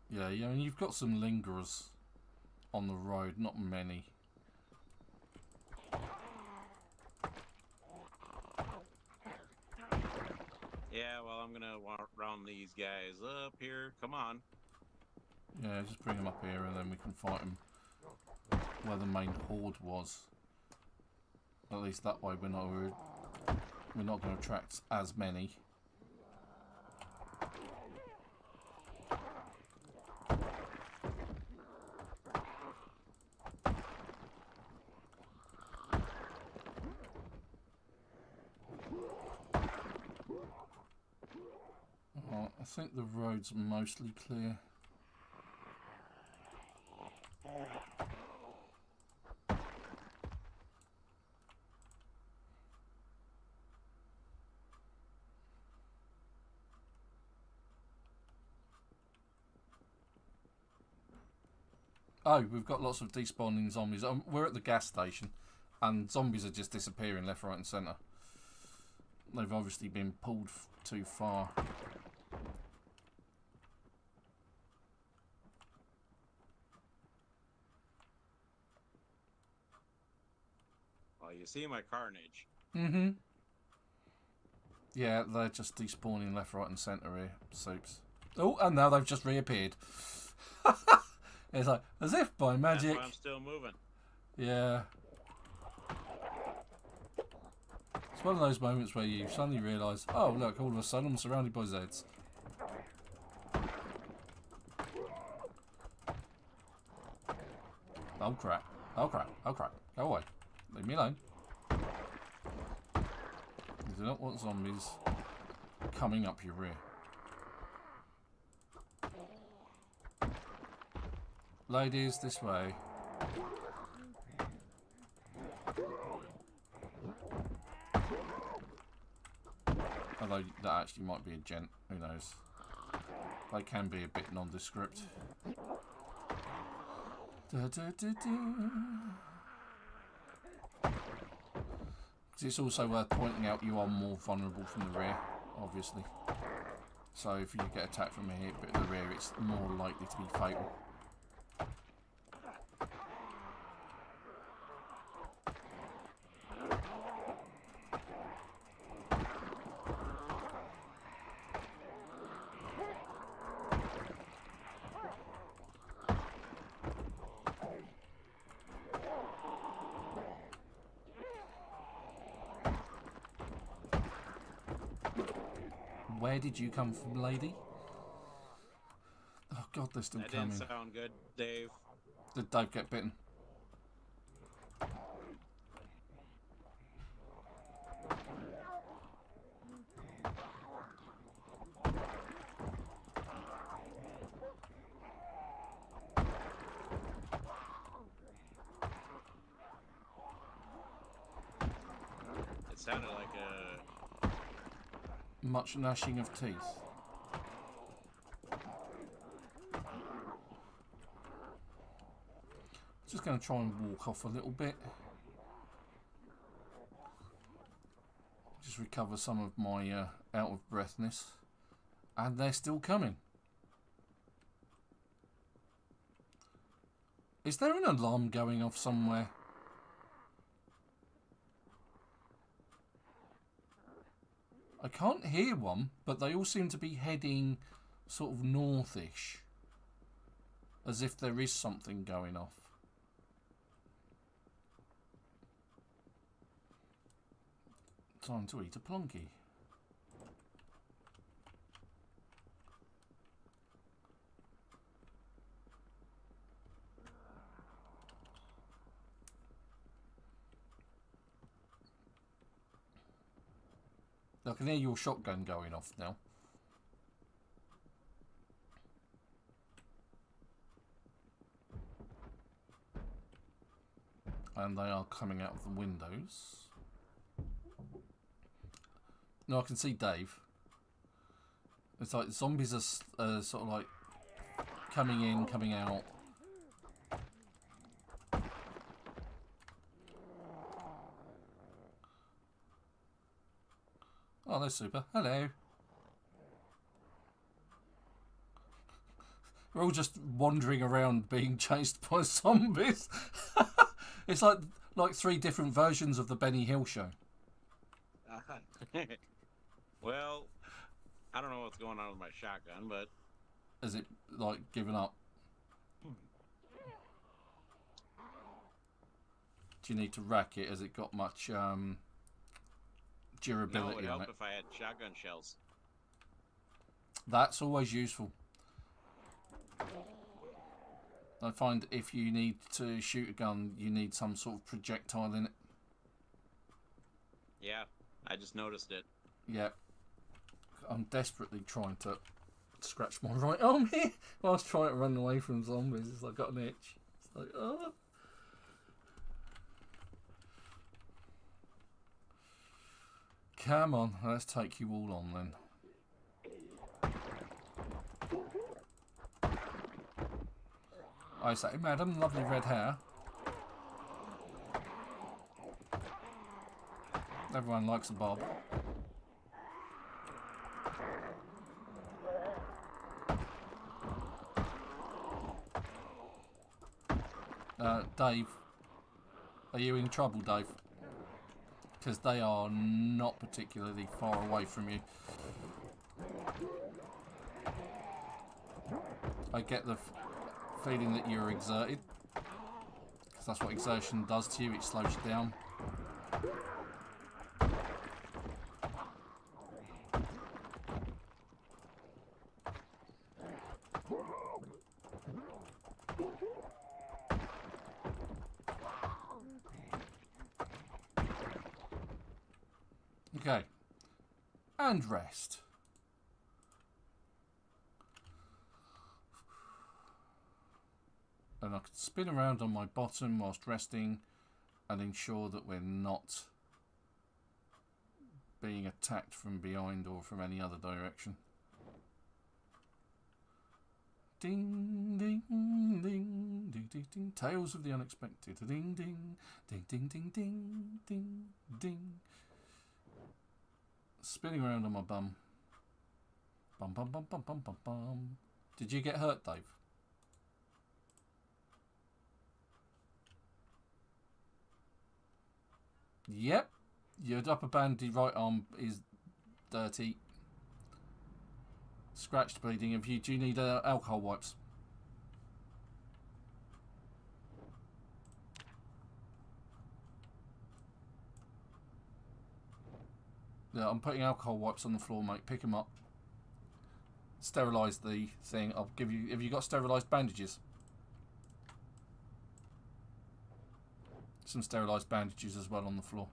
Yeah, I mean, you've got some lingerers on the road, not many. Yeah, well, I'm gonna round these guys up here. Come on. Yeah, just bring them up here and then we can fight them where the main horde was. At least that way we're not we're not going to attract as many. I think the road's mostly clear. Oh, we've got lots of despawning zombies. We're at the gas station, and zombies are just disappearing left, right, and centre. They've obviously been pulled too far. Well, you see my carnage. Mm-hmm. Yeah, they're just despawning left, right, and centre here. Soups. Oh, and now they've just reappeared. It's like, as if by magic. That's why I'm still moving. Yeah. It's one of those moments where you suddenly realise, oh look, all of a sudden I'm surrounded by Zeds. Oh crap. Oh crap. Oh crap. Go away. Leave me alone. You do not want zombies coming up your rear. Ladies, this way. Although that actually might be a gent, who knows. They can be a bit nondescript. It's also worth pointing out you are more vulnerable from the rear, obviously. So if you get attacked from here, but the rear, it's more likely to be fatal. Where did you come from, lady? Oh god, they're still coming. That didn't sound good, Dave. Did Dave get bitten? It sounded like a... Much gnashing of teeth. Just going to try and walk off a little bit. Just recover some of my out of breathness. And they're still coming. Is there an alarm going off somewhere? I can't hear one, but they all seem to be heading sort of northish. As if there is something going off. Time to eat a plonky. I can hear your shotgun going off now. And they are coming out of the windows. No, I can see Dave. It's like zombies are sort of like coming in, coming out. Oh, they're super. Hello. We're all just wandering around being chased by zombies. It's like three different versions of the Benny Hill show. Well, I don't know what's going on with my shotgun, but... Is it, like, given up? Do you need to rack it? Has it got much No, it durability would on help it. if I had shotgun shells. That's always useful. I find if you need to shoot a gun, you need some sort of projectile in it. Yeah, I just noticed it. Yeah. I'm desperately trying to scratch my right arm here whilst trying to run away from zombies. It's like got an itch. It's like, oh. Come on, let's take you all on then. I say, madam, lovely red hair. Everyone likes a bob. Dave, are you in trouble, Dave? Because they are not particularly far away from you. I get the feeling that you're exerted, because that's what exertion does to you, it slows you down. Okay, and rest. And I can spin around on my bottom whilst resting and ensure that we're not being attacked from behind or from any other direction. Ding, ding, ding, ding, ding, ding. Tales of the unexpected. Ding, ding, ding, ding, ding, ding, ding, ding. Spinning around on my bum. Bum, bum, bum, bum, bum, bum, bum. Did you get hurt, Dave? Yep. Your upper bandy right arm is dirty. Scratched, bleeding. Do you need alcohol wipes? Yeah, I'm putting alcohol wipes on the floor, mate. Pick them up. Sterilise the thing. I'll give you... Have you got sterilised bandages? Some sterilised bandages as well on the floor.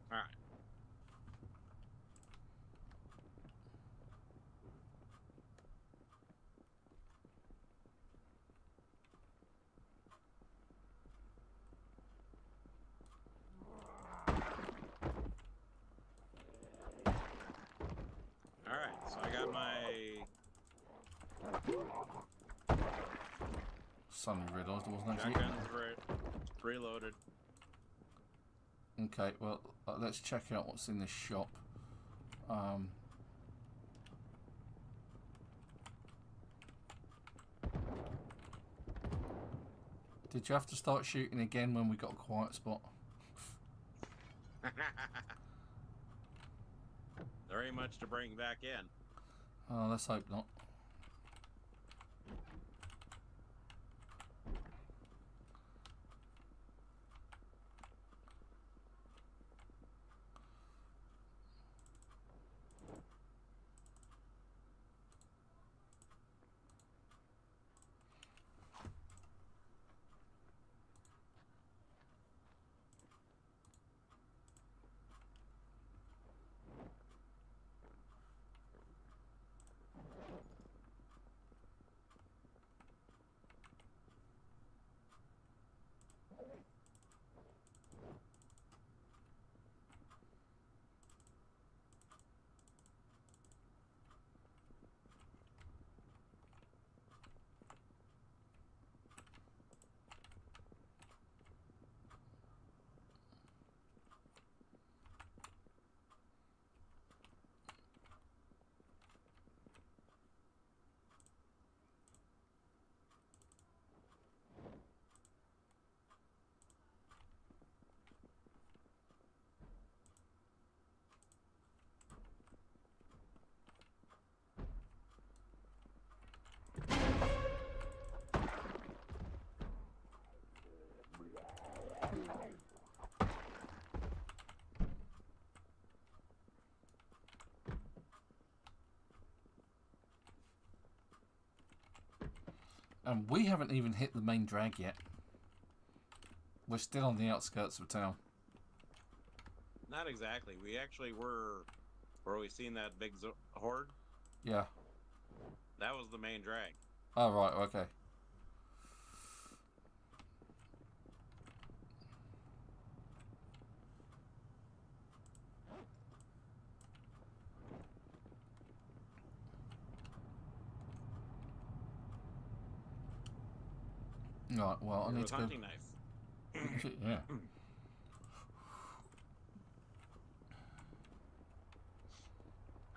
Alright. Alright, so I got my... Suddenly realised I wasn't actually... shotgun's reloaded. Okay, well, let's check out what's in this shop. Did you have to start shooting again when we got a quiet spot? There ain't much to bring back in. Oh, let's hope not. And we haven't even hit the main drag yet. We're still on the outskirts of town. Not exactly. We actually were where we seen that big horde. Yeah. That was the main drag. Oh, right, okay. Right, well, I need to go. Hunting knife. Yeah.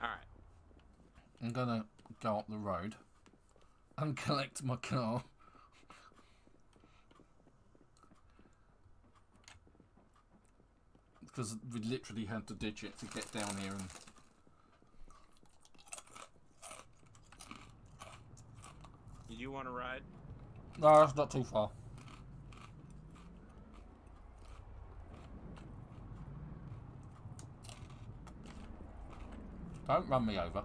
All right. I'm gonna go up the road and collect my car. Because we literally had to ditch it to get down here and... Did you want to ride? No, that's not too far. Don't run me over.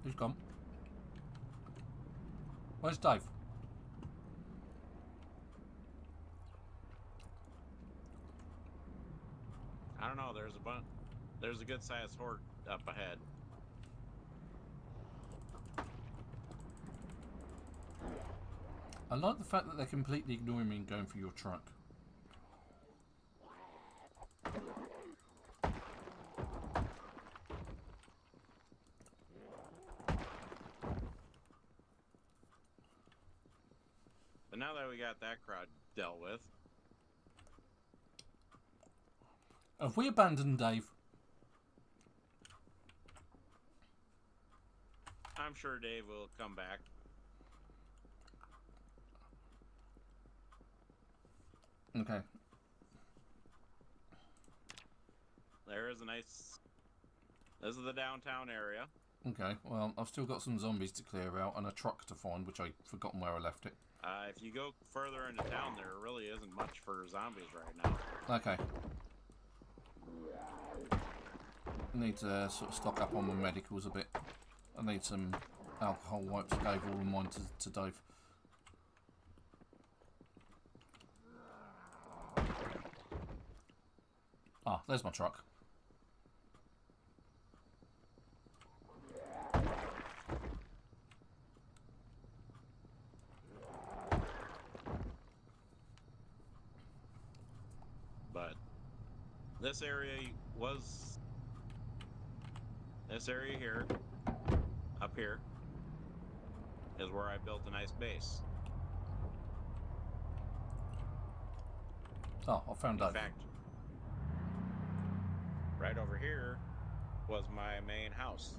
Who's gone? Where's Dave? I don't know. There's a good sized horde up ahead. I like the fact that they're completely ignoring me and going for your truck. But now that we got that crowd dealt with, Have we abandoned Dave? I'm sure Dave will come back. Okay. There is a nice... This is the downtown area. Okay, well, I've still got some zombies to clear out and a truck to find, which I've forgotten where I left it. If you go further into town, there really isn't much for zombies right now. Okay. I need to sort of stock up on my medicals a bit. I need some alcohol wipes. I gave all of mine to Dave. Ah, there's my truck. But this area was... This area here, up here, is where I built a nice base. Oh, I found Dave. In fact, right over here was my main house.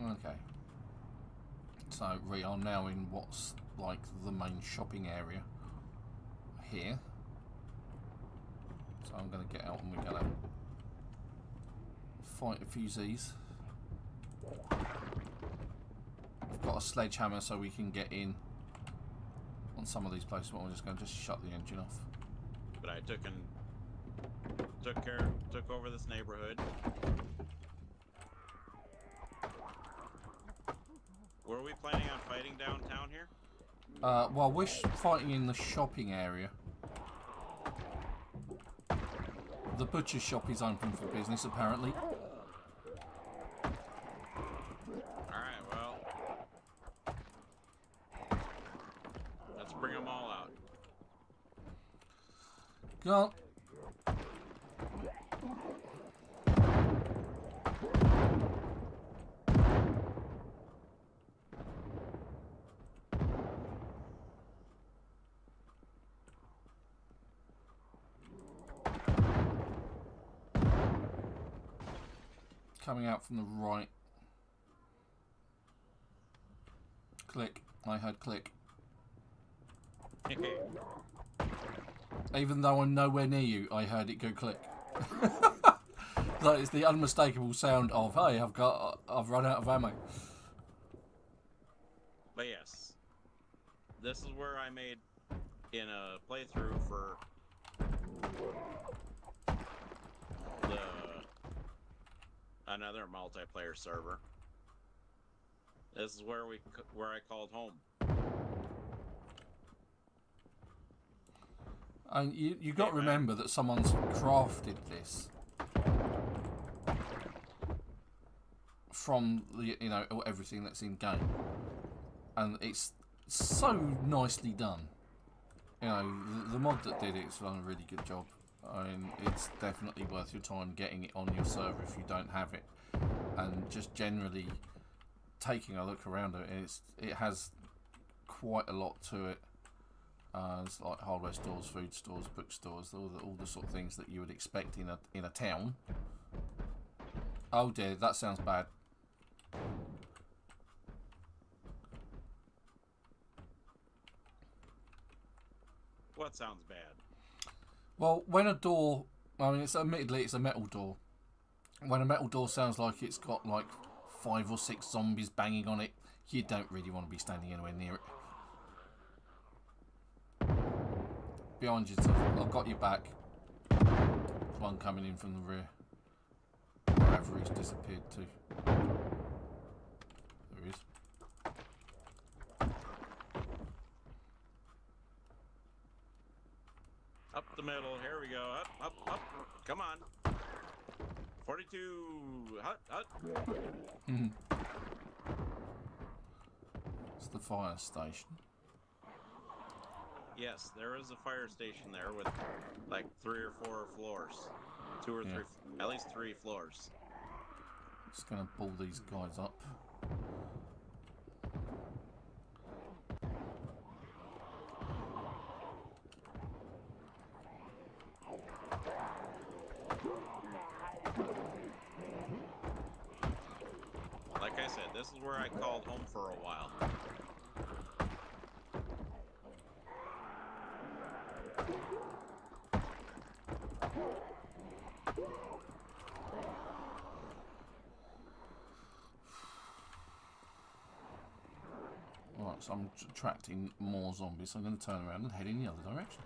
Okay. So we are now in what's like the main shopping area here. So I'm going to get out and we're going to fight a few Z's. I've got a sledgehammer so we can get in on some of these places, but I'm just going to shut the engine off. But I took over this neighborhood. Were we planning on fighting downtown here? Well, we're fighting in the shopping area. The butcher shop is open for business, apparently. Alright, well. Let's bring them all out. Go on. Coming out from the right. Click. I heard click. Even though I'm nowhere near you, I heard it go click. Like it's the unmistakable sound of, hey, I've run out of ammo. But yes, this is where I made in a playthrough for another multiplayer server. This is where I called home. And you got to remember that someone's crafted this from the everything that's in game, and it's so nicely done. The mod that did it's done a really good job. I mean, it's definitely worth your time getting it on your server if you don't have it, and just generally taking a look around it. It has quite a lot to it. It's like hardware stores, food stores, bookstores, all the sort of things that you would expect in a town. Oh dear, that sounds bad. What sounds bad? Well, when a door, I mean, admittedly it's a metal door. When a metal door sounds like it's got like 5 or 6 zombies banging on it, you don't really want to be standing anywhere near it. Behind you, I've got your back. There's one coming in from the rear. Wherever he's disappeared to. There he is. Up the middle, here we go. Up. Come on. 42. Hut. It's the fire station. Yes, there is a fire station there with like 3 or 4 floors. 2 or 3, at least 3 floors. Just gonna pull these guys up. Like I said, this is where I called home for a while. Right, so I'm attracting more zombies, so I'm going to turn around and head in the other direction.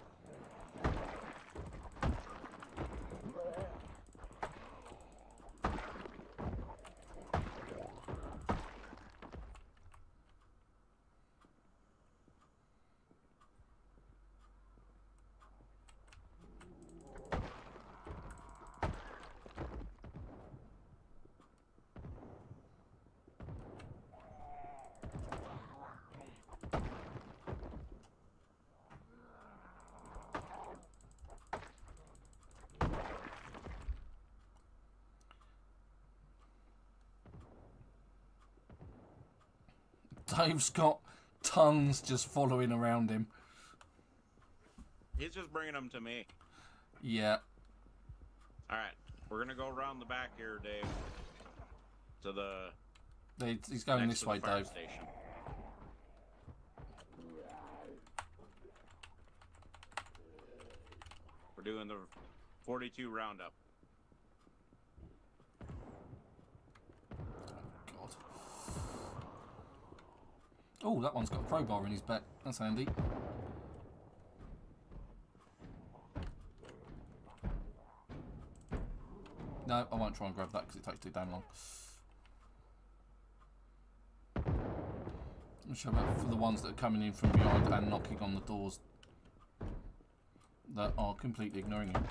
Dave's got tons just following around him. He's just bringing them to me. Yeah. Alright, we're going to go around the back here, Dave. To the... He's going this way, Dave. Station. We're doing the 42 roundup. God. Oh, that one's got a crowbar in his back. That's handy. No, I won't try and grab that because it takes too damn long. I'll show about for the ones that are coming in from behind and knocking on the doors that are completely ignoring you.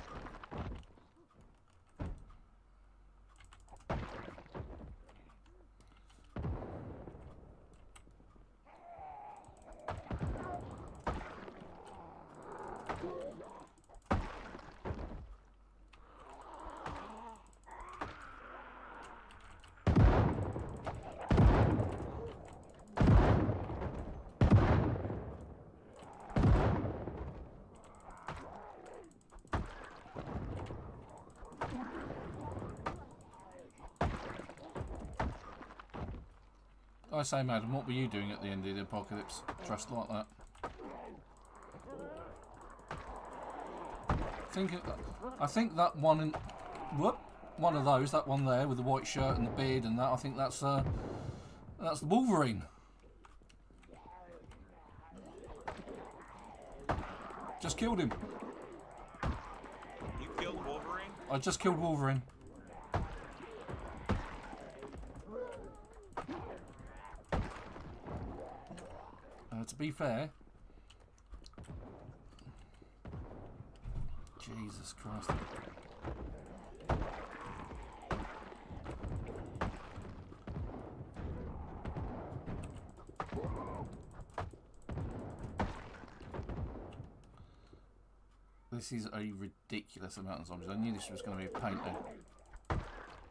I say, madam, what were you doing at the end of the apocalypse? Dressed like that. I think that one in one of those, that one there with the white shirt and the beard and that. I think that's the Wolverine. Just killed him. You killed Wolverine? I just killed Wolverine. To be fair, Jesus Christ. This is a ridiculous amount of zombies. I knew this was going to be a pain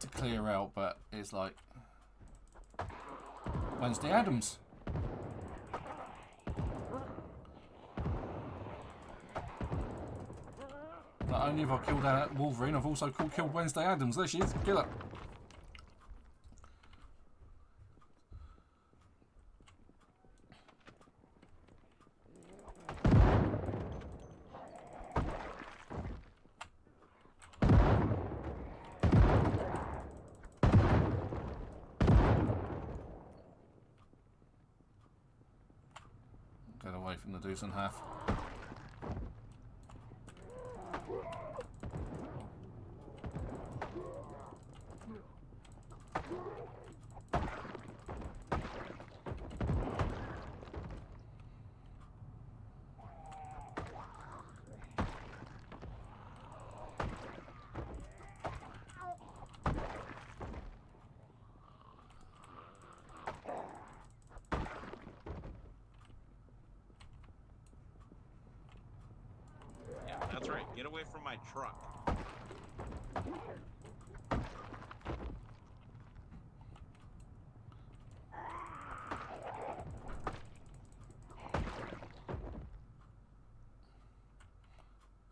to clear out, but it's like Wednesday Addams. Not only have I killed Wolverine, I've also killed Wednesday Addams. There she is, kill her. Get away from the deuce and half. That's right. Get away from my truck.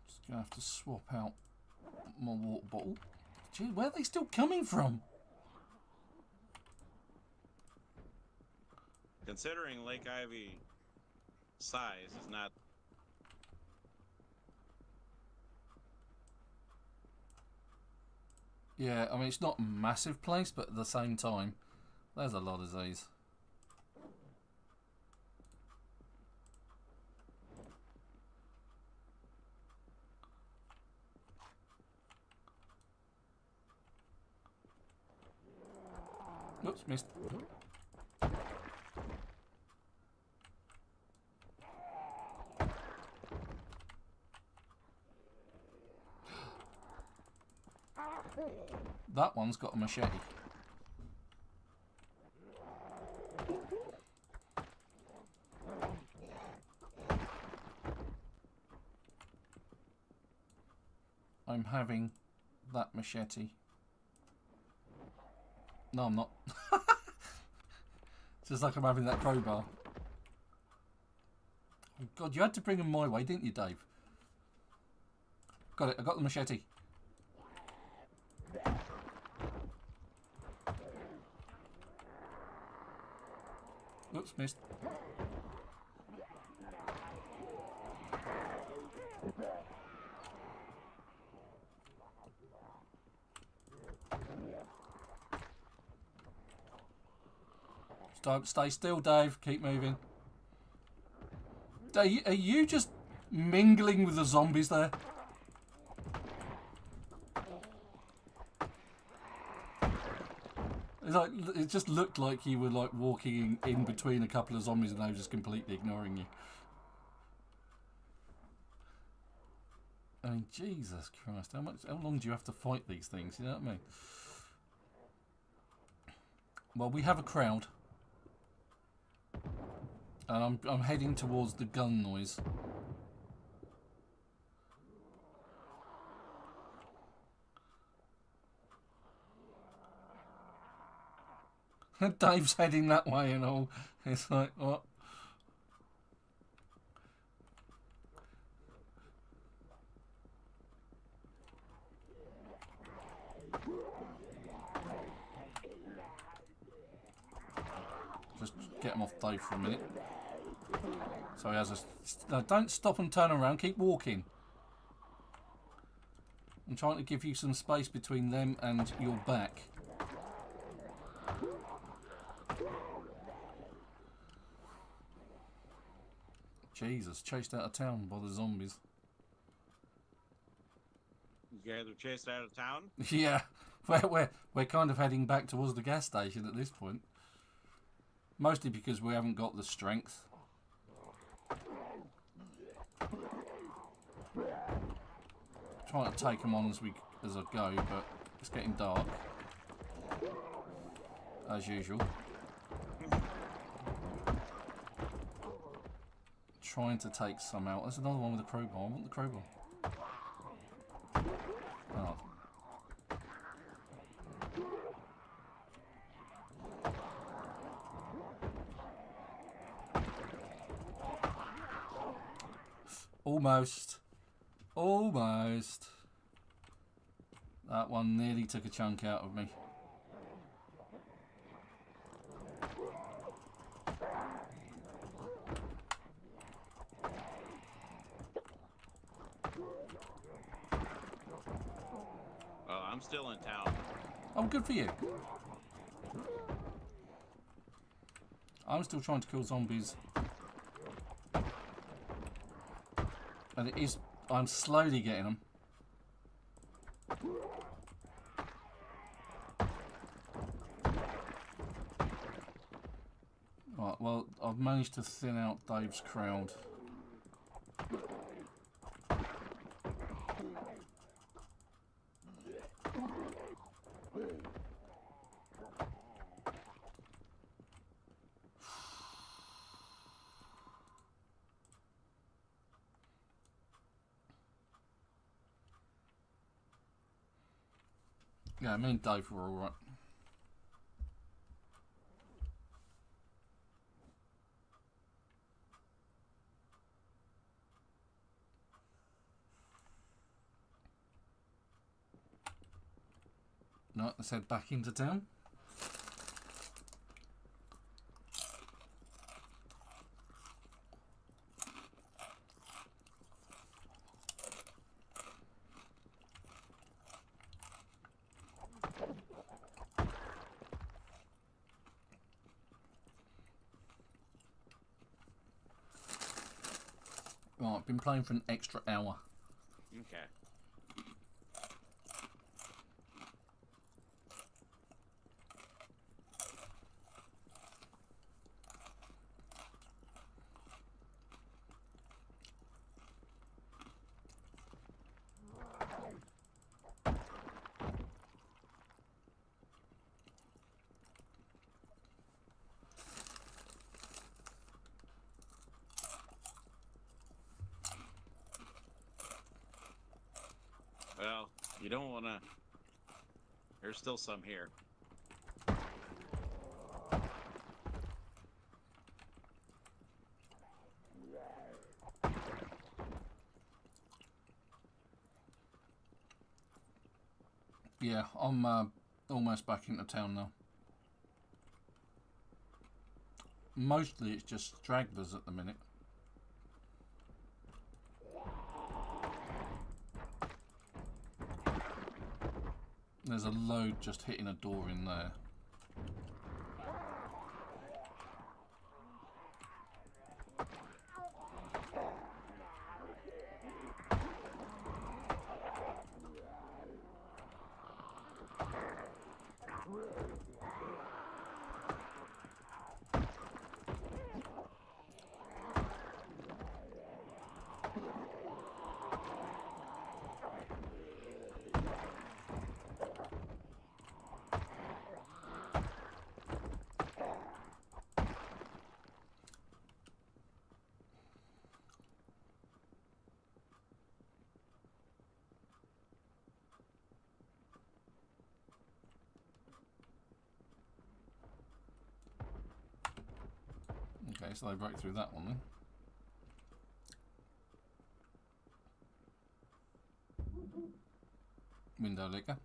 Just gonna have to swap out my water bottle. Gee, where are they still coming from? Considering Lake Ivy size is not. Yeah, I mean, it's not a massive place, but at the same time, there's a lot of these. Oops, missed. That one's got a machete. I'm having that machete. No, I'm not. Just like I'm having that crowbar. Oh God, you had to bring them my way, didn't you, Dave? Got it, I got the machete. Oops, missed. Stay still, Dave. Keep moving. Are you just mingling with the zombies there? It just looked like you were like walking in between a couple of zombies and they were just completely ignoring you. I mean, Jesus Christ, how long do you have to fight these things? You know what I mean? Well, we have a crowd, and I'm heading towards the gun noise. Dave's heading that way and all. It's like, what? Just get him off Dave for a minute. So he has a... No, don't stop and turn around. Keep walking. I'm trying to give you some space between them and your back. Jesus, chased out of town by the zombies. You guys are chased out of town? Yeah, we're kind of heading back towards the gas station at this point. Mostly because we haven't got the strength. Trying to take them on as I go, but it's getting dark. As usual. Trying to take some out. There's another one with a crowbar. I want the crowbar. Oh. Almost. Almost. That one nearly took a chunk out of me. Well, I'm still in town. Oh, good for you. I'm still trying to kill zombies. And it is... I'm slowly getting them. Right, well, I've managed to thin out Dave's crowd. Yeah, me and Dave were alright. Right, let's head back into town. Right, I've been playing for an extra hour. Okay. Well, you don't want to... There's still some here. Yeah, I'm almost back into town now. Mostly it's just stragglers at the minute. There's a load just hitting a door in there. Okay, so they broke through that one then. Window liquor.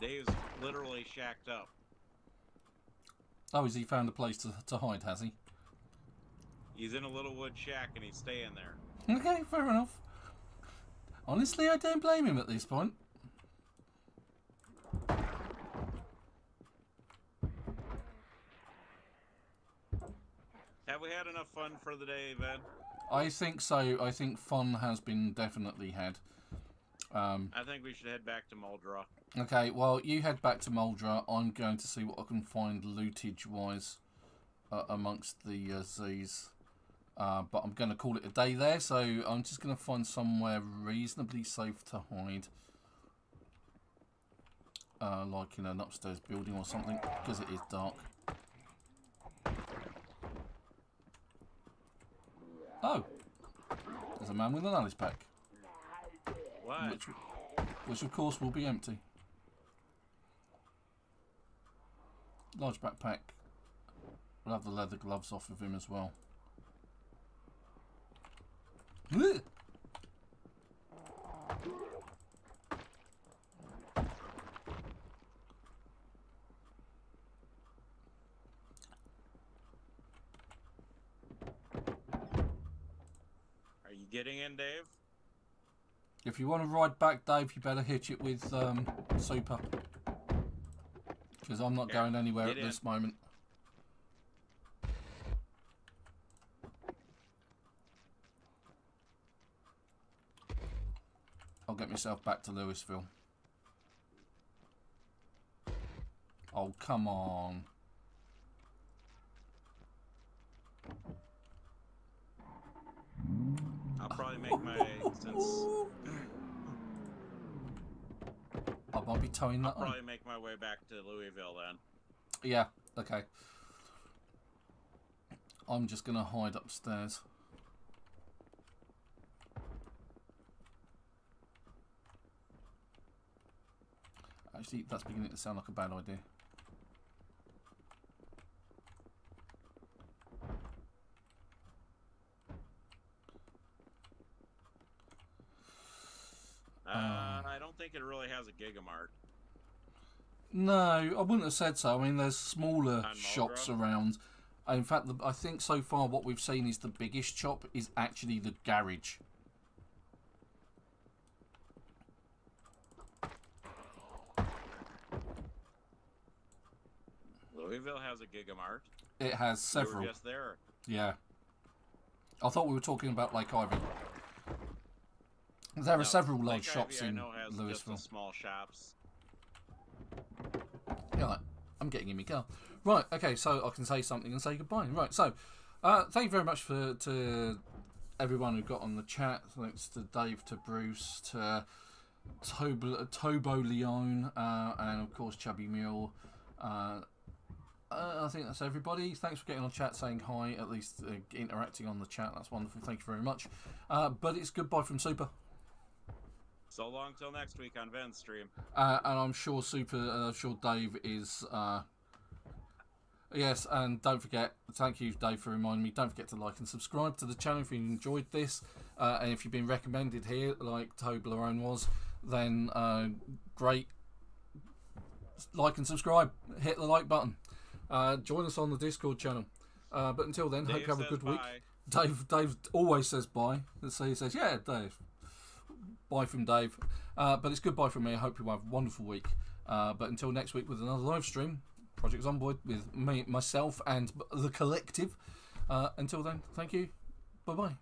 Dave's literally shacked up. Oh, has he found a place to hide, has he? He's in a little wood shack and he's staying there. Okay, fair enough. Honestly, I don't blame him at this point. Have we had enough fun for the day, Ben? I think so. I think fun has been definitely had. I think we should head back to Muldra. Okay, well, you head back to Muldra. I'm going to see what I can find lootage-wise amongst the Z's. But I'm going to call it a day there, so I'm just going to find somewhere reasonably safe to hide. Like in an upstairs building or something, because it is dark. Oh! There's a man with an Alice pack. What? Which of course will be empty. Large backpack. We'll have the leather gloves off of him as well. Ugh. Are you getting in, Dave? If you want to ride back, Dave, you better hitch it with Super. Because I'm not going anywhere at this moment. I'll get myself back to Louisville. Oh, come on. I'll probably make my I might be towing that I'll on. probably make my way back to Louisville then. Yeah, okay. I'm just going to hide upstairs. Actually, that's beginning to sound like a bad idea. I don't think it really has a Gigamart. No, I wouldn't have said so. I mean, there's smaller shops around. In fact, I think so far what we've seen is the biggest shop is actually the garage. Louisville has a Gigamart. It has several. You were just there. Yeah. I thought we were talking about Lake Ivy. There are several large shops in Louisville. Just small shops. Yeah, I'm getting in my car. Right, okay, so I can say something and say goodbye. Right, so thank you very much to everyone who got on the chat. Thanks to Dave, to Bruce, to Tobo Leone, and of course Chubby Mule. I think that's everybody. Thanks for getting on chat, saying hi, at least interacting on the chat. That's wonderful. Thank you very much. But it's goodbye from Super. So long till next week on Ven's stream. And I'm sure sure Dave is. Yes, and don't forget, thank you, Dave, for reminding me. Don't forget to like and subscribe to the channel if you enjoyed this. And if you've been recommended here, like Toblerone was, then great. Like and subscribe. Hit the like button. Join us on the Discord channel. But until then, hope you have a good week. Dave always says bye. So he says, yeah, Dave. Bye from Dave. But it's goodbye from me. I hope you have a wonderful week. But until next week with another live stream, Project Zomboid with me, myself, and the collective. Until then, thank you. Bye-bye.